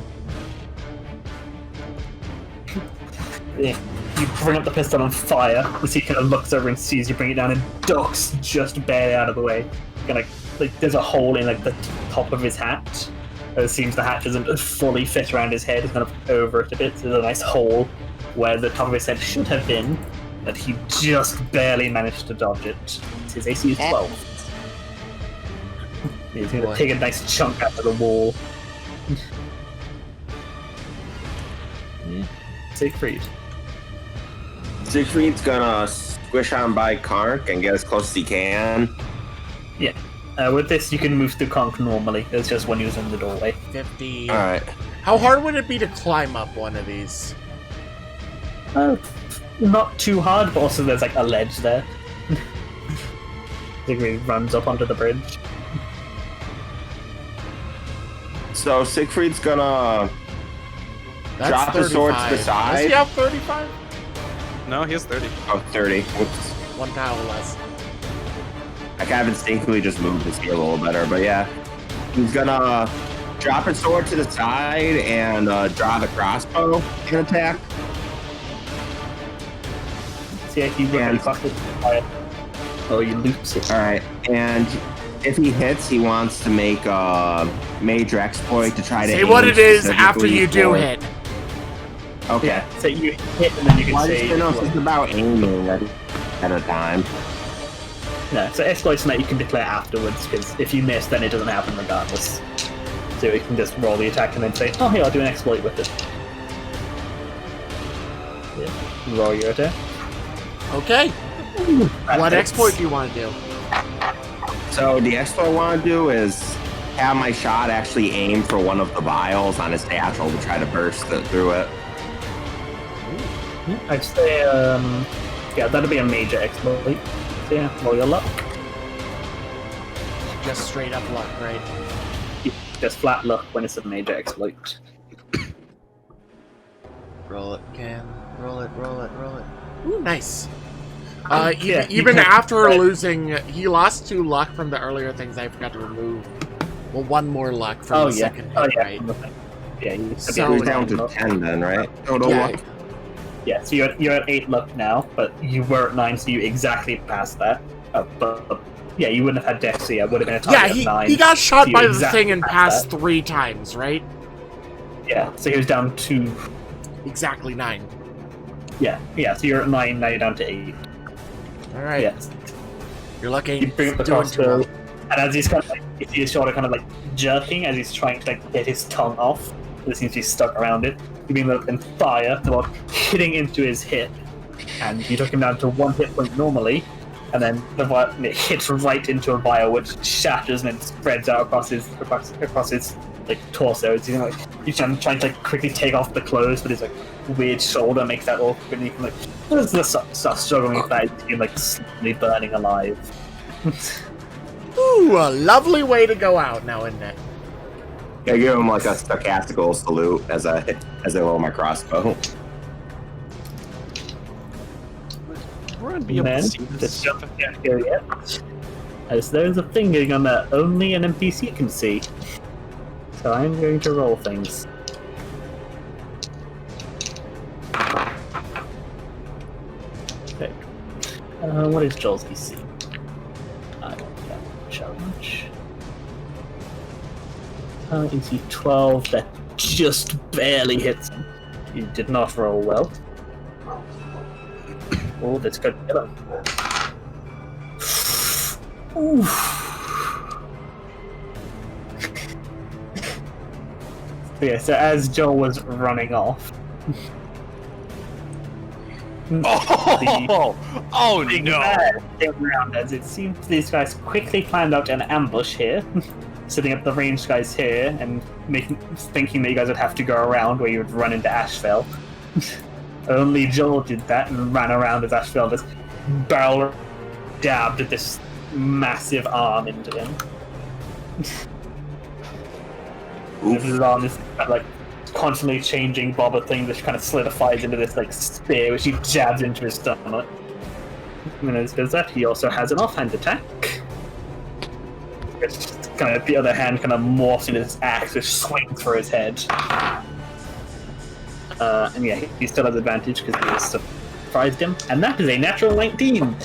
Yeah, you bring up the pistol on fire as he kind of looks over and sees you bring it down and ducks just barely out of the way. Kind of like there's a hole in like the top of his hat. It seems the hat doesn't fully fit around his head. It's kind of over it a bit. So there's a nice hole where the top of his head should have been, that he just barely managed to dodge it. His AC is 12. He's going to take a nice chunk out of the wall. Siegfried. Siegfried's gonna squish on by Kark and get as close as he can. Yeah. With this, you can move through Conk normally. It's just when he was in the doorway. 50. Alright. How hard would it be to climb up one of these? Not too hard, but also there's like a ledge there. Siegfried runs up onto the bridge. So Siegfried's gonna That's drop his sword to the 35. side. Does he have 35? No, he has 30. Oh, 30. Whoops. One tile less. I kind of instinctively just moved his gear a little better, but yeah. He's gonna drop his sword to the side and draw the crossbow and attack. See if you really fuck it. Oh, you loops it. Alright, and if he hits, he wants to make a major exploit to try to Say aim what it is after specifically you do for- hit. Okay. Yeah, so you hit and then you can Well, I say... just didn't know if it's about aiming at a time. No, so exploits that you can declare afterwards, because if you miss, then it doesn't happen regardless. So you can just roll the attack and then say, oh, here, I'll do an exploit with it. Yeah. Roll your attack. Okay. What That's- exploit do you want to do? So the exploit I want to do is have my shot actually aim for one of the vials on his satchel to try to burst through it. I'd say, yeah, that'll be a major exploit. So yeah, roll your luck. Just straight up luck, right? Just flat luck when it's a major exploit. Roll it, Cam. Roll it, roll it, roll it. Ooh, nice. Yeah, Even you can- after right. losing, he lost 2 luck from the earlier things I forgot to remove. Well, 1 more luck from the second hit, Oh yeah. right? Yeah, you So- We're down to 10 then, right? Total Yeah. luck. Yeah, so you're at 8 luck now, but you were at 9, so you exactly passed that. But yeah, you wouldn't have had dex, so yeah, it would have been a Yeah, target of 9. he got shot so you by the exactly thing and passed that. 3 times, right? Yeah, so he was down to... Exactly 9. Yeah, so you're at 9, now you're down to 8. Alright. Yes. You're lucky. You bring up the Doing crossbow, too and as he's kind of like, you see his shoulder kind of like jerking as he's trying to like get his tongue off. It seems to be stuck around it. You bring up and fire, the ball hitting into his hip, and you took him down to 1 hit point normally, and then it hits right into a vial which shatters and then spreads out across his like torso. He's like he's trying to like quickly take off the clothes, but his like weird shoulder makes that awkward, and you can like start struggling with that. You're like slowly burning alive. Ooh, a lovely way to go out now, isn't it? I give him like a sarcastical salute as I roll my crossbow. We're gonna be able to And see then, this. just jump down here yet, as there's a thing going on that only an NPC can see. So I'm going to roll things. Okay. What is Joel's DC? I don't get challenge. DC 12, that just barely hits him. You did not roll well. Oh, that's good. Oof. Yeah, so as Joel was running off, oh no! Around as it seems these guys quickly planned out an ambush here, setting up the ranged guys here and thinking that you guys would have to go around where you would run into Ashville. Only Joel did that and ran around as Ashville just barrel dabbed this massive arm into him. His arm is kind of like constantly changing bobber thing that kind of solidifies into this like spear which he jabs into his stomach. And as he does that, he also has an offhand attack. It's kind of the other hand kind of morphs into his axe which swings for his head. And yeah, he still has advantage because he has surprised him, and that is a natural 19.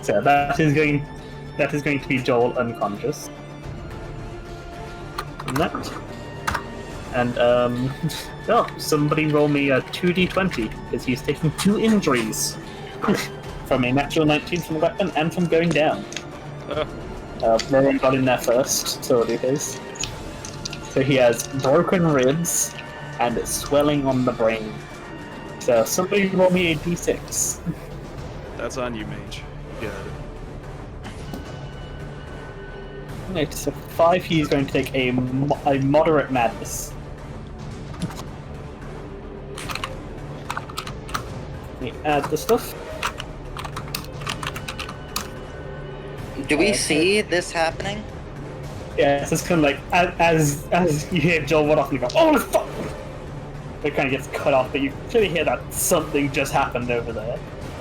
So that is going to be Joel unconscious. And that. And oh, somebody roll me a 2d20 because he's taking 2 injuries from a natural 19 from a weapon and from going down. Rowan got in there first, so it is. So he has broken ribs and swelling on the brain. So somebody roll me a d6. That's on you, mage. You got it. Right, so 5, he's going to take a moderate madness. Let me add the stuff. Do we see this happening? Yeah, it's just kind of like, as you hear Joel run off, you go, oh fuck! It kind of gets cut off, but you clearly hear that something just happened over there,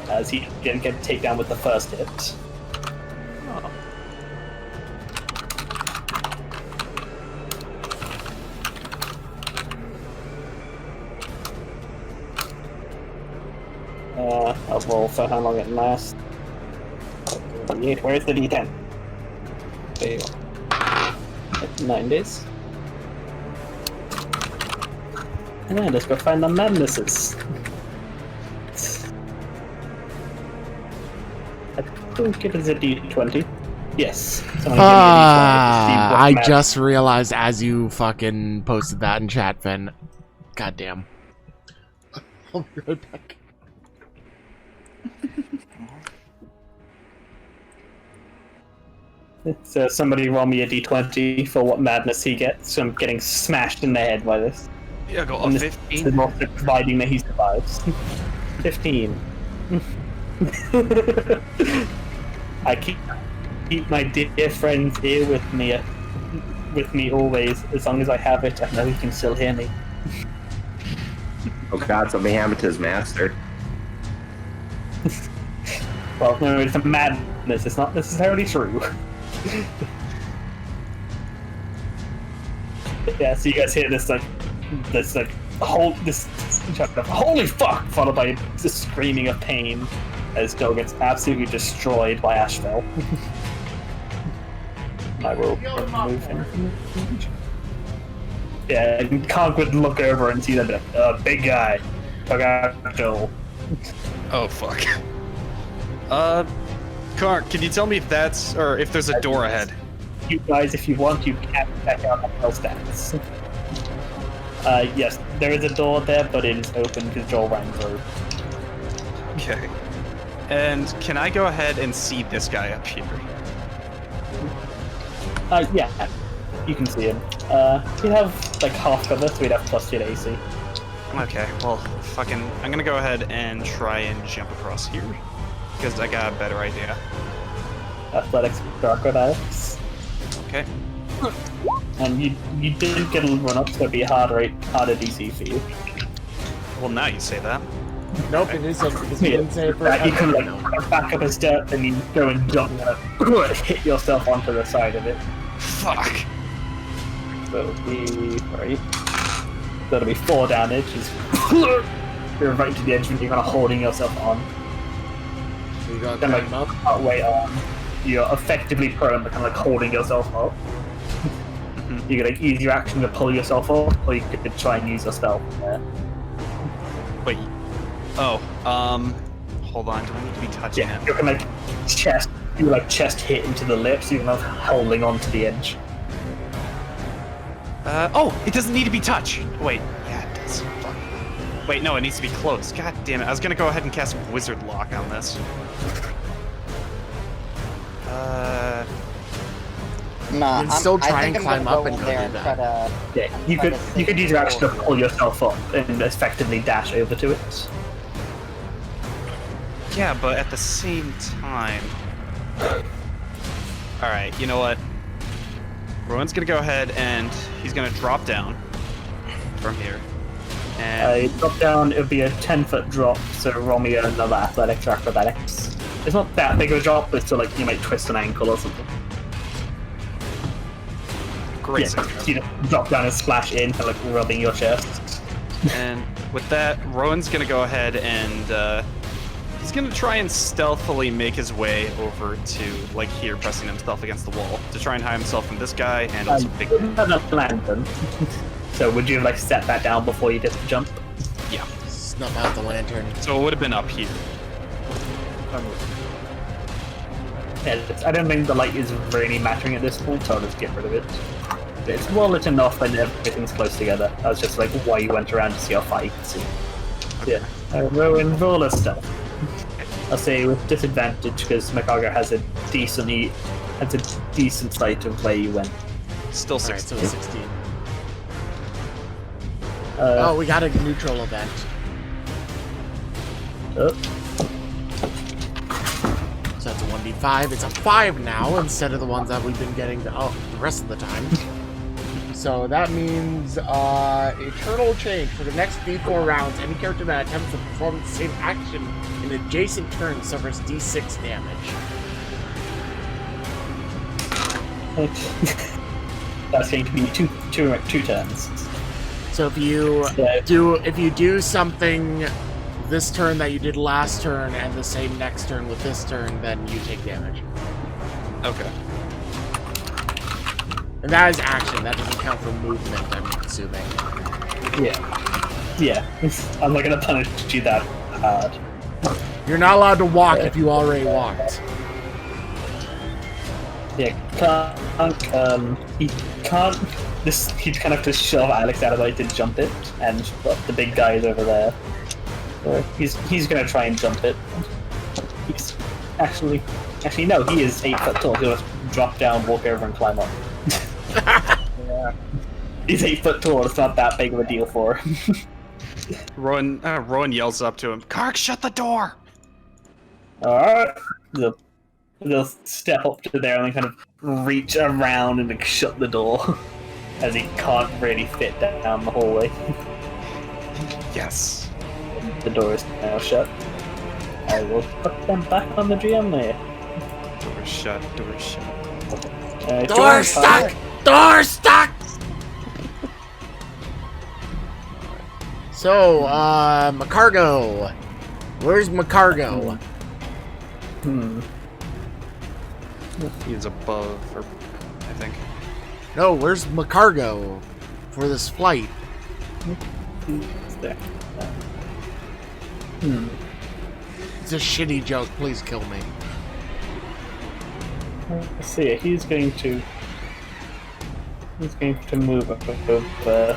as he didn't get a takedown with the first hit. I'll roll for how long it lasts. Where's the d10? There you go. 9 days. And then let's go find the madnesses. I think it is a d20. Yes. I just realized as you fucking posted that in chat, Finn. Goddamn. I'll be right back. So somebody roll me a d20 for what madness he gets. So I'm getting smashed in the head by this. Yeah, go And up this 15. is also providing that he survives. 15. I keep my dear friend's ear with me always. As long as I have it, I know he can still hear me. Oh god, somebody happened to his master. Well, no, it's a madness. It's not necessarily true. Yeah, so you guys hear this holy fuck, followed by just screaming of pain as Joe gets absolutely destroyed by Ashville. I will move him. Yeah, and Conk would look over and see that big guy. Took out Joel. Oh fuck. Kark, can you tell me if that's, or if there's a door ahead? You guys, if you want, you can check out the spell stats. Yes, there is a door there, but it is open because Joel ran through. Okay. And can I go ahead and see this guy up here? Yeah, you can see him. He'd have like half cover, so he'd have +2 to AC. Okay, well, I'm gonna go ahead and try and jump across here, because I got a better idea. Athletics or acrobatics. Okay. And you didn't get a run up, so it'd be a harder DC for you. Well, now you say that. Nope, it is because we didn't say it for You can like back up a step and you go and jump and hit yourself onto the side of it. Fuck. So it'll be right. That'll be 4 damage. You're right to the edge when you're kind of holding yourself on. You got Then like climb up. partway on, you're effectively prone, but kind of like holding yourself up. You can like use your action to pull yourself up, or you could try and use your spell. Yeah. Wait. Oh. Hold on. Do I need to be touching Yeah, it? you're kind of chest hit into the lips. You're kind of holding on to the edge. Oh, it doesn't need to be touched. Wait. Yeah, it does. Fuck. Wait, no, it needs to be close. God damn it. I was gonna go ahead and cast Wizard Lock on this. Nah, You can still try I think and I'm climb gonna up go and in go there do and that. try to. Yeah, you could use your action to pull yourself up and effectively dash over to it. Yeah, but at the same time... Alright, you know what? Rowan's gonna go ahead and he's gonna drop down from here. And Drop down, it would be a 10-foot drop, so roll me another athletics or acrobatics. It's not that big of a drop, but still, like, you might twist an ankle or something. great Yeah, success. you know, drop down and splash in, kind of like rubbing your chest. And with that, Rowan's gonna go ahead and he's gonna try and stealthily make his way over to, like, here, pressing himself against the wall to try and hide himself from this guy and also You big. didn't have enough lantern. So would you have, like, set that down before you did the jump? Yeah. Snuff out the lantern. So it would have been up here. Yeah, I don't think the light is really mattering at this point, so I'll just get rid of it. It's well lit enough and everything's close together. That was just like why you went around to see how far you could see. Yeah. Rowan, roll a stealth. I'll say with disadvantage because Macago has a decent sight of where you went. Still Alright, 16. so 16. Oh, we got a neutral event. Oh, So that's a 1d5. It's a 5 now instead of the ones that we've been getting the rest of the time. So that means eternal change. For the next d4 rounds, any character that attempts to perform the same action in adjacent turns suffers d6 damage. that's going to be two turns. So if you do something this turn that you did last turn and the same next turn with this turn, then you take damage. Okay. And that is action. That doesn't count for movement, I'm assuming. Yeah. I'm not going to punish you that hard. You're not allowed to walk if you already walked. Yeah, he can't. He'd kind of have to shove Alex out of the way to jump it, and the big guy is over there. He's gonna try and jump it. He's actually no, he is 8 foot tall. He'll just drop down, walk over, and climb up. Yeah. He's 8 foot tall. It's not that big of a deal for him. Rowan yells up to him, "Kark, shut the door!" All right. They'll step up to there and then kind of reach around and like, shut the door, as he can't really fit down the hallway. Yes. The door is now shut. I will put them back on the GM layer. Door shut. Door shut. Door stuck! Door stuck! So, Macargo. Where's Macargo? He's above, or I think. No, where's Macargo for this flight? It's there. It's a shitty joke. Please kill me. Let's see. He's going to move up to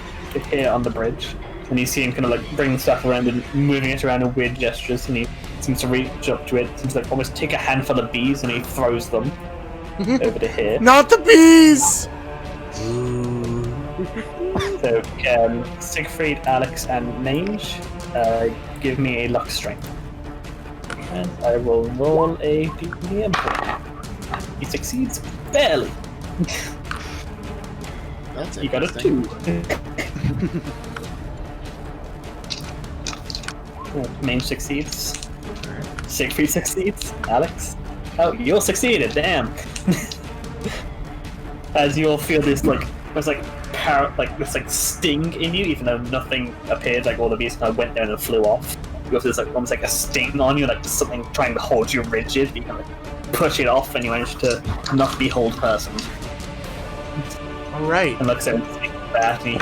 here on the bridge, and you see him kind of like bring stuff around and moving it around in weird gestures, and he seems to reach up to it, seems to like almost take a handful of bees, and he throws them over to here. Not the bees! So, Siegfried, Alex, and Mange, give me a luck strength. And I will roll a DM point. He succeeds barely. That's You got a interesting. 2. Mange succeeds. Siegfried succeeds. Alex? Oh, you all succeeded, damn. As you all feel this, like, there's like this like sting in you, even though nothing appeared, like all the bees kind of went down and flew off. You also there's like almost like a sting on you, like there's something trying to hold you rigid. You kind of like, push it off, and you manage to not be hold person. Alright. And looks at that, and you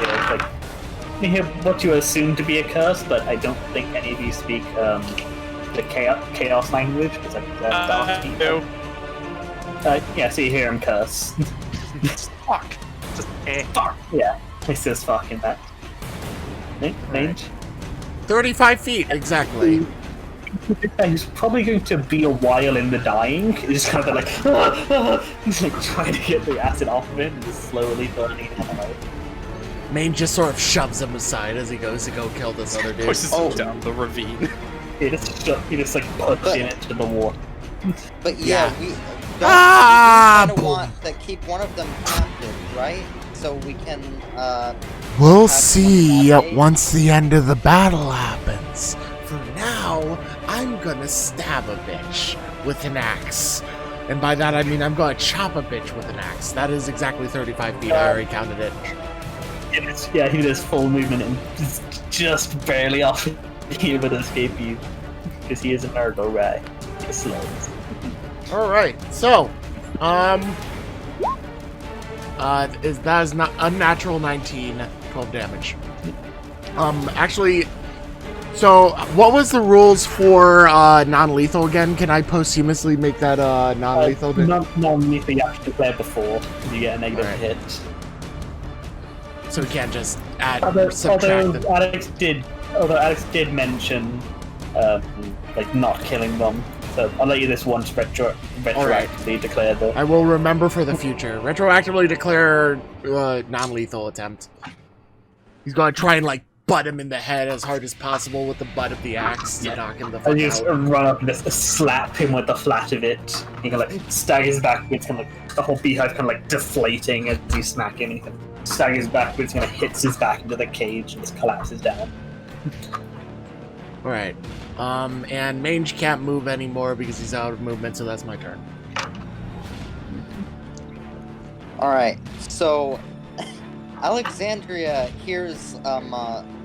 you hear what you assume to be a curse, but I don't think any of you speak the chaos language, because dark people. Yeah, so you hear him curse. Fuck. Just Fuck. Yeah, he says fuck in that. Mage? 35 feet, exactly. He's probably going to be a while in the dying. He's just kind of like, he's like trying to get the acid off of him and just slowly burning him alive. Main just sort of shoves him aside as he goes to go kill this other dude. pushes him down the ravine. He just like punches him into the water. But yeah, we Ah! kind of want to keep one of them captive, right? So we can. We'll have see someone navigate. once the end of the battle happens. For now, I'm gonna stab a bitch with an axe. And by that I mean I'm gonna chop a bitch with an axe. That is exactly 35 feet, I already counted it. Yeah, he does full movement and just barely off he would escape you. Because he is a Nurgle, right? He's slow. Alright, so, that is not unnatural 19, 12 damage. Actually, so what was the rules for non-lethal again? Can I posthumously make that non-lethal? Non-lethal you have to declare before you get a negative Alright. hit. So we can't just add Although or subtract them. Alex did mention like not killing them, so I'll let you this once retroactively declare the. I will remember for the future. Retroactively declare non-lethal attempt. He's gonna try and like butt him in the head as hard as possible with the butt of the axe to knock him the fuck And you just out. run up and just slap him with the flat of it. He can like staggers backwards, kind of like the whole beehive kind of like deflating as you smack him. He kind of staggers backwards, kind of hits his back into the cage and just collapses down. Alright. And Mange can't move anymore because he's out of movement, so that's my turn. Alright, so Alexandria hears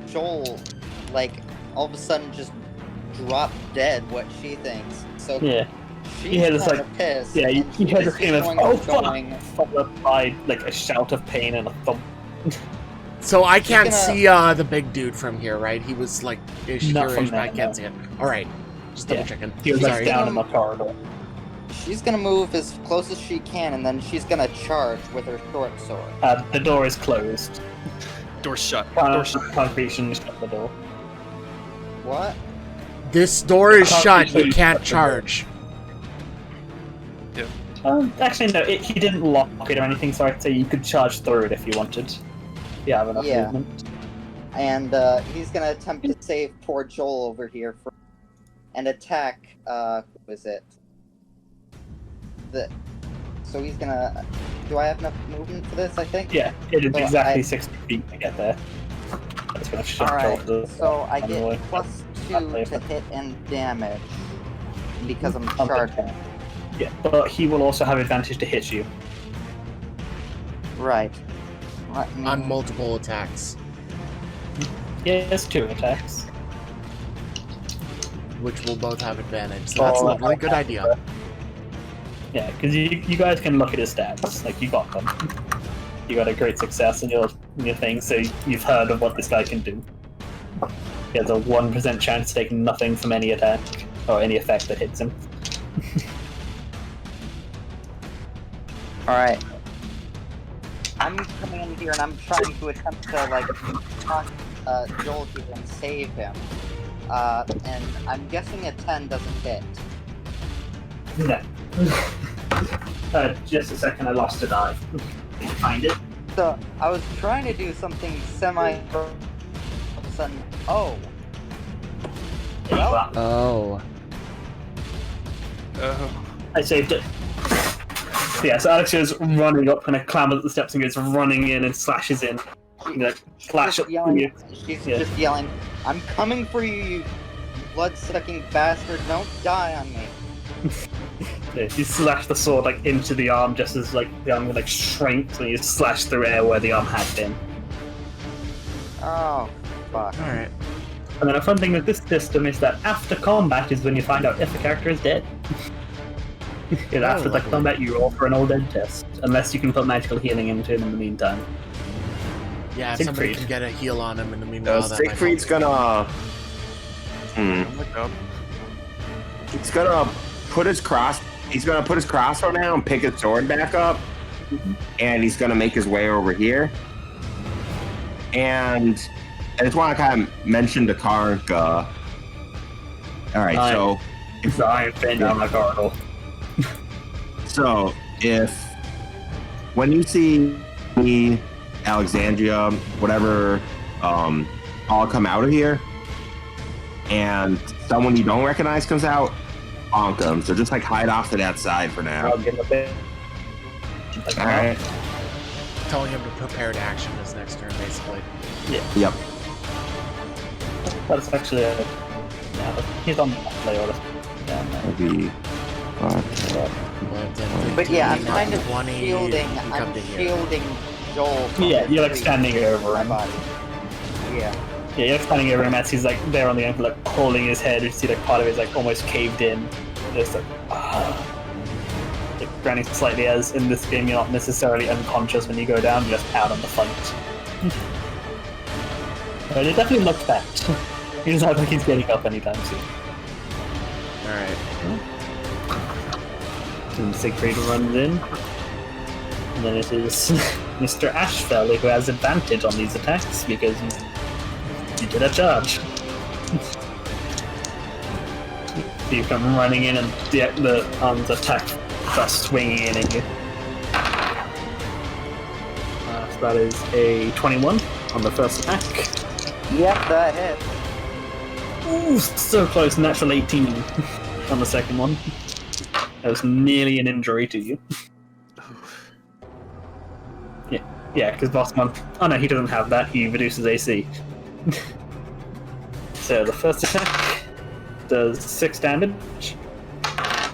Joel like all of a sudden just drop dead what she thinks. So Yeah. she's You hear this, kind like- of pissed. Yeah, you and hear she's the scream of going "Oh and fuck!" going- followed by like a shout of pain and a thump. So I can't gonna- see the big dude from here, right? He was like ish Not here, from ish, but I there, can't no. see it. Alright. Just double Yeah. checking. He was like Sorry. down in the corridor. She's gonna move as close as she can, and then she's gonna charge with her short sword. The door is closed. Door shut. Door shut. Concretion shut the door. What? This door is Can't shut, actually you can't shut the door. charge. Actually, no. He didn't lock it or anything, so I'd say you could charge through it if you wanted. You have enough Yeah. movement. And he's gonna attempt to save poor Joel over here and attack. Who is it? So he's gonna. Do I have enough movement for this? I think. Yeah, it is So exactly I- 60 feet to get there. That's gonna shut Alright, off the. so I envoy. get +2 to hit and damage because I'm Okay. charging. Yeah, but he will also have advantage to hit you. Right. Let me... On multiple attacks. Yeah, it's 2 attacks. Which will both have advantage. So that's a lovely. Good idea. Yeah, because you guys can look at his stats. Like, you got them. You got a great success in your thing, so you've heard of what this guy can do. He has a 1% chance to take nothing from any attack, or any effect that hits him. Alright. I'm coming in here and I'm trying to attempt to, like, talk Joel here and save him. And I'm guessing a 10 doesn't hit. No. Just a second, I lost a die. Did you find it? So, I was trying to do something semi... All of a sudden, oh. Well, Oh. I saved it. Yeah, so Alex is running up, kind of clambers up the steps and goes running in and slashes in. You know, flash she's up. yelling, she's Yeah. just yelling, I'm coming for you, you blood-sucking bastard, don't die on me. Yeah, you slash the sword like into the arm just as like the arm like shrinks and you slash through air where the arm had been. Oh, fuck. Alright. And then a fun thing with this system is that after combat is when you find out if the character is dead. Because after the lovely. combat you roll for an old dead test, unless you can put magical healing into him in the meantime. Yeah, if somebody can get a heal on him in the meanwhile. Siegfried's gonna. He's gonna put his crossbow down and pick his sword back up, and he's gonna make his way over here. And I just want to kind of mention to Kark. All right, so if I bend on my cardinal. So when you see me, Alexandria, whatever, all come out of here, and someone you don't recognize comes out, bonk them. So just like hide off to that side for now. I'll give him a bit. All right. Telling him to prepare to action this next turn, basically. Yeah. Yep. That's actually he's on the play order. That'll be. But yeah, I'm kind of 20, shielding. I'm shielding Joel. From Yeah, the you're like tree standing over my him. body. Yeah. Yeah, you're standing over him as he's like there on the end, like holding his head. You see like part of it is like almost caved in. Just like, like grinding slightly, as in this game you're not necessarily unconscious when you go down, you're just out on the fight. But it definitely looks bad. He doesn't look like he's getting up anytime soon. Alright. And Siegfried runs in. And then it is Mr. Ashfeller who has advantage on these attacks because you did a charge. You come running in and the arms attack starts swinging in at you. So that is a 21 on the first attack. Yep, that hit. Ooh, so close, natural 18 on the second one. That was nearly an injury to you. Yeah, because boss one... Oh no, he doesn't have that, he reduces AC. So the first attack does 6 damage.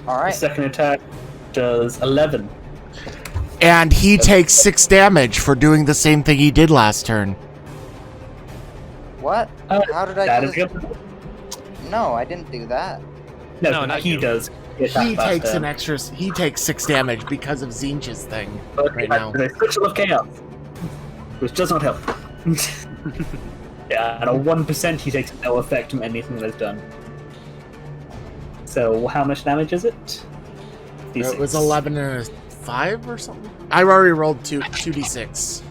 Alright. The second attack does 11. And he takes 6 damage for doing the same thing he did last turn. What? How did I That do is this? good. No, I didn't do that. No, not he you. does. He takes an extra. He takes 6 damage because of Zinch's thing right now. The Crystal of Chaos, which does not help. Yeah, and a 1% he takes no effect from anything that is done. So how much damage is it? It was 11 and a 5 or something. I already rolled 2d6.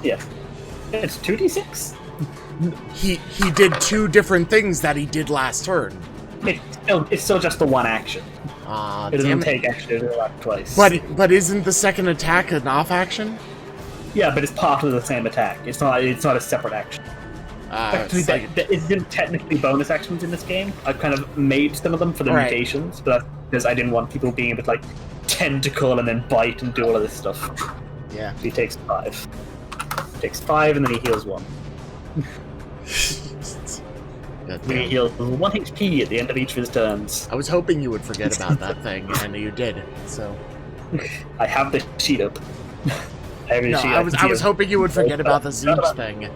Yeah, it's 2d6. He did 2 different things that he did last turn. It's still just the one action. It doesn't take action to do that twice. But isn't the second attack an off action? Yeah, but it's part of the same attack. It's not a separate action. Actually, there isn't technically bonus actions in this game. I've kind of made some of them for the mutations, but that's because I didn't want people being able to like tentacle and then bite and do all of this stuff. Yeah. So he takes 5. He takes 5 and then he heals 1. He heals 1 HP at the end of each of his turns. I was hoping you would forget about that thing, and you did. So I have the sheet up. I was hoping you would forget about the Zinch thing.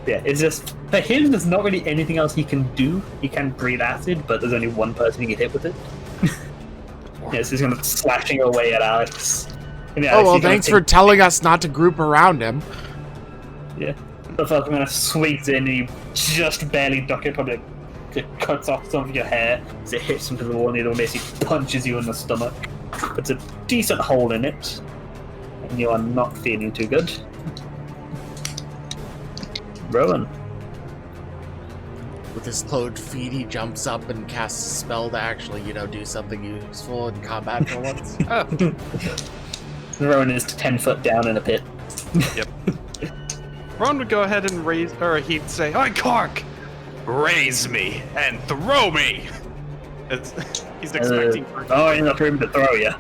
Yeah, it's just for him. There's not really anything else he can do. He can breathe acid, but there's only one person he can hit with it. Yeah, so he's kind of slashing away at Alex. And oh well, thanks for telling us not to group around him. Yeah, the fuck kind of swings in and you just barely duck it. Probably like, cuts off some of your hair as it hits into the wall, and the other one basically punches you in the stomach. Puts a decent hole in it, and you are not feeling too good. Rowan. With his clothed feet, he jumps up and casts a spell to actually, do something useful in combat for once. Rowan is 10 foot down in a pit. Yep. Ron would go ahead and raise, or he'd say, "Hi, Kark, raise me and throw me." He's expecting. Oh, enough room to throw you.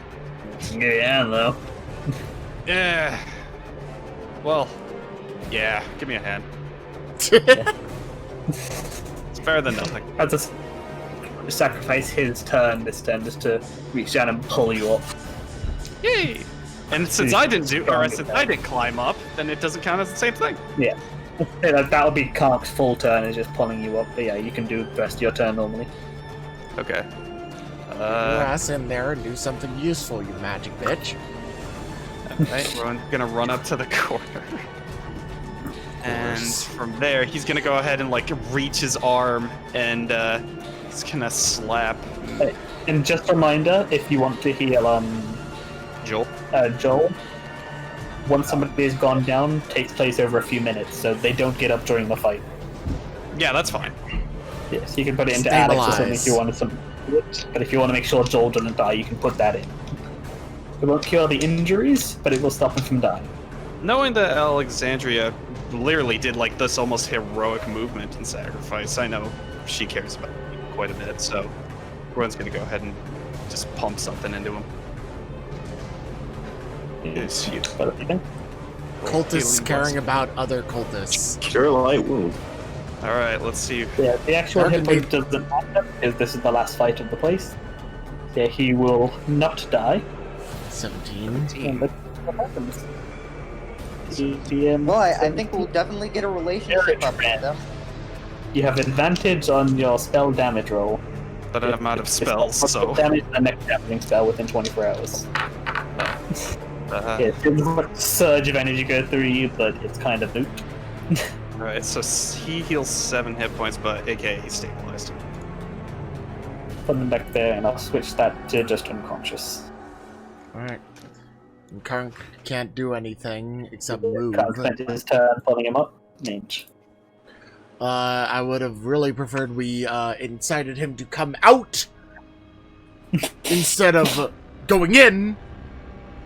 Yeah, though. Yeah. Well, yeah. Give me a hand. It's better than nothing. I'll just sacrifice his turn this turn just to reach down and pull you up. Yay! And since I didn't climb up, then it doesn't count as the same thing. Yeah. That'll be Kark's full turn, is just pulling you up. But yeah, you can do the rest of your turn normally. Okay. Your ass in there and do something useful, you magic bitch. Alright, we're gonna run up to the corner. And from there, he's gonna go ahead and like reach his arm and he's gonna slap And just a reminder, if you want to heal Joel. Joel, once somebody has gone down, takes place over a few minutes, so they don't get up during the fight. Yeah, that's fine. Yes, you can put it into Alex or something if you wanted some. But if you want to make sure Joel doesn't die, you can put that in. It won't cure the injuries, but it will stop him from dying. Knowing that Alexandria literally did like this almost heroic movement and sacrifice, I know she cares about it quite a bit, so everyone's gonna go ahead and just pump something into him. It's huge. Cultists caring about other cultists. Cure light wound. Alright, let's see. Yeah, the actual hit point doesn't matter, because this is the last fight of the place. Yeah, he will not die. 17. And that's what happens. Well, I think we'll definitely get a relationship up with them. You have advantage on your spell damage roll. But I'm out of spells, so. Damage the next damaging spell within 24 hours. It feels like a surge of energy go through you, but it's kind of moot. Alright, so he heals 7 hit points, but aka he's stabilized. Put them back there, and I'll switch that to just unconscious. Alright. Karn can't do anything except move. Karn spent his turn pulling him up. Mage. I would have really preferred we incited him to come out instead of going in,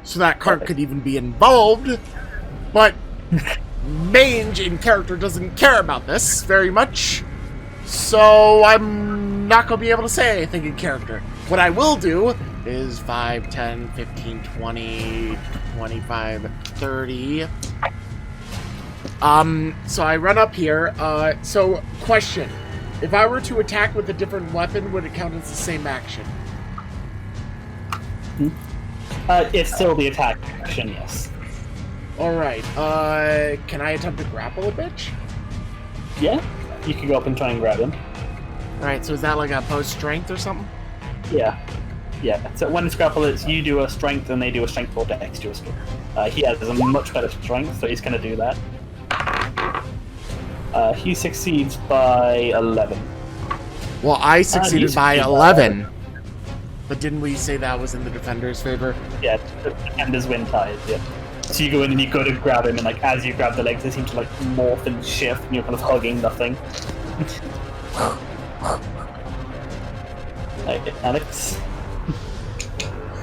so that Karn could even be involved. But Mange in character doesn't care about this very much, so I'm not going to be able to say anything in character. What I will do is 5, 10, 15, 20, 25, 30. So I run up here. So, question. If I were to attack with a different weapon, would it count as the same action? It's still the attack action, yes. Alright, can I attempt to grapple a bitch? Yeah, you can go up and try and grab him. Alright, so is that like a post-strength or something? Yeah. Yeah, so when it's grapple, it's you do a strength and they do a strength or dex to a skill. He has a much better strength, so he's going to do that. He succeeds by 11. Well, I succeeded by 11. But didn't we say that was in the defender's favor? Yeah, the defenders win ties, yeah. So you go in and you go to grab him, and like as you grab the legs, they seem to like morph and shift, and you're kind of hugging nothing. Okay, Alex.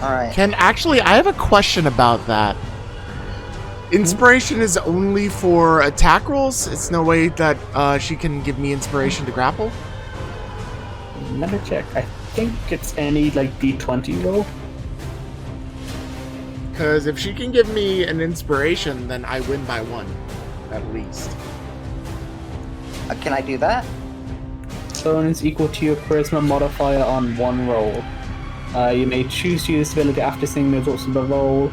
Alright. I have a question about that. Inspiration is only for attack rolls? It's no way that she can give me inspiration to grapple? Let me check. I think it's any like D20 roll. Because if she can give me an inspiration, then I win by 1, at least. Can I do that? Bonus equal to your charisma modifier on 1 roll. You may choose to use this ability after seeing the results of the roll.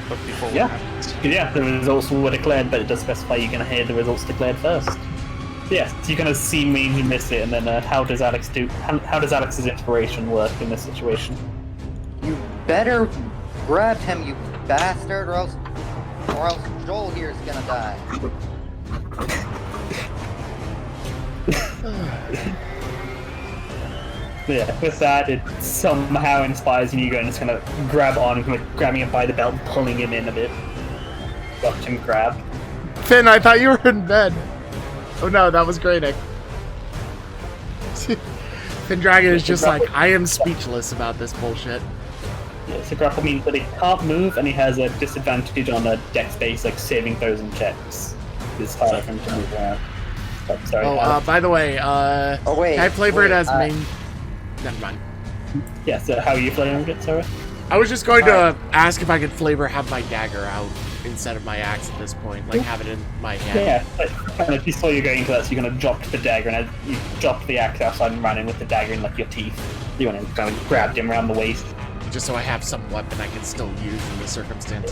But before Yeah, the results were declared, but it does specify you're going to hear the results declared first. Yes, you're going to see me and you miss it, and then how does Alex do? How does Alex's inspiration work in this situation? You better grab him, you bastard, or else Joel here is gonna die. Yeah, with that, it somehow inspires you. You go and just kind of grab on, kind of grabbing him by the belt, pulling him in a bit. Got him grabbed. Finn, I thought you were in bed. Oh no, that was Greynick. Finn Dragon is just like, I am speechless about this bullshit. Yeah, so grapple means that he can't move, and he has a disadvantage on a dex-based, like, saving throws and checks. It's harder for him to move around. Oh, sorry. By the way, can I flavor it as main... Never mind. Yeah, so how are you flavoring it, Sarah? I was just going to ask if I could have my dagger out instead of my axe at this point, like have it in my hand. Yeah, but kind of before you're going into that, so you're going to drop the dagger, and as you dropped the axe outside and ran in with the dagger in like your teeth. You went and kind of grabbed him around the waist. Just so I have some weapon I can still use in this circumstance.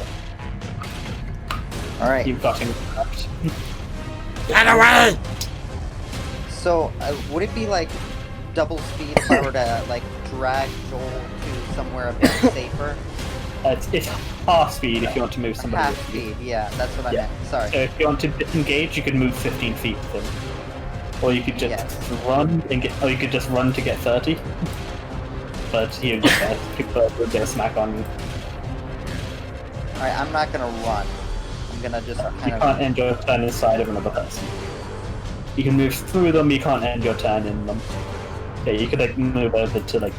Alright. You've got him grabbed. Get away! So, would it be like double speed if I were to like drag Joel to somewhere a bit safer? It's half speed if you want to move somebody. Half with you. speed, yeah, that's what I Yeah. meant. Sorry. So if you want to disengage, you could move 15 feet with him, or you could just run and get, or you could just run to get 30. But you would get a smack on you. Alright, I'm not gonna run. I'm gonna just You kind of... can't end your turn inside of another person. You can move through them, you can't end your turn in them. Yeah, you could like move over to like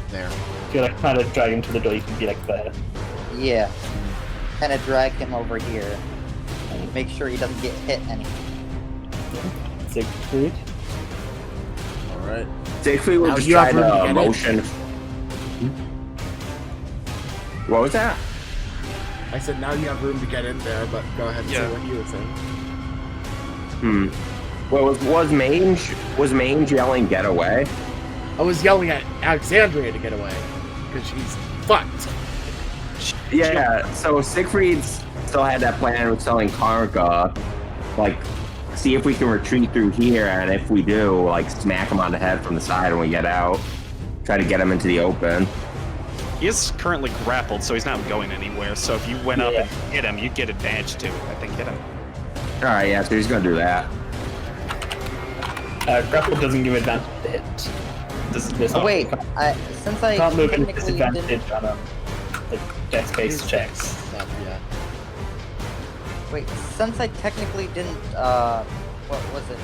There. if you like kind of drag him to the door, you can be like there. Yeah. Kind of drag him over here. Make sure he doesn't get hit anything. Siegfried. Alright. Siegfried will Now just you have try room to to get motion. What was that? I said now you have room to get in there, but go ahead and Yeah. say what you were saying. Well, was Mange yelling "get away"? I was yelling at Alexandria to get away because she's fucked. Yeah. So Siegfried still had that plan with selling Karga. Like, see if we can retreat through here, and if we do, like, smack him on the head from the side when we get out. Try to get him into the open. He is currently grappled, so he's not going anywhere. So if you went up Yeah. and hit him, you'd get advantage to it. I think hit him. All right, yeah. So he's gonna do that. Grapple doesn't give advantage to hit. This Oh, wait, since I can't move in technically didn't... disadvantage on the dex-based checks. Stuff, yeah. Wait, since I technically didn't, what was it?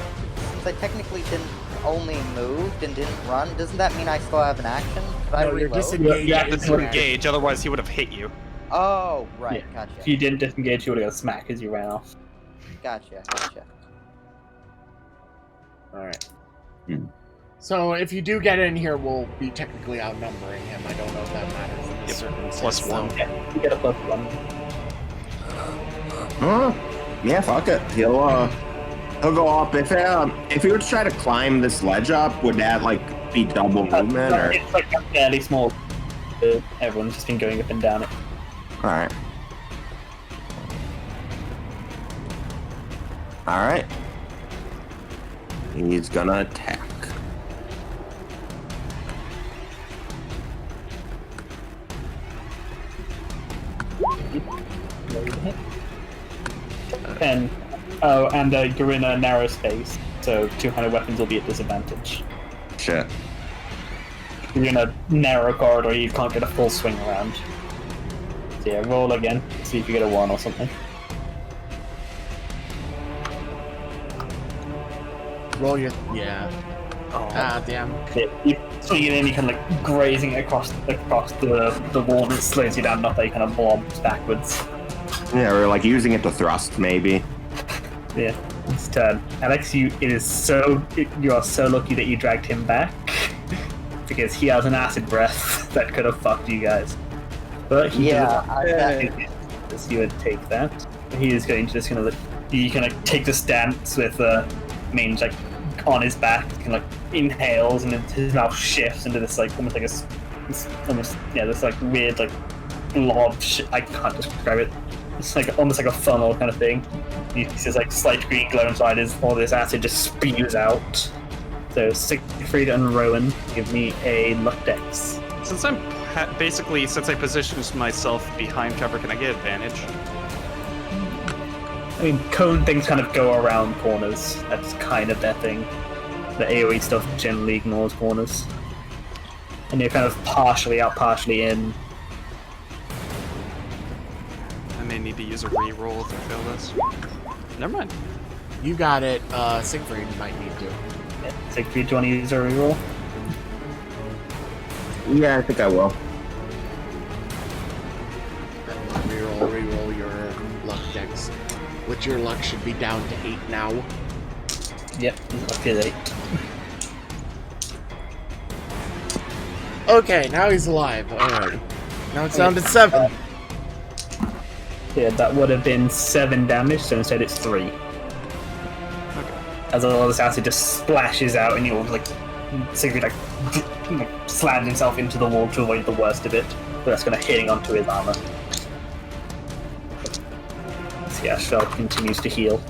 Since I technically didn't only moved and didn't run, doesn't that mean I still have an action? Could I No, you're reload? disengaged. Yeah, To disengage, otherwise he would have hit you. Oh, right, Yeah. gotcha. If you didn't disengage, you would have got a smack as you ran off. Gotcha. Alright. Hmm. So if you do get in here, we'll be technically outnumbering him. I don't know if that matters in this Yep, circumstance. plus one. Yeah, you get a +1. Yeah, fuck it. He'll go up. If he were to try to climb this ledge up, would that like be double movement or? It's like a fairly small. Everyone's just been going up and down it. All right. All right. He's gonna attack. And you're in a narrow space, so 200 weapons will be at disadvantage. Shit. You're in a narrow corridor, you can't get a full swing around. So yeah, roll again, see if you get a 1 or something. Roll your... Yeah. Oh. Ah, damn. Yeah, you swing it in, you kind of like grazing it across the wall, and it slows you down enough that you kind of blobs backwards. Yeah, or like using it to thrust, maybe. Yeah, it's turn. Alex, you are so lucky that you dragged him back because he has an acid breath that could have fucked you guys. But he doesn't. You would take that. He is going to just kind of you can like take the stance with Mange like on his back, and like inhales, and then his mouth shifts into this like almost like this like weird like blob shit. I can't describe it. It's like almost like a funnel kind of thing. You see this like slight green glow inside as all this acid just spews out. So Siegfried and Rowan, give me a luck dex. Since I'm since I positioned myself behind cover, can I get advantage? I mean, cone things kind of go around corners. That's kind of their thing. The AoE stuff generally ignores corners. And you're kind of partially out, partially in. I may need to use a reroll if I fail this. Never mind. You got it. Siegfried might need to. Yeah. Siegfried, do you want to use a reroll? Yeah, I think I will. Reroll your luck dex. Which your luck should be down to 8 now. Yep, luck is 8. Okay, now he's alive. Alright. Now it's down to 7. Yeah, that would have been 7 damage, so instead it's 3. Okay. As all this acid just splashes out, and you're like, Siegfried like slams himself into the wall to avoid the worst of it, but that's kind of hitting onto his armor. So yeah, Shell continues to heal.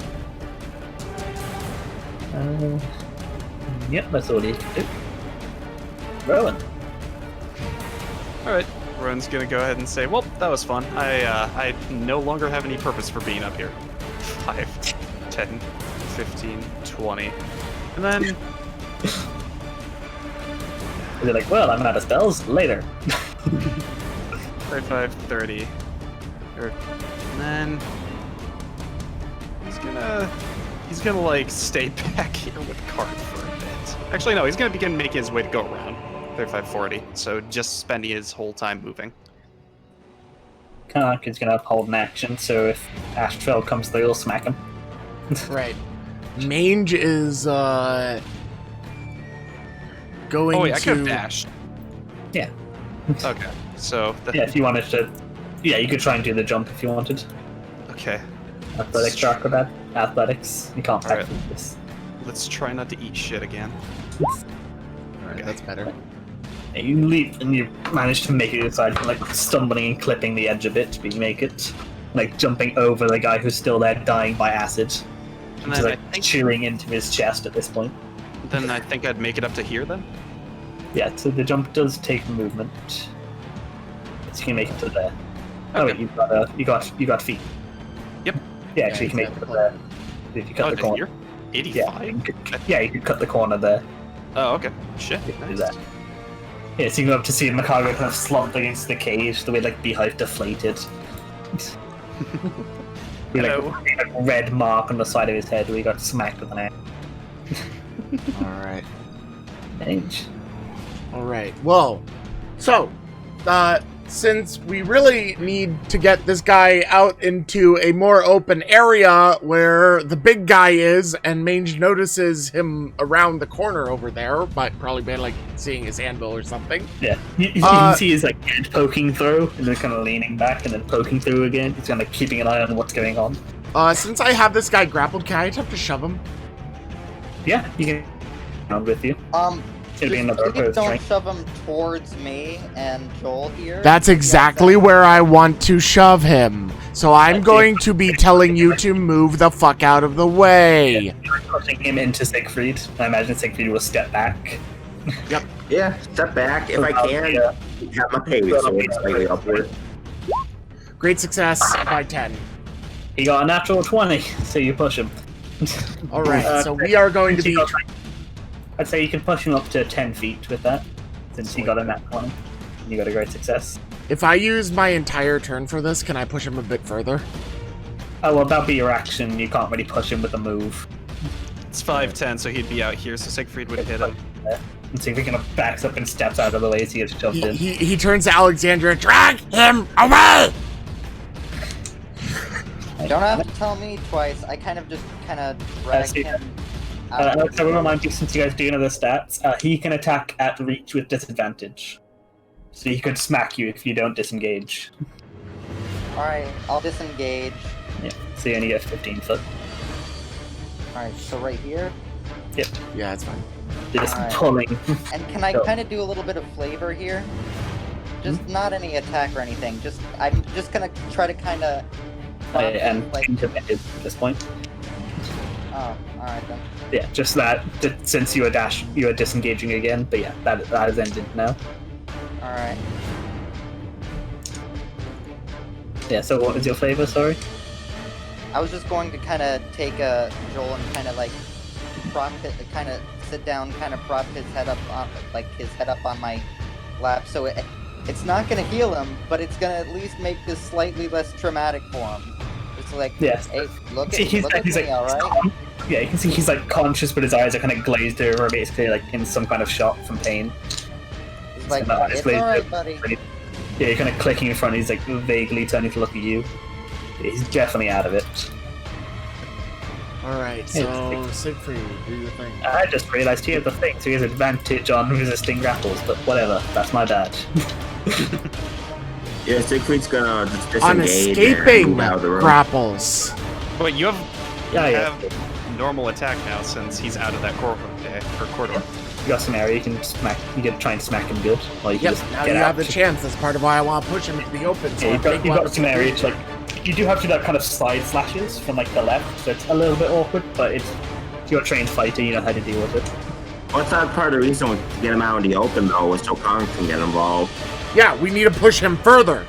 Yep, that's all he can do. Rowan. Alright. Rowan's gonna go ahead and say, well, that was fun. I no longer have any purpose for being up here. 5, 10, 15, 20. And then... They're like, well, I'm out of spells. Later. 35, 30. And then... He's gonna like stay back here with Card for a bit. Actually, no, he's gonna begin making his way to go around. 35, 40. So just spending his whole time moving. Karnak is gonna hold an action, so if Ashtrail comes through, he'll smack him. Right. Mange is going Oh wait, to... I could have dashed. Yeah. Okay, so... Yeah, if you wanted to... Yeah, you could try and do the jump if you wanted. Okay. Athletics or acrobat? Athletics. You can't Alright. practice this. Let's try not to eat shit again. Alright, that's better. Yeah, you leap and you manage to make it aside from like stumbling and clipping the edge a bit, but you make it. Like jumping over the guy who's still there dying by acid. And Just then like I think... chewing into his chest at this point. Then I think I'd make it up to here then? Yeah, so the jump does take movement. So you can make it to there. Oh Okay. wait, you got feet. Yep. Yeah, actually you can make it to there. If you cut Oh, the to corner. here? 85? Yeah, you could cut the corner there. Oh, okay. Shit. You can do Nice. that. Yeah, so you go up to see Macago kind of slumped against the cage, the way like Beehive deflated. With Hello. like a red mark on the side of his head where he got smacked with an axe. Alright. Age. Alright. Well, so, since we really need to get this guy out into a more open area where the big guy is, and Mange notices him around the corner over there, but probably by like seeing his anvil or something. Yeah, you can see his like head poking through, and then kind of leaning back, and then poking through again. He's kind of keeping an eye on what's going on. Since I have this guy grappled, can I attempt to shove him? Yeah, you can on with you. It'll be another Please opposed don't strength. shove him towards me and Joel here. That's exactly where I want to shove him. So I'm going to be telling you to move the fuck out of the way. You're pushing him into Siegfried. I imagine Siegfried will step back. Yeah, step back if I can. Have my pay so it's slightly upward. Great success by 10. He got a natural 20, so you push him. Alright, so we are going to be... I'd say you can push him up to 10 feet with that, since he got a nat 20. You got a great success. If I use my entire turn for this, can I push him a bit further? Oh, well, that'll be your action. You can't really push him with a move. It's 5'10", so he'd be out here, so Siegfried would hit him. And so he kind of backs up and steps out of the way as he gets shoved in. He turns to Alexandra, drag him away! Don't have to tell me twice. I kind of drag see. him out. I will remind you, since you guys do know the stats, he can attack at reach with disadvantage. So he could smack you if you don't disengage. Alright, I'll disengage. Yeah, so you only get 15 foot. Alright, so right here. Yeah, it's fine. They're just Alright. pulling. And can I Go. kind of do a little bit of flavor here? Just not any attack or anything. I'm just gonna try to kind of. And intimidated at this point. Oh, alright then. Yeah, just that. Since you are disengaging again. But yeah, that has ended now. Alright. Yeah. So what is your flavor? Sorry. I was just going to kind of take Joel and kind of like kind of sit down, kind of prop his head up on my lap. So it's not gonna heal him, but it's gonna at least make this slightly less traumatic for him. It's like, Yes. hey, look See, at me, all right? Yeah, you can see he's like conscious, but his eyes are kind of glazed over, basically like in some kind of shock from pain. He's like, So, it's glazed all right, over. buddy. Yeah, you're kind of clicking in front. He's like vaguely turning to look at you. Yeah, he's definitely out of it. Alright, so Siegfried, do your thing. I just realised he has a thing, so he has advantage on resisting grapples. But whatever, that's my bad. Yeah, Siegfried's gonna just On disengage and escaping move out of the room. grapples. Wait, you have Yeah. normal attack now since he's out of that corridor. You got some area. You can smack. You can try and smack him good, or you can Yep, just now get you out. have the chance. That's part of why I want to push him into the open. So Yeah, I you've got, take you've one got some area to like. You do have to do that kind of side slashes from like the left, so it's a little bit awkward. But it's if you're a trained fighter, you know how to deal with it. What's that part of the reason to get him out in the open though was so Kong can get involved? Yeah, we need to push him further.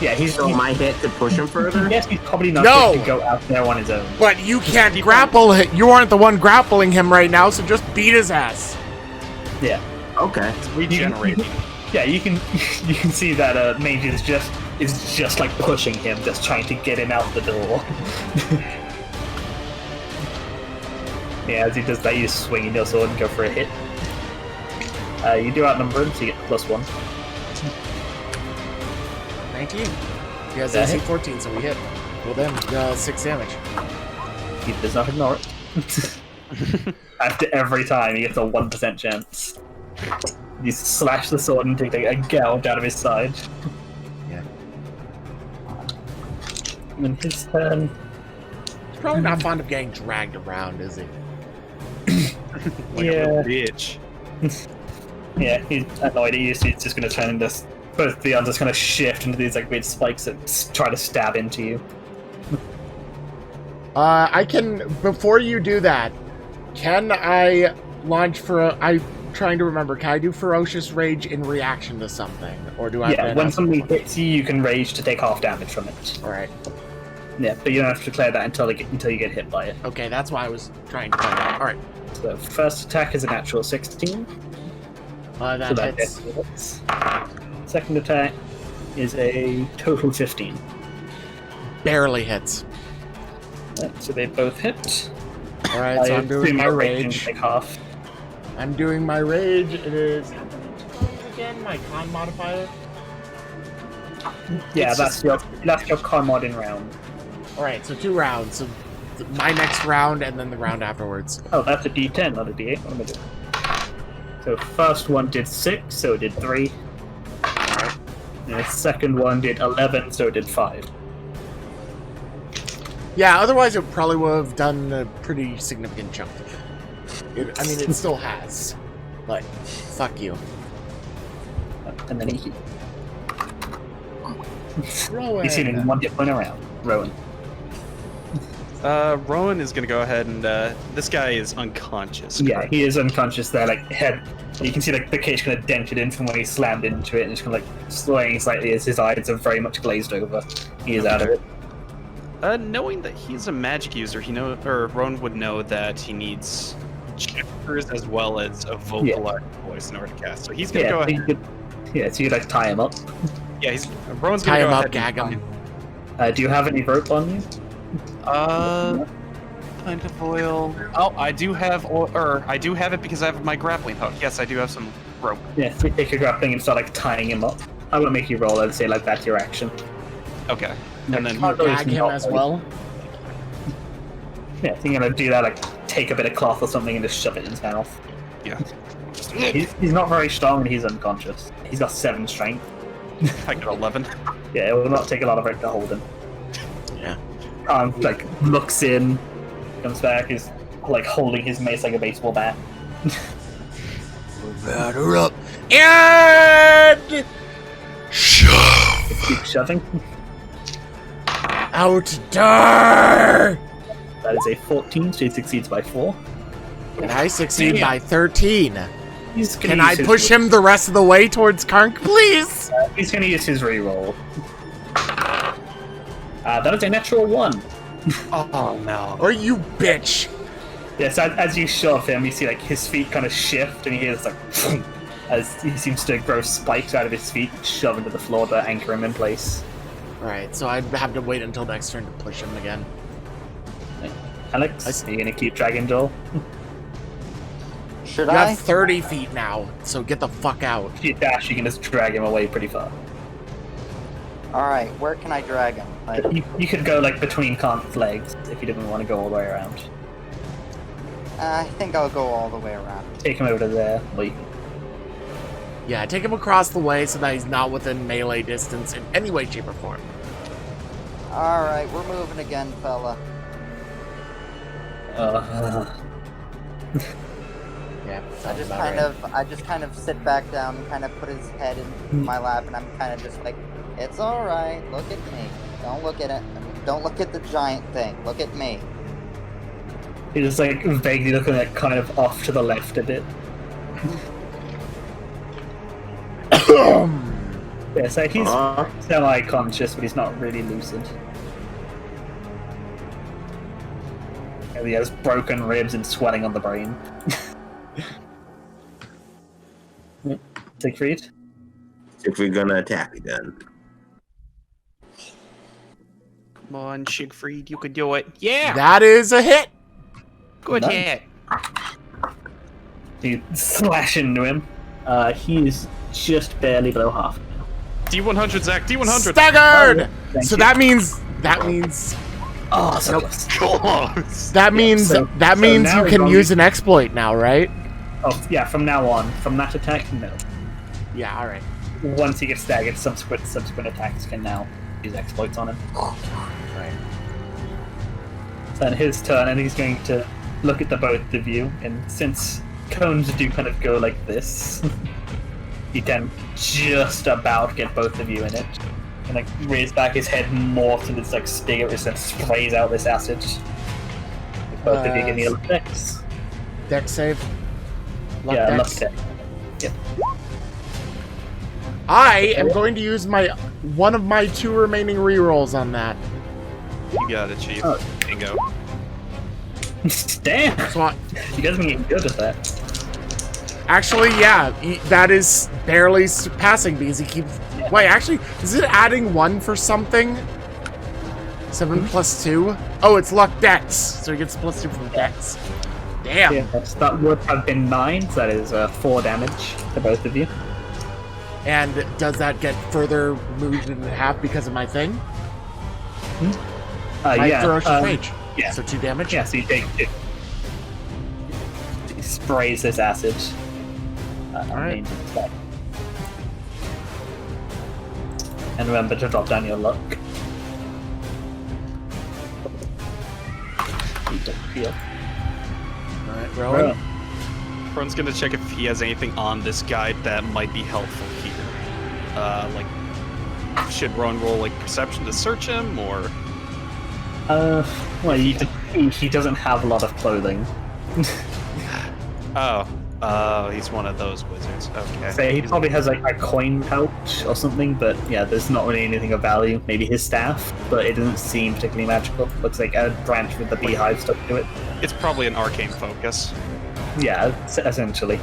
Yeah, So my hit could push him further? Yes, he's probably not No! good to go out there on his own. But you can't grapple him. You aren't the one grappling him right now, so just beat his ass. Yeah. Okay. Regenerating. Yeah, you can see that Mage is just like pushing him, just trying to get him out the door. Yeah, as he does that, you swing your sword and go for a hit. You do outnumber him, so you get +1. 19. He has AC 14, so we hit. Well then, 6 damage. He does not ignore it. After every time, he gets a 1% chance. You slash the sword and take a gouge out of his side. Yeah. And his turn. He's probably not fond of getting dragged around, is he? Like a little bitch. Yeah, he's annoyed at you, so he's just going to turn into... Both the others kind of shift into these like weird spikes that try to stab into you. I can... Before you do that, can I launch for... I'm trying to remember, can I do Ferocious Rage in reaction to something? Or do I... Yeah, when somebody hits you, you can rage to take half damage from it. Alright. Yeah, but you don't have to declare that until you get hit by it. Okay, that's why I was trying to find out. Alright. So first attack is a natural 16. That So hits. hits. Second attack is a total 15. Barely hits. Right, so they both hit. Alright, so I'm doing my rage. Take half. I'm doing my rage. It is... Again, my con modifier? Yeah, that's your con mod in round. Alright, so 2 rounds. So my next round and then the round afterwards. Oh, that's a D10, not a D8. What am I doing? So first one did 6, so it did 3. And the second one did 11, so it did 5. Yeah, otherwise it probably would have done a pretty significant chunk. I mean, it still has. But, fuck you. And then he... Rowan. He's seen in one hit point around. Rowan. Rowan is gonna go ahead and this guy is unconscious. Yeah, correct? he is unconscious there, like head. You can see like the cage kind of dented in from when he slammed into it, and it's kind of like swaying slightly as his eyes are very much glazed over. He is out of it. Knowing that he's a magic user, Rowan would know that he needs gestures as well as a vocalized voice in order to cast. So he's gonna go ahead. So you like tie him up. Yeah, Rowan's Tie gonna him go up, ahead gag him. Do you have any rope on you? Kind of oil. Oh, I do have it because I have my grappling hook. Yes, I do have some rope. Yeah, so you take your grappling and start like tying him up. I will make you roll and say like that's your action. Okay. And then Gag him as well. Yeah, so you're gonna do that, like take a bit of cloth or something and just shove it in his mouth. yeah. He's not very strong and he's unconscious. He's got 7 strength. I got 11. Yeah, it will not take a lot of it to hold him. Yeah. Like looks in, comes back, is like holding his mace like a baseball bat. Batter up. And... Shove. Keep shoving. Out door. That is a 14, so he succeeds by 4. And I succeed by 13. He's gonna Can I use his push him the rest of the way towards Karnk, please? He's going to use his reroll. That is a natural 1. Oh no. Or you bitch. Yes, as you shove him, you see like his feet kind of shift, and he hears like as he seems to grow spikes out of his feet, shove into the floor to anchor him in place. Alright, so I'd have to wait until next turn to push him again. Alex, are you going to keep dragging Joel? Should You I? have 30 feet now, so get the fuck out. If you dash, you can just drag him away pretty far. Alright, where can I drag him? Like, You could go like between Kant's legs if you didn't want to go all the way around. I think I'll go all the way around. Take him over to there. Or you can... Yeah, take him across the way so that he's not within melee distance in any way, shape, or form. Alright, we're moving again, fella. Yeah, I just kind of sit back down, kind of put his head in my lap, and I'm kind of just like, it's alright, look at me. Don't look at it. Don't look at the giant thing. Look at me. He's like vaguely looking like kind of off to the left a bit. Yeah, so he's semi-conscious, but he's not really lucid. And he has broken ribs and swelling on the brain. Siegfried? If we're gonna attack again. Come on, Siegfried, you could do it. Yeah! That is a hit. Good Nice. hit. You slash into him. He is just barely below half. D100, Zach, D100. Staggered. Thank So you. that means Oh, so Nope. close. that means so you now can it's use an exploit now, right? Oh, yeah, from now on. From that attack, no. Yeah. All right. Once he gets staggered, subsequent attacks can now use exploits on him. Right. So then his turn, and he's going to look at the both of you, and since cones do kind of go like this, he can just about get both of you in it. And like raise back his head more to this like spigot which then sprays out this acid. Both of you give me a dex. Dex save. Luck Yeah, luck dex. dex. Yep. I am going to use one of my 2 remaining rerolls on that. You got it, Chief. Oh. Bingo. Damn! So You guys are getting good at that. actually, yeah, that is barely surpassing because he keeps. Wait, actually, is it adding 1 for something? 7 plus 2? Oh, it's luck dex, so he gets plus 2 from dex. Damn. Yeah, that would have been 9, so that is 4 damage to both of you. And does that get further moved in half because of my thing? My Yeah. ferocious rage. Yeah. So 2 damage. Yeah, so you take 2. He sprays this acid. Alright. And remember to drop down your luck. You don't feel. Alright, Rowan. Ron's gonna check if he has anything on this guide that might be helpful here. Like, should Ron roll like perception to search him, or? Well, he doesn't have a lot of clothing. Oh, he's one of those wizards. Okay. So he probably has like a coin pouch or something, but yeah, there's not really anything of value. Maybe his staff, but it doesn't seem particularly magical. Looks like a branch with the beehive stuck to it. It's probably an arcane focus. Yeah, essentially.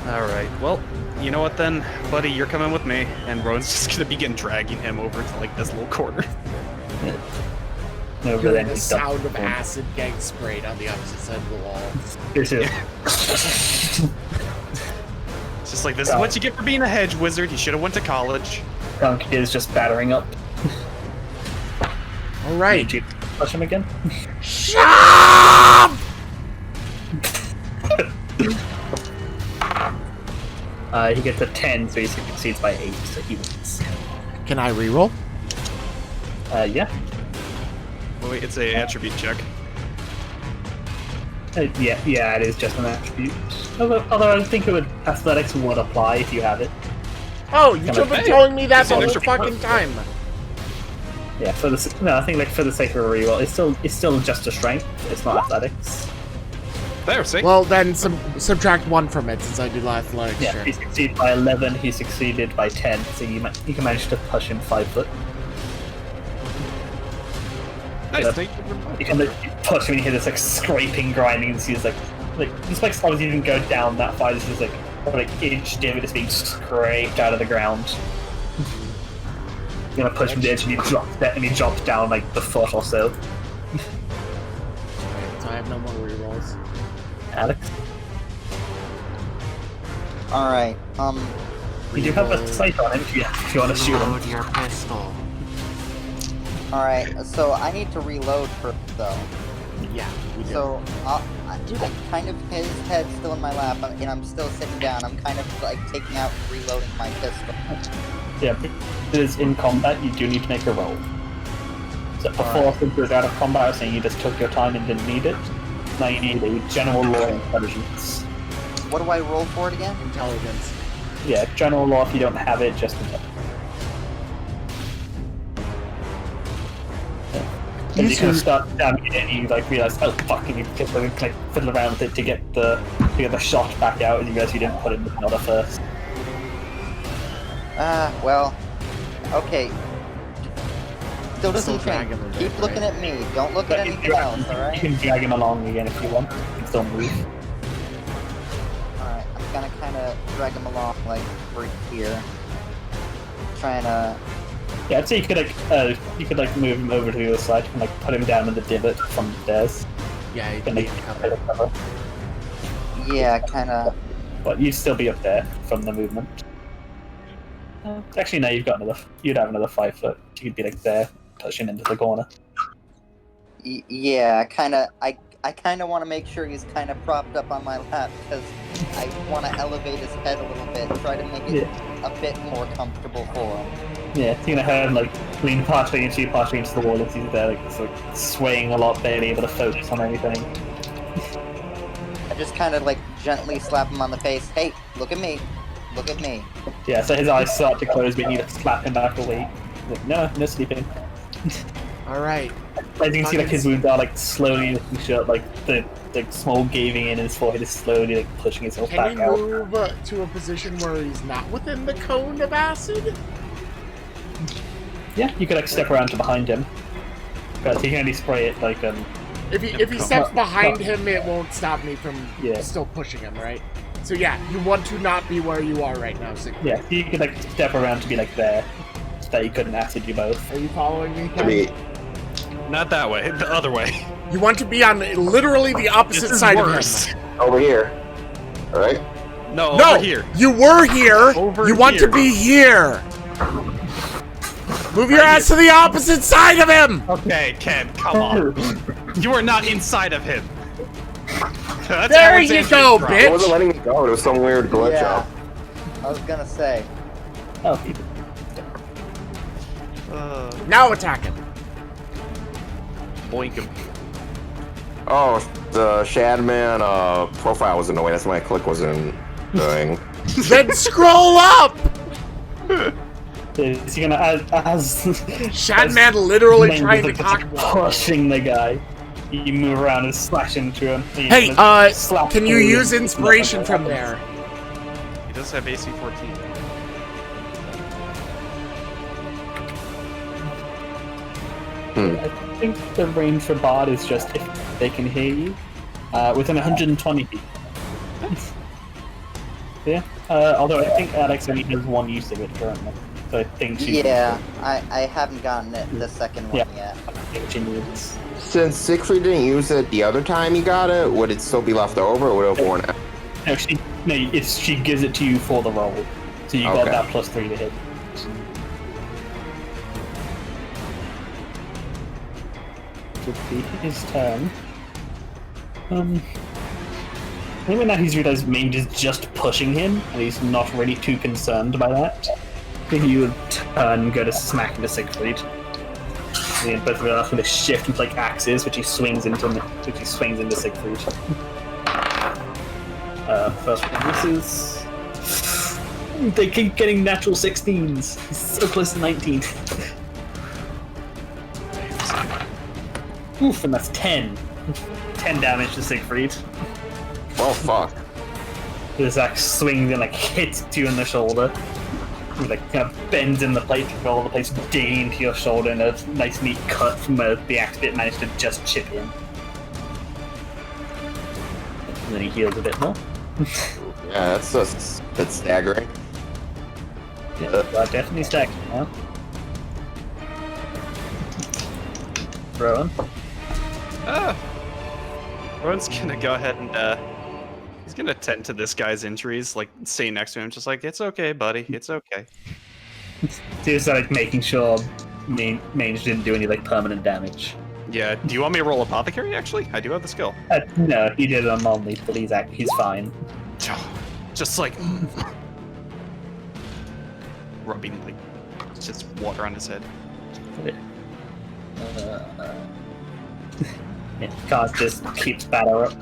All right. Well, you know what then, buddy? You're coming with me, and Ron's just gonna begin dragging him over to like this little corner. No, but Hearing then the he's sound of acid getting sprayed on the opposite side of the wall. This is It's just like, this is what you get for being a hedge wizard. You should have went to college. Gunk is just battering up. Alright. Did you push him again? Shut up! He gets a 10, so he succeeds by 8, so he wins. Can I reroll? Yeah. Wait, it's a attribute check. Yeah, it is just an attribute. Although I think athletics would apply if you have it. Oh, you should have been telling me that It's the an whole extra fucking time. Yeah, I think like for the sake of a reroll, it's still just a strength. It's not athletics. There, see? Well, then subtract 1 from it since I did athletics. Yeah, Sure. he succeeded by 11. He succeeded by 10. So you can manage to push him 5 foot. Nice. You can like, push him and you hear this like scraping, grinding, and he's like the spikes obviously didn't go down that far. This is like inch divot is being scraped out of the ground. You're gonna push him to the edge and you drop down like the foot or so. So I have no more rerolls. Alex, Alright, you do have a sight on him if you want to shoot him. Reload your pistol. alright, so I need to reload first though. Yeah, we did. So, dude, I'm kind of, his head's still in my lap, and I'm still sitting down. I'm kind of, like, taking out and reloading my pistol. Yeah, because in combat you do need to make a roll. So before it was out of combat, I was saying you just took your time and didn't need it. Now you need a general law intelligence. What do I roll for it again? Intelligence. Yeah, general law if you don't have it, just a As you kind of start damming it, and you like realize, oh fuck, and you like fiddle around with it to get the shot back out, and you realize you didn't put in the order first. Well, okay. Still doesn't drag change. him a bit, Keep looking right? at me. Don't look at anything else, You alright? can drag him along again if you want. You can still move. Alright, I'm gonna kinda drag him along, like, right here. Trying to... Yeah, I'd say you could move him over to the other side and like put him down in the divot from the stairs. Yeah, And you like, can cover. cover. Yeah, kinda... But you'd still be up there from the movement. Actually, no, you'd have another 5 foot. You could be like there, pushing into the corner. Yeah, kinda... I kinda want to make sure he's kinda propped up on my lap, because I want to elevate his head a little bit, try to make it a bit more comfortable for him. Yeah, you're gonna have him like lean partially into the wall as he's there, like sort of swaying a lot, barely able to focus on anything. I just kind of like gently slap him on the face. Hey, look at me. Look at me. Yeah, so his eyes start to close, but you need to slap him back away. Like, no sleeping. Alright. As you can see, like his wounds are like slowly looking shut, like the small gaving in his forehead is slowly like pushing itself Can back he out. move to a position where he's not within the cone of acid? Yeah, you could like step around to behind him. But he can only spray it like If he steps behind him, it won't stop me from Yeah. still pushing him, right? So yeah, you want to not be where you are right now, Sig. yeah, you could like step around to be like there, so that he couldn't acid you both. Are you following me? I mean, Not that way, the other way. You want to be on literally the opposite This is side worse. of him. over here. All right. No, No, over here. you were here. Over you want here. to be here. Move your ass to the opposite side of him. Okay, Ken, come on. You are not inside of him. That's There Alexander's you go, drop. It wasn't bitch. letting me go. There was some weird glitch Yeah. up. I was gonna say. Oh, Now attack him. Boink him. Oh, the Shadman profile was in the way. That's why my click wasn't doing. Then scroll up. is he gonna as Shadman literally Main trying to was, cock. pushing the guy? You move around and slash into him. Hey, Slap can you through use him. inspiration from there? He does have AC 14. I think the range for Bard is just if they can hear you within 120 feet. Yeah. Although I think Alex only has one use of it currently, so I think she. Yeah, I haven't gotten it the second one yet. I think she needs. Since Siegfried didn't use it the other time he got it, would it still be left over, or would it have worn out? No, she gives it to you for the roll, so you got Okay. that +3 to hit. Would be his turn. Maybe now he's realized Mange is just pushing him, and he's not really too concerned by that. Then you would turn and go to smack into Siegfried. And both of them are going to shift into like axes, which he swings into Siegfried. First one misses. They keep getting natural 16s. He's so close to 19. Oof, and that's 10. 10 damage to Siegfried. Oh fuck. This axe swings and like hits you in the shoulder. He like kind of bends in the plate to roll the place, digging into your shoulder in a nice neat cut from where the axe bit managed to just chip in. And then he heals a bit more. Yeah, that's staggering. Yeah, definitely stacking now. Rowan. Rowan's gonna go ahead and he's gonna tend to this guy's injuries, like stay next to him, just like, it's okay, buddy, it's okay. Just like making sure Mange didn't do any like permanent damage. Yeah, do you want me to roll apothecary actually? I do have the skill. No, he did it on non but he's fine. Just like rubbing like just water on his head. Yeah, Kaz just keeps batter up.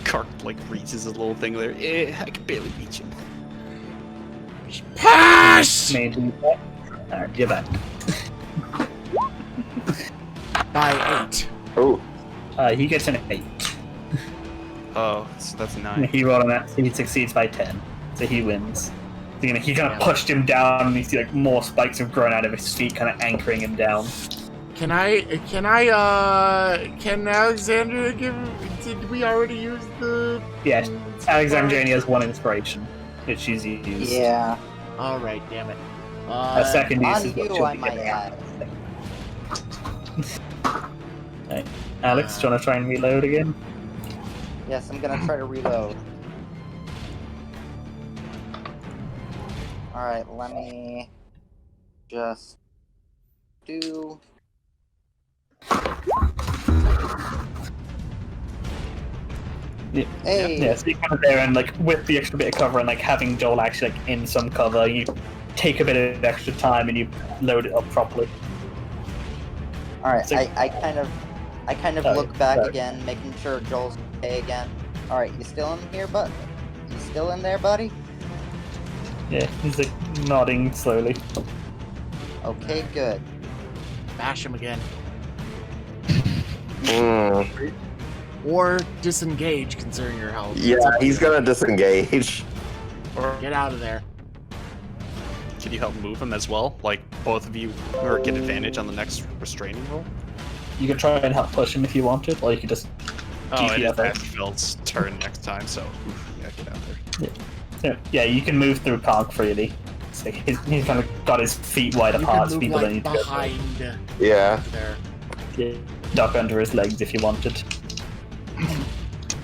Kark like reaches his little thing there. I can barely reach him. Pass! Mange is back. Alright, you're back. By 8. Oh, He gets an 8. Oh, so that's a 9. He rolled an 8, so he succeeds by 10. So he wins. So, he kind of pushed him down, and you see like more spikes have grown out of his feet, kind of anchoring him down. Can Alexandria did we already use the... Yeah, Alexandria has 1 inspiration, which she's used. Yeah. Alright, damn it. A second use On is what you, she'll I be might getting. add. Right. Alex, do you want to try and reload again? Yes, I'm gonna try to reload. Alright, let me just do... Yeah. Hey! Yeah, so you're kind of there, and like with the extra bit of cover, and like having Joel actually like in some cover, you take a bit of extra time and you load it up properly. Alright, So- I kind of Oh, look back sorry. again, making sure Joel's okay again. Alright, you still in here, bud? You still in there, buddy? Yeah, he's like nodding slowly. Okay, good. Bash him again. Mm. Or disengage, considering your health. Yeah, he's gonna disengage. Or Get out of there. can you help move him as well? Like both of you, or get advantage on the next restraining roll? You can try and help push him if you wanted, or you could just Oh, it is GTFO. Asheville's turn next time, so yeah, get out there. Yeah, you can move through Conk freely. So he's kind of got his feet wide You apart, can so move people don't like need to go behind Yeah. there. yeah, duck under his legs if you wanted.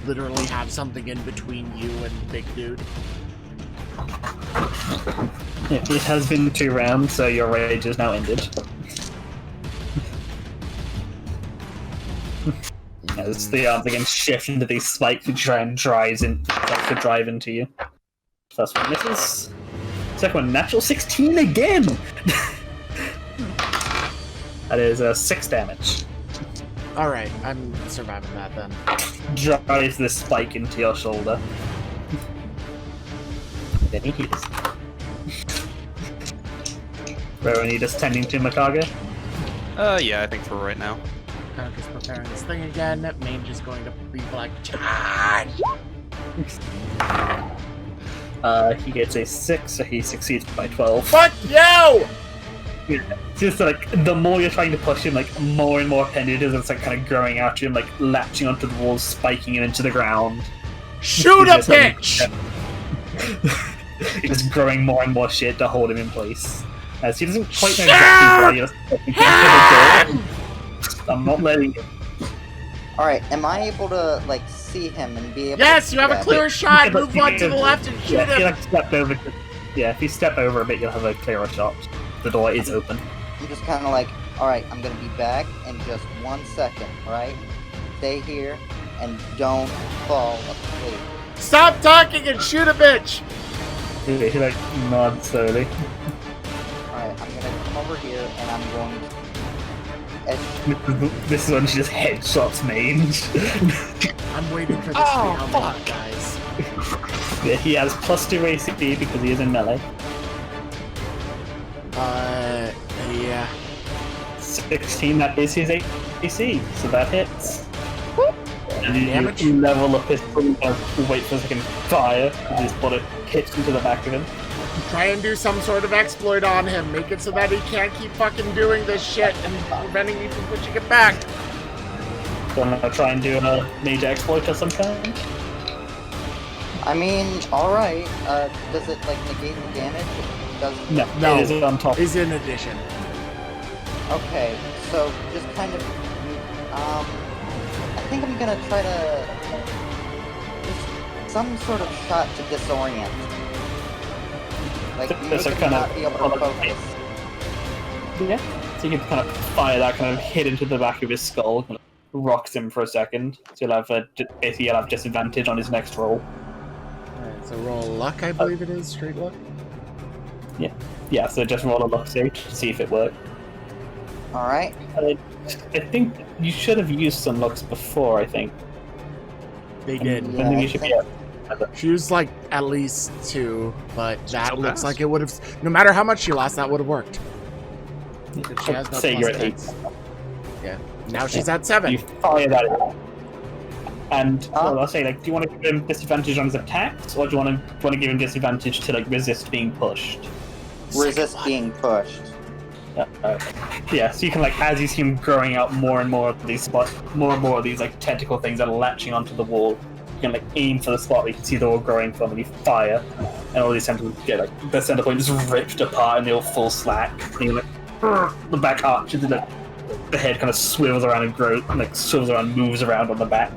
Literally have something in between you and Big Dude. Yeah, it has been 2 rounds, so your rage is now ended. As the arms again shift into these spikes to try and drive into you. First one misses. Second one, natural 16 again! That is 6 damage. Alright, I'm surviving that then. Drives this spike into your shoulder. Then he heals. Where are you just tending to Makage? Yeah, I think for right now. Conker's preparing this thing again. Mage is going to be like, charge! He gets a 6, so he succeeds by 12. Fuck you! Just like the more you're trying to push him, like more and more appendages, it's like kind of growing out to him, like latching onto the walls, spiking him into the ground. Shoot a He's just having- bitch! He's growing more and more shit to hold him in place. As he doesn't quite know exactly why you're stepping into the door. I'm not letting him. Alright, am I able to, like, see him and be able Yes, to... you have a grab clear it? shot! Yeah, but Move you on to can- the left and shoot Yeah, if you him! like step over. Yeah, if you step over a bit, you'll have a clearer shot. The door is open. I'm just kind of like, alright, I'm gonna be back in just 1 second, alright? Stay here and don't fall asleep. Stop talking and shoot a bitch! He like nods slowly. Alright, I'm gonna come over here and I'm going to... This is when she just headshots Mange. I'm waiting for this to be unlocked, guys. Yeah, he has +2 AC because he is in melee. Yeah. 16, that is his AC, so that hits. And Damage? you level up his wait for a second, fire, and his bullet hits into the back of him. Try and do some sort of exploit on him. Make it so that he can't keep fucking doing this shit and preventing me from pushing it back. Gonna try and do a major exploit of some kind. I mean, alright, does it, like, negate the damage? It doesn't... No, it is on top. Is in addition. Okay, so just kind of, I think I'm gonna try to, just some sort of shot to disorient. Like, make That's a him kind not of- be able to focus. Yeah. So you can kind of fire that kind of hit into the back of his skull, kind of rocks him for a second. So you'll have basically you'll have disadvantage on his next roll. Alright, so roll luck, I believe it is. Straight luck. Yeah, so just roll a luck save to see if it works. Alright, I think you should have used some looks before, I think. They did. I Yeah, think I you should be think- She used like at least 2, but that Still looks passed. like it would have. No matter how much she lost, that would have worked. If she has no Say plus you're at 8. attacks. Yeah. Now she's at 7. You fire that out. And well, I'll say, like, do you want to give him disadvantage on his attacks, or do you want to give him disadvantage to like resist being pushed? Resist being pushed. Yeah, so you can, like, as you see him growing out more and more of these spots, more and more of these like tentacle things that are latching onto the wall. You can like aim for the spot where you can see they're all growing from, and you fire, and all these tentacles get like the center point just ripped apart, and they all fall slack. And you're like, the back arches, and the head kind of swivels around and grows, like swivels around, moves around on the back.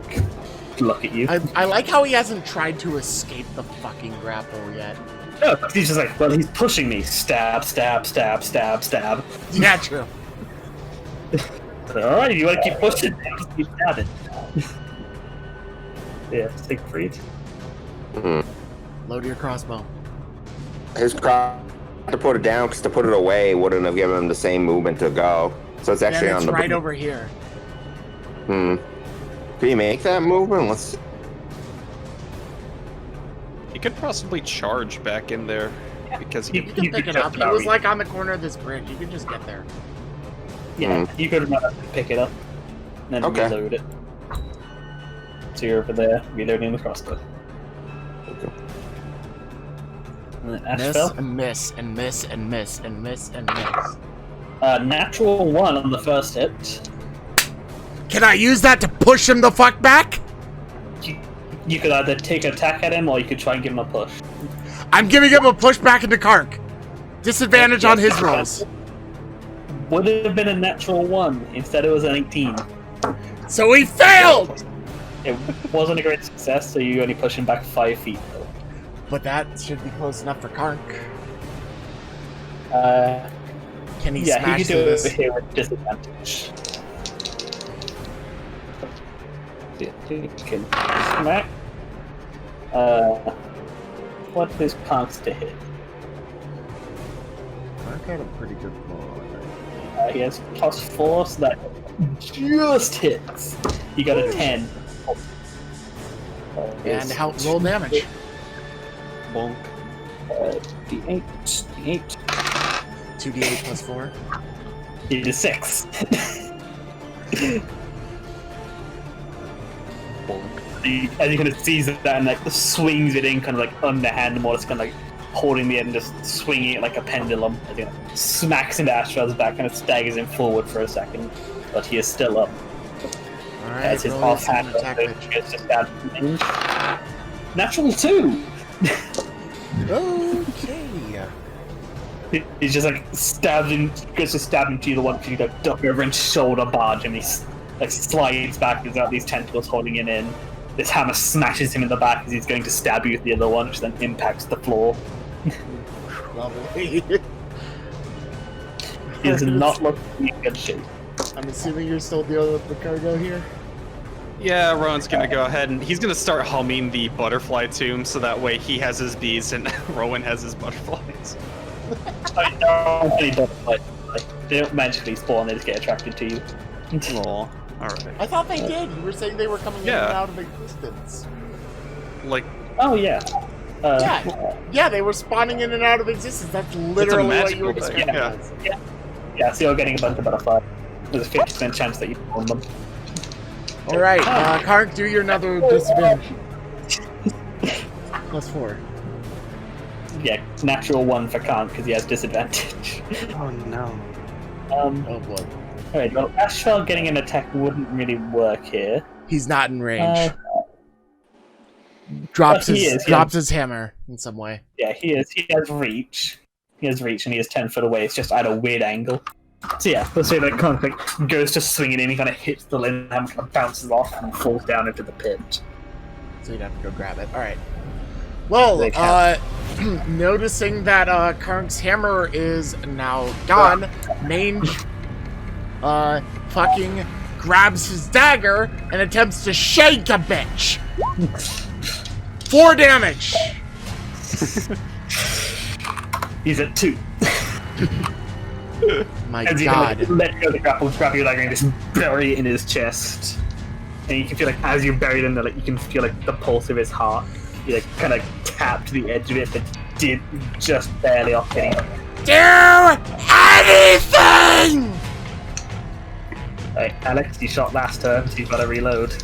Look at you. I like how he hasn't tried to escape the fucking grapple yet. No, he's just like, well, he's pushing me. Stab, stab, stab, stab, stab. Yeah, true. Alright, you want to keep pushing? Just keep stabbing. Yeah, Siegfried. Load your crossbow. His cross to put it down, because to put it away wouldn't have given him the same movement to go. So it's actually Yeah, on it's the right over here. Can you make that movement? Let's see. You could possibly charge back in there because You can pick it up. It was like on the corner of this bridge. You can just get there. Yeah, you could pick it up, and then reload it. So you're over there, reloading the crossbow. Okay. And then Miss Ashfell. and miss and miss and miss and miss and miss. Natural 1 on the first hit. Can I use that to push him the fuck back? You could either take an attack at him, or you could try and give him a push. I'm giving him a push back into Kark. Disadvantage on his rolls. Would have been a natural 1. Instead, it was an 18. So he failed! It wasn't a great success, so you only push him back 5 feet, though. But that should be close enough for Kark. Can he Yeah, smash he could do through it this? over here with disadvantage. You can smack. What is Conks to hit? Kark had a pretty good roll. He has +4, so that just hits. You got a 10. And help roll damage. Bonk. D8, D8. 2d8 plus 4. It is 6. As you kind of sees that and like swings it in kind of like underhand, more just kind of like holding the end and just swinging it like a pendulum. As he smacks into Astral's back, kind of staggers him forward for a second, but he is still up. Alright, As his roll offhand an attack pitch. gets just down range. Natural 2! Okay. He's just like goes to stab into you, the one you like duck over and shoulder barge him. He like slides back without these tentacles holding him in. This hammer smashes him in the back as he's going to stab you with the other one, which then impacts the floor. Lovely. He does not look in good shape. I'm assuming you're still dealing with the cargo here? Yeah, Rowan's gonna go ahead and he's gonna start humming the butterfly tomb so that way he has his bees and Rowan has his butterflies. I mean, no, any butterflies, like, they don't magically spawn; they just get attracted to you. Aw, alright. I thought they did. You were saying they were coming in Yeah. and out of existence. Like, Oh yeah. Yeah, they were spawning in and out of existence. That's literally what you were magical thing, describing yeah. as. Yeah, so you're getting a bunch of butterflies. There's a 50% chance that you spawn them. Alright, Kark, do your another disadvantage. Plus 4. Yeah, natural 1 for Kant because he has disadvantage. oh no. Oh boy. Alright, well, Ashfell getting an attack wouldn't really work here. He's not in range. Drops But he his is, drops his hammer in some way. Yeah, he is. He has reach. He has reach, and he is 10 foot away. It's just at a weird angle. So yeah, let's say that kind of like goes to swing it in. He kind of hits the limb, and kind of bounces off and falls down into the pit. So you'd have to go grab it. Alright. Well, They can't. noticing that Kark's hammer is now gone, Mange fucking grabs his dagger and attempts to shake a bitch. 4 damage. He's at 2. My As you god. kind of let go of the grapple, grab your dagger and just bury it in his chest. And you can feel like as you bury it in there, like you can feel like the pulse of his heart. You like kind of tapped the edge of it, but did just barely off hitting it. Do anything! Right, Alex, you shot last turn, so you've got to reload.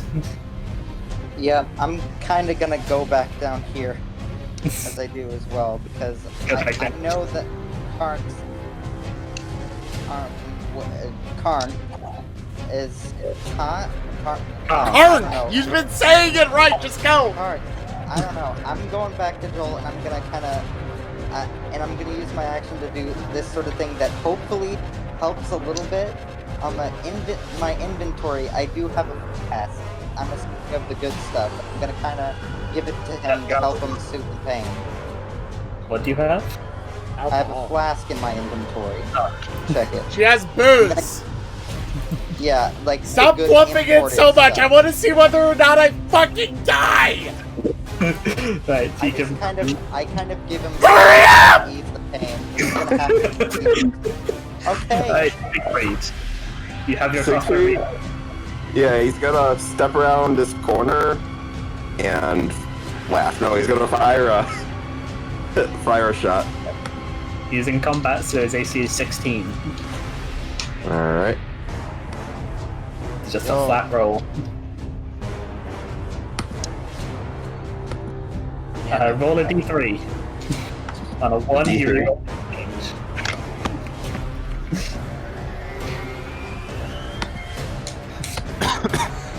Yeah, I'm kind of gonna go back down here as I do as well because I know that Karn is hot. Karn! You've been saying it right. Just go. Karn. I don't know. I'm going back to Joel, and I'm gonna kind of, and I'm gonna use my action to do this sort of thing that hopefully helps a little bit. On my inventory, I do have a flask. I'm assuming of the good stuff. I'm gonna kind of give it to him to help him soothe the pain. What do you have? I have a flask in my inventory. Check it. She has booze. Yeah, like Stop fluffing it so much. I want to see whether or not I fucking die. Right. I kind of give him Hurry up! to ease the pain. He's gonna have to okay. Right, great. You have your 6 feet. Yeah, he's gonna step around this corner and laugh. No, he's gonna fire a shot. He's in combat, so his AC is 16. Alright. It's just a flat roll. Roll a d3. On a 1, you roll damage.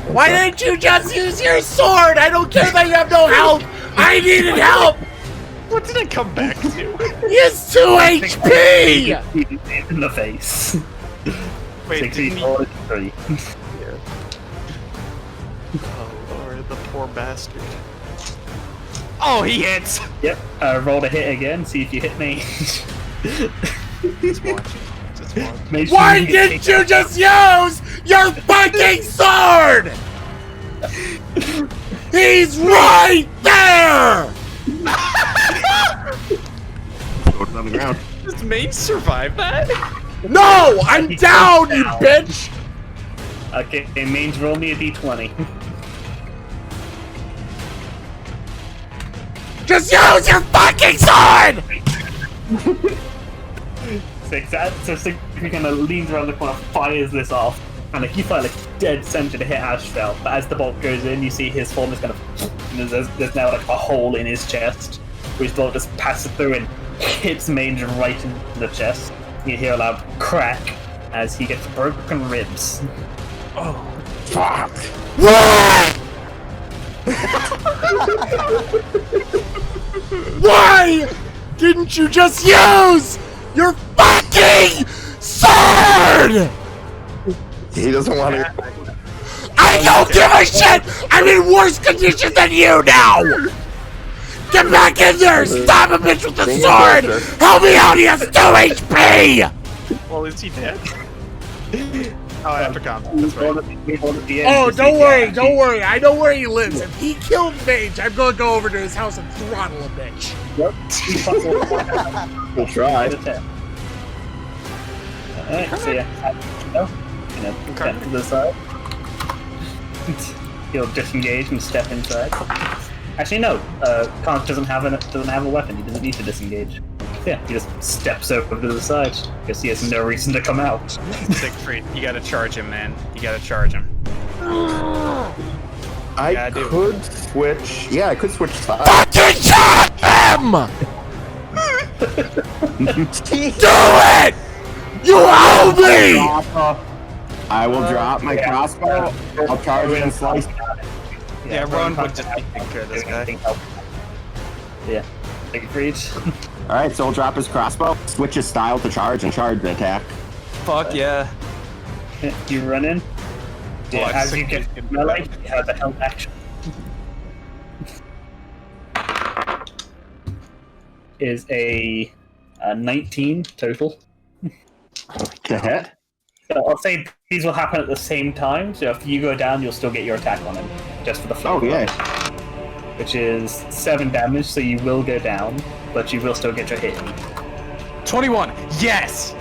Why didn't you just use your sword? I don't care that you have no health. I needed help. What did it come back to? He has 2 HP. In the face. Wait, 16, didn't roll a d3. Oh lord, the poor bastard. Oh, he hits! Yep. Roll to hit again, see if you hit me. Just watching. Just watching. Make sure Why you didn't you just use your fucking sword? He's right there! Put it on the ground. Does Mage survive that? No! I'm down, you bitch! Okay, Mange, roll me a d20. Just use your fucking sword! 6. So 6 kind of leans around the corner, fires this off, and like you fire like dead center to hit Ashfell. But as the bolt goes in, you see his form is kind of there's now like a hole in his chest, which bolt just passes through and hits Mange right in the chest. You hear a loud crack as he gets broken ribs. Oh, fuck! Why didn't you just use your fucking sword? He doesn't want to. I don't give a shit! I'm in worse condition than you now! Get back in there! Stop a bitch with the sword! Help me out! He has 2 HP! Well, is he dead? Oh, I have to come. That's right. Oh, don't worry. I know where he lives. If he killed Mage, I'm gonna go over to his house and throttle a bitch. Yep. We'll try. Alright, so yeah. Step to the side. He'll disengage and step inside. Actually, no. Kant doesn't have a weapon. He doesn't need to disengage. Yeah, he just steps over to the side because he has no reason to come out. Siegfried, you gotta charge him, man. You gotta charge him. I could switch. Yeah, I could switch sides. Fucking shot him! Do it! You owe me! I will drop my crossbow. I'll charge it and slice. Yeah, Ron would just take care of this guy. Yeah, Siegfried. Alright, so he'll drop his crossbow, switch his style to charge, and charge the attack. Fuck yeah. You run in. Yeah, as you get melee, you have a held action. Is a 19 total. To hit? So I'll say these will happen at the same time, so if you go down, you'll still get your attack on him, just for the flavor. Oh, yeah. Which is 7 damage, so you will go down, but you will still get your hit. 21! Yes!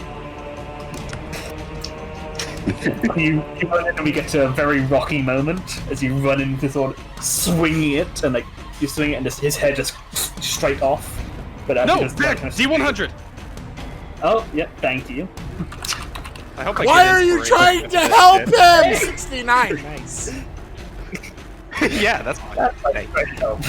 you run in and we get to a very rocky moment as you run into sort of swinging it, and like you swing it and his head just straight off. But No! just, Back! D100! Oh, yep, thank you. I hope I Why get are you inspiration trying if to I help did. him? 69, nice. Yeah, that's fine. That's like Hey. great help.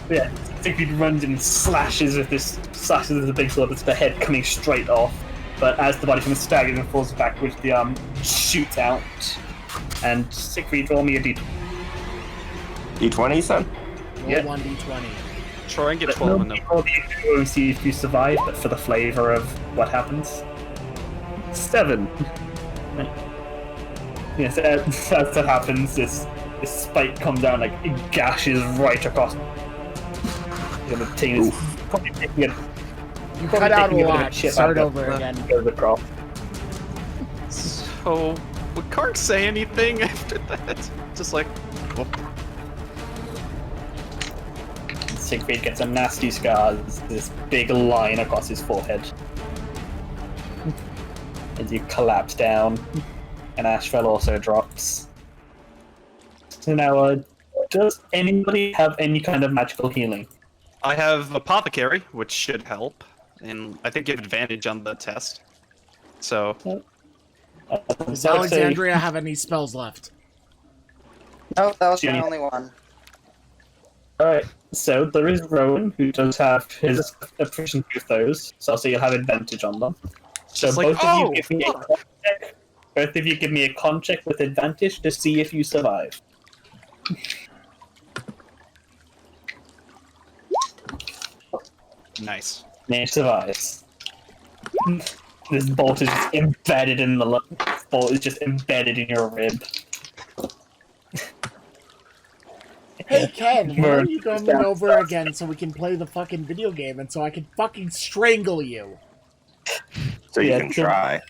Yeah, Siegfried runs and slashes with the big sword. It's the head coming straight off. But as the body kind of staggers and falls backwards, the arm shoots out. And Siegfried, roll me a d20. D20, son? Roll Yeah. 1d20. Try and get But 12 in no them. people will see if you survive, but for the flavor of what happens. 7. Yes, as that happens, this spike comes down, like, it gashes right across. The thing is probably taking it. You Probably cut out a taking a bit of lot. shit Start out over of again. goes across. So, would Kark say anything after that? Just like, whoop. Siegfried gets a nasty scar, this big line across his forehead. As you collapse down, and Ashfell also drops. So now, does anybody have any kind of magical healing? I have Apothecary, which should help, and I think you have advantage on the test. So, Does I would say- Alexandria have any spells left? No, that was Jimmy. my only one. Alright, so there is Rowan, who does have his proficiency with those, so you'll have advantage on them. So just like, both oh, of you give me a fuck. con check. Both of you give me a con check with advantage to see if you survive. Nice. Nate survives. This bolt is just embedded in the bolt is just embedded in your rib. Hey Ken, when are Burn. you coming over again so we can play the fucking video game and so I can fucking strangle you? So you Yeah, can so- try.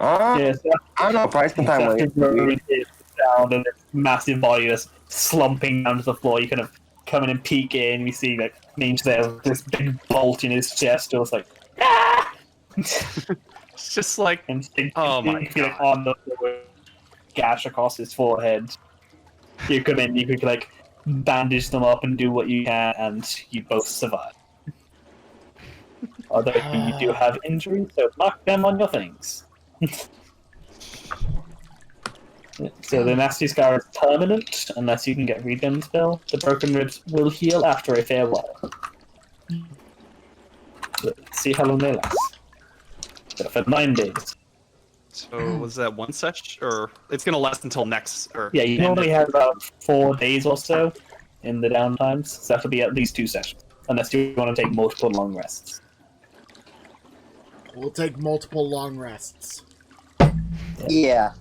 Yes, I don't know, probably sometime later. down and this massive body just slumping down to the floor. You kind of come in and peek in, and you see like Mange there with this big bolt in his chest. It was like, ah! It's just like, and Oh my you feel like God. on the floor, gash across his forehead. You come in, you could like bandage them up and do what you can, and you both survive. Although you do have injuries, so mark them on your things. So the nasty scar is permanent unless you can get regen spell. The broken ribs will heal after a fair while. Let's see how long they last. So for 9 days. so was that one session? Or it's gonna last until next, or... Yeah, you end normally of- have about 4 days or so in the downtimes, so that'll be at least 2 sessions. Unless you want to take multiple long rests. We'll take multiple long rests. Yeah.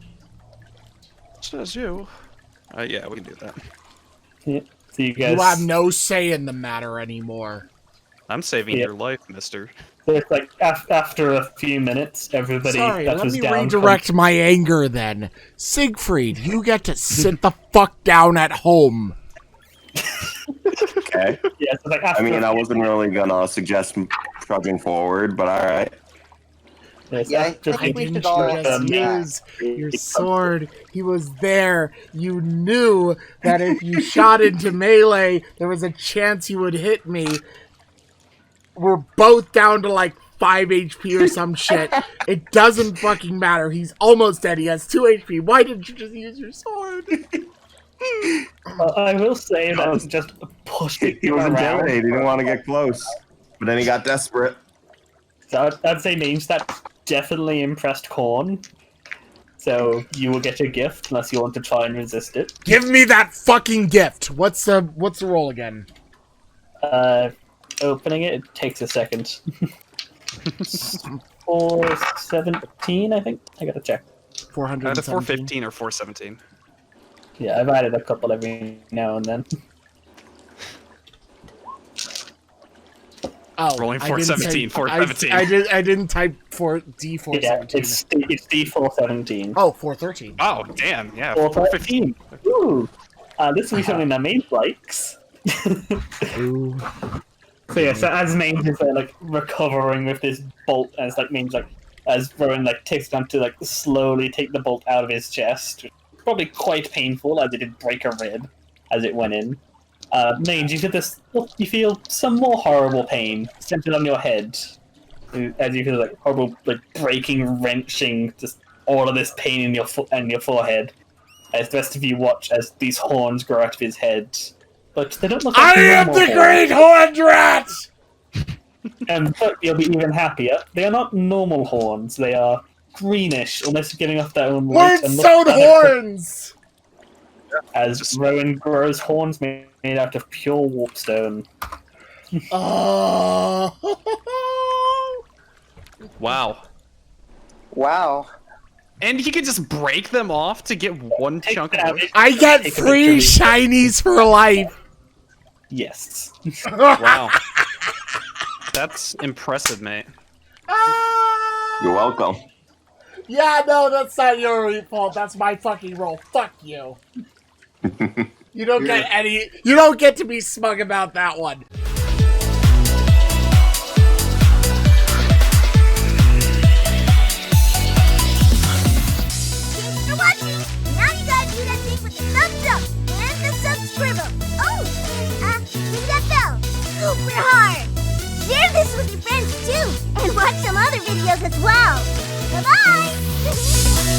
Says you. Yeah, we can do that. Yeah. So you guys. You have no say in the matter anymore. I'm saving Yeah. your life, mister. So it's like after a few minutes, everybody Sorry, that let was me down. redirect my anger then. Siegfried, you get to sit the fuck down at home. Okay. Yeah, so like I after mean, I wasn't really gonna suggest trudging forward, but alright. Yeah, I just think we Didn't should all you just yeah. use your sword? He was there. You knew that if you shot into melee, there was a chance he would hit me. We're both down to like 5 HP or some shit. It doesn't fucking matter. He's almost dead. He has 2 HP. Why didn't you just use your sword? I will say that just pushing He him was around. intimidated. He didn't want to get close. But then he got desperate. So I'd say names that definitely impressed Korn. So you will get your gift unless you want to try and resist it. Give me that fucking gift. What's the roll again? Opening it takes a second. 417, I think. I gotta check. Either 417. 415 or 417. Yeah, I've added a couple every now and then. Oh, Rolling I didn't 417, say- 417. I didn't type 4D417. Yeah, it's D417. Oh, 413. Oh, damn, yeah. 415. Ooh. This will be something that Maine likes. Ooh. So yeah, so as Maine is like recovering with this bolt, as like Maine's like as Rowan like takes time to like slowly take the bolt out of his chest, probably quite painful as it did break a rib as it went in. Mange, you feel some more horrible pain centered on your head, as you feel like horrible, like breaking, wrenching, just all of this pain in your foot and your forehead. as the rest of you watch as these horns grow out of his head. But they don't look I like am normal the horns. Great Horned Rat! But you'll be even happier. They are not normal horns. They are greenish, almost giving off their own light. And look Horn-sewn kind of horns! as Rowan grows horns made out of pure warpstone. Oh. Wow. Wow. And he can just break them off to get one Take chunk that of wood. out. I get Take a free picture. shinies for life! Yes. Wow. That's impressive, mate. You're welcome. Yeah, no, that's not your fault. That's my fucking role. Fuck you. You don't get any. You don't get to be smug about that one. Thanks for watching. Now you gotta do that thing with the thumbs up and the subscribe. Oh, ring that bell. Super hard. Share this with your friends too, and watch some other videos as well. Bye bye.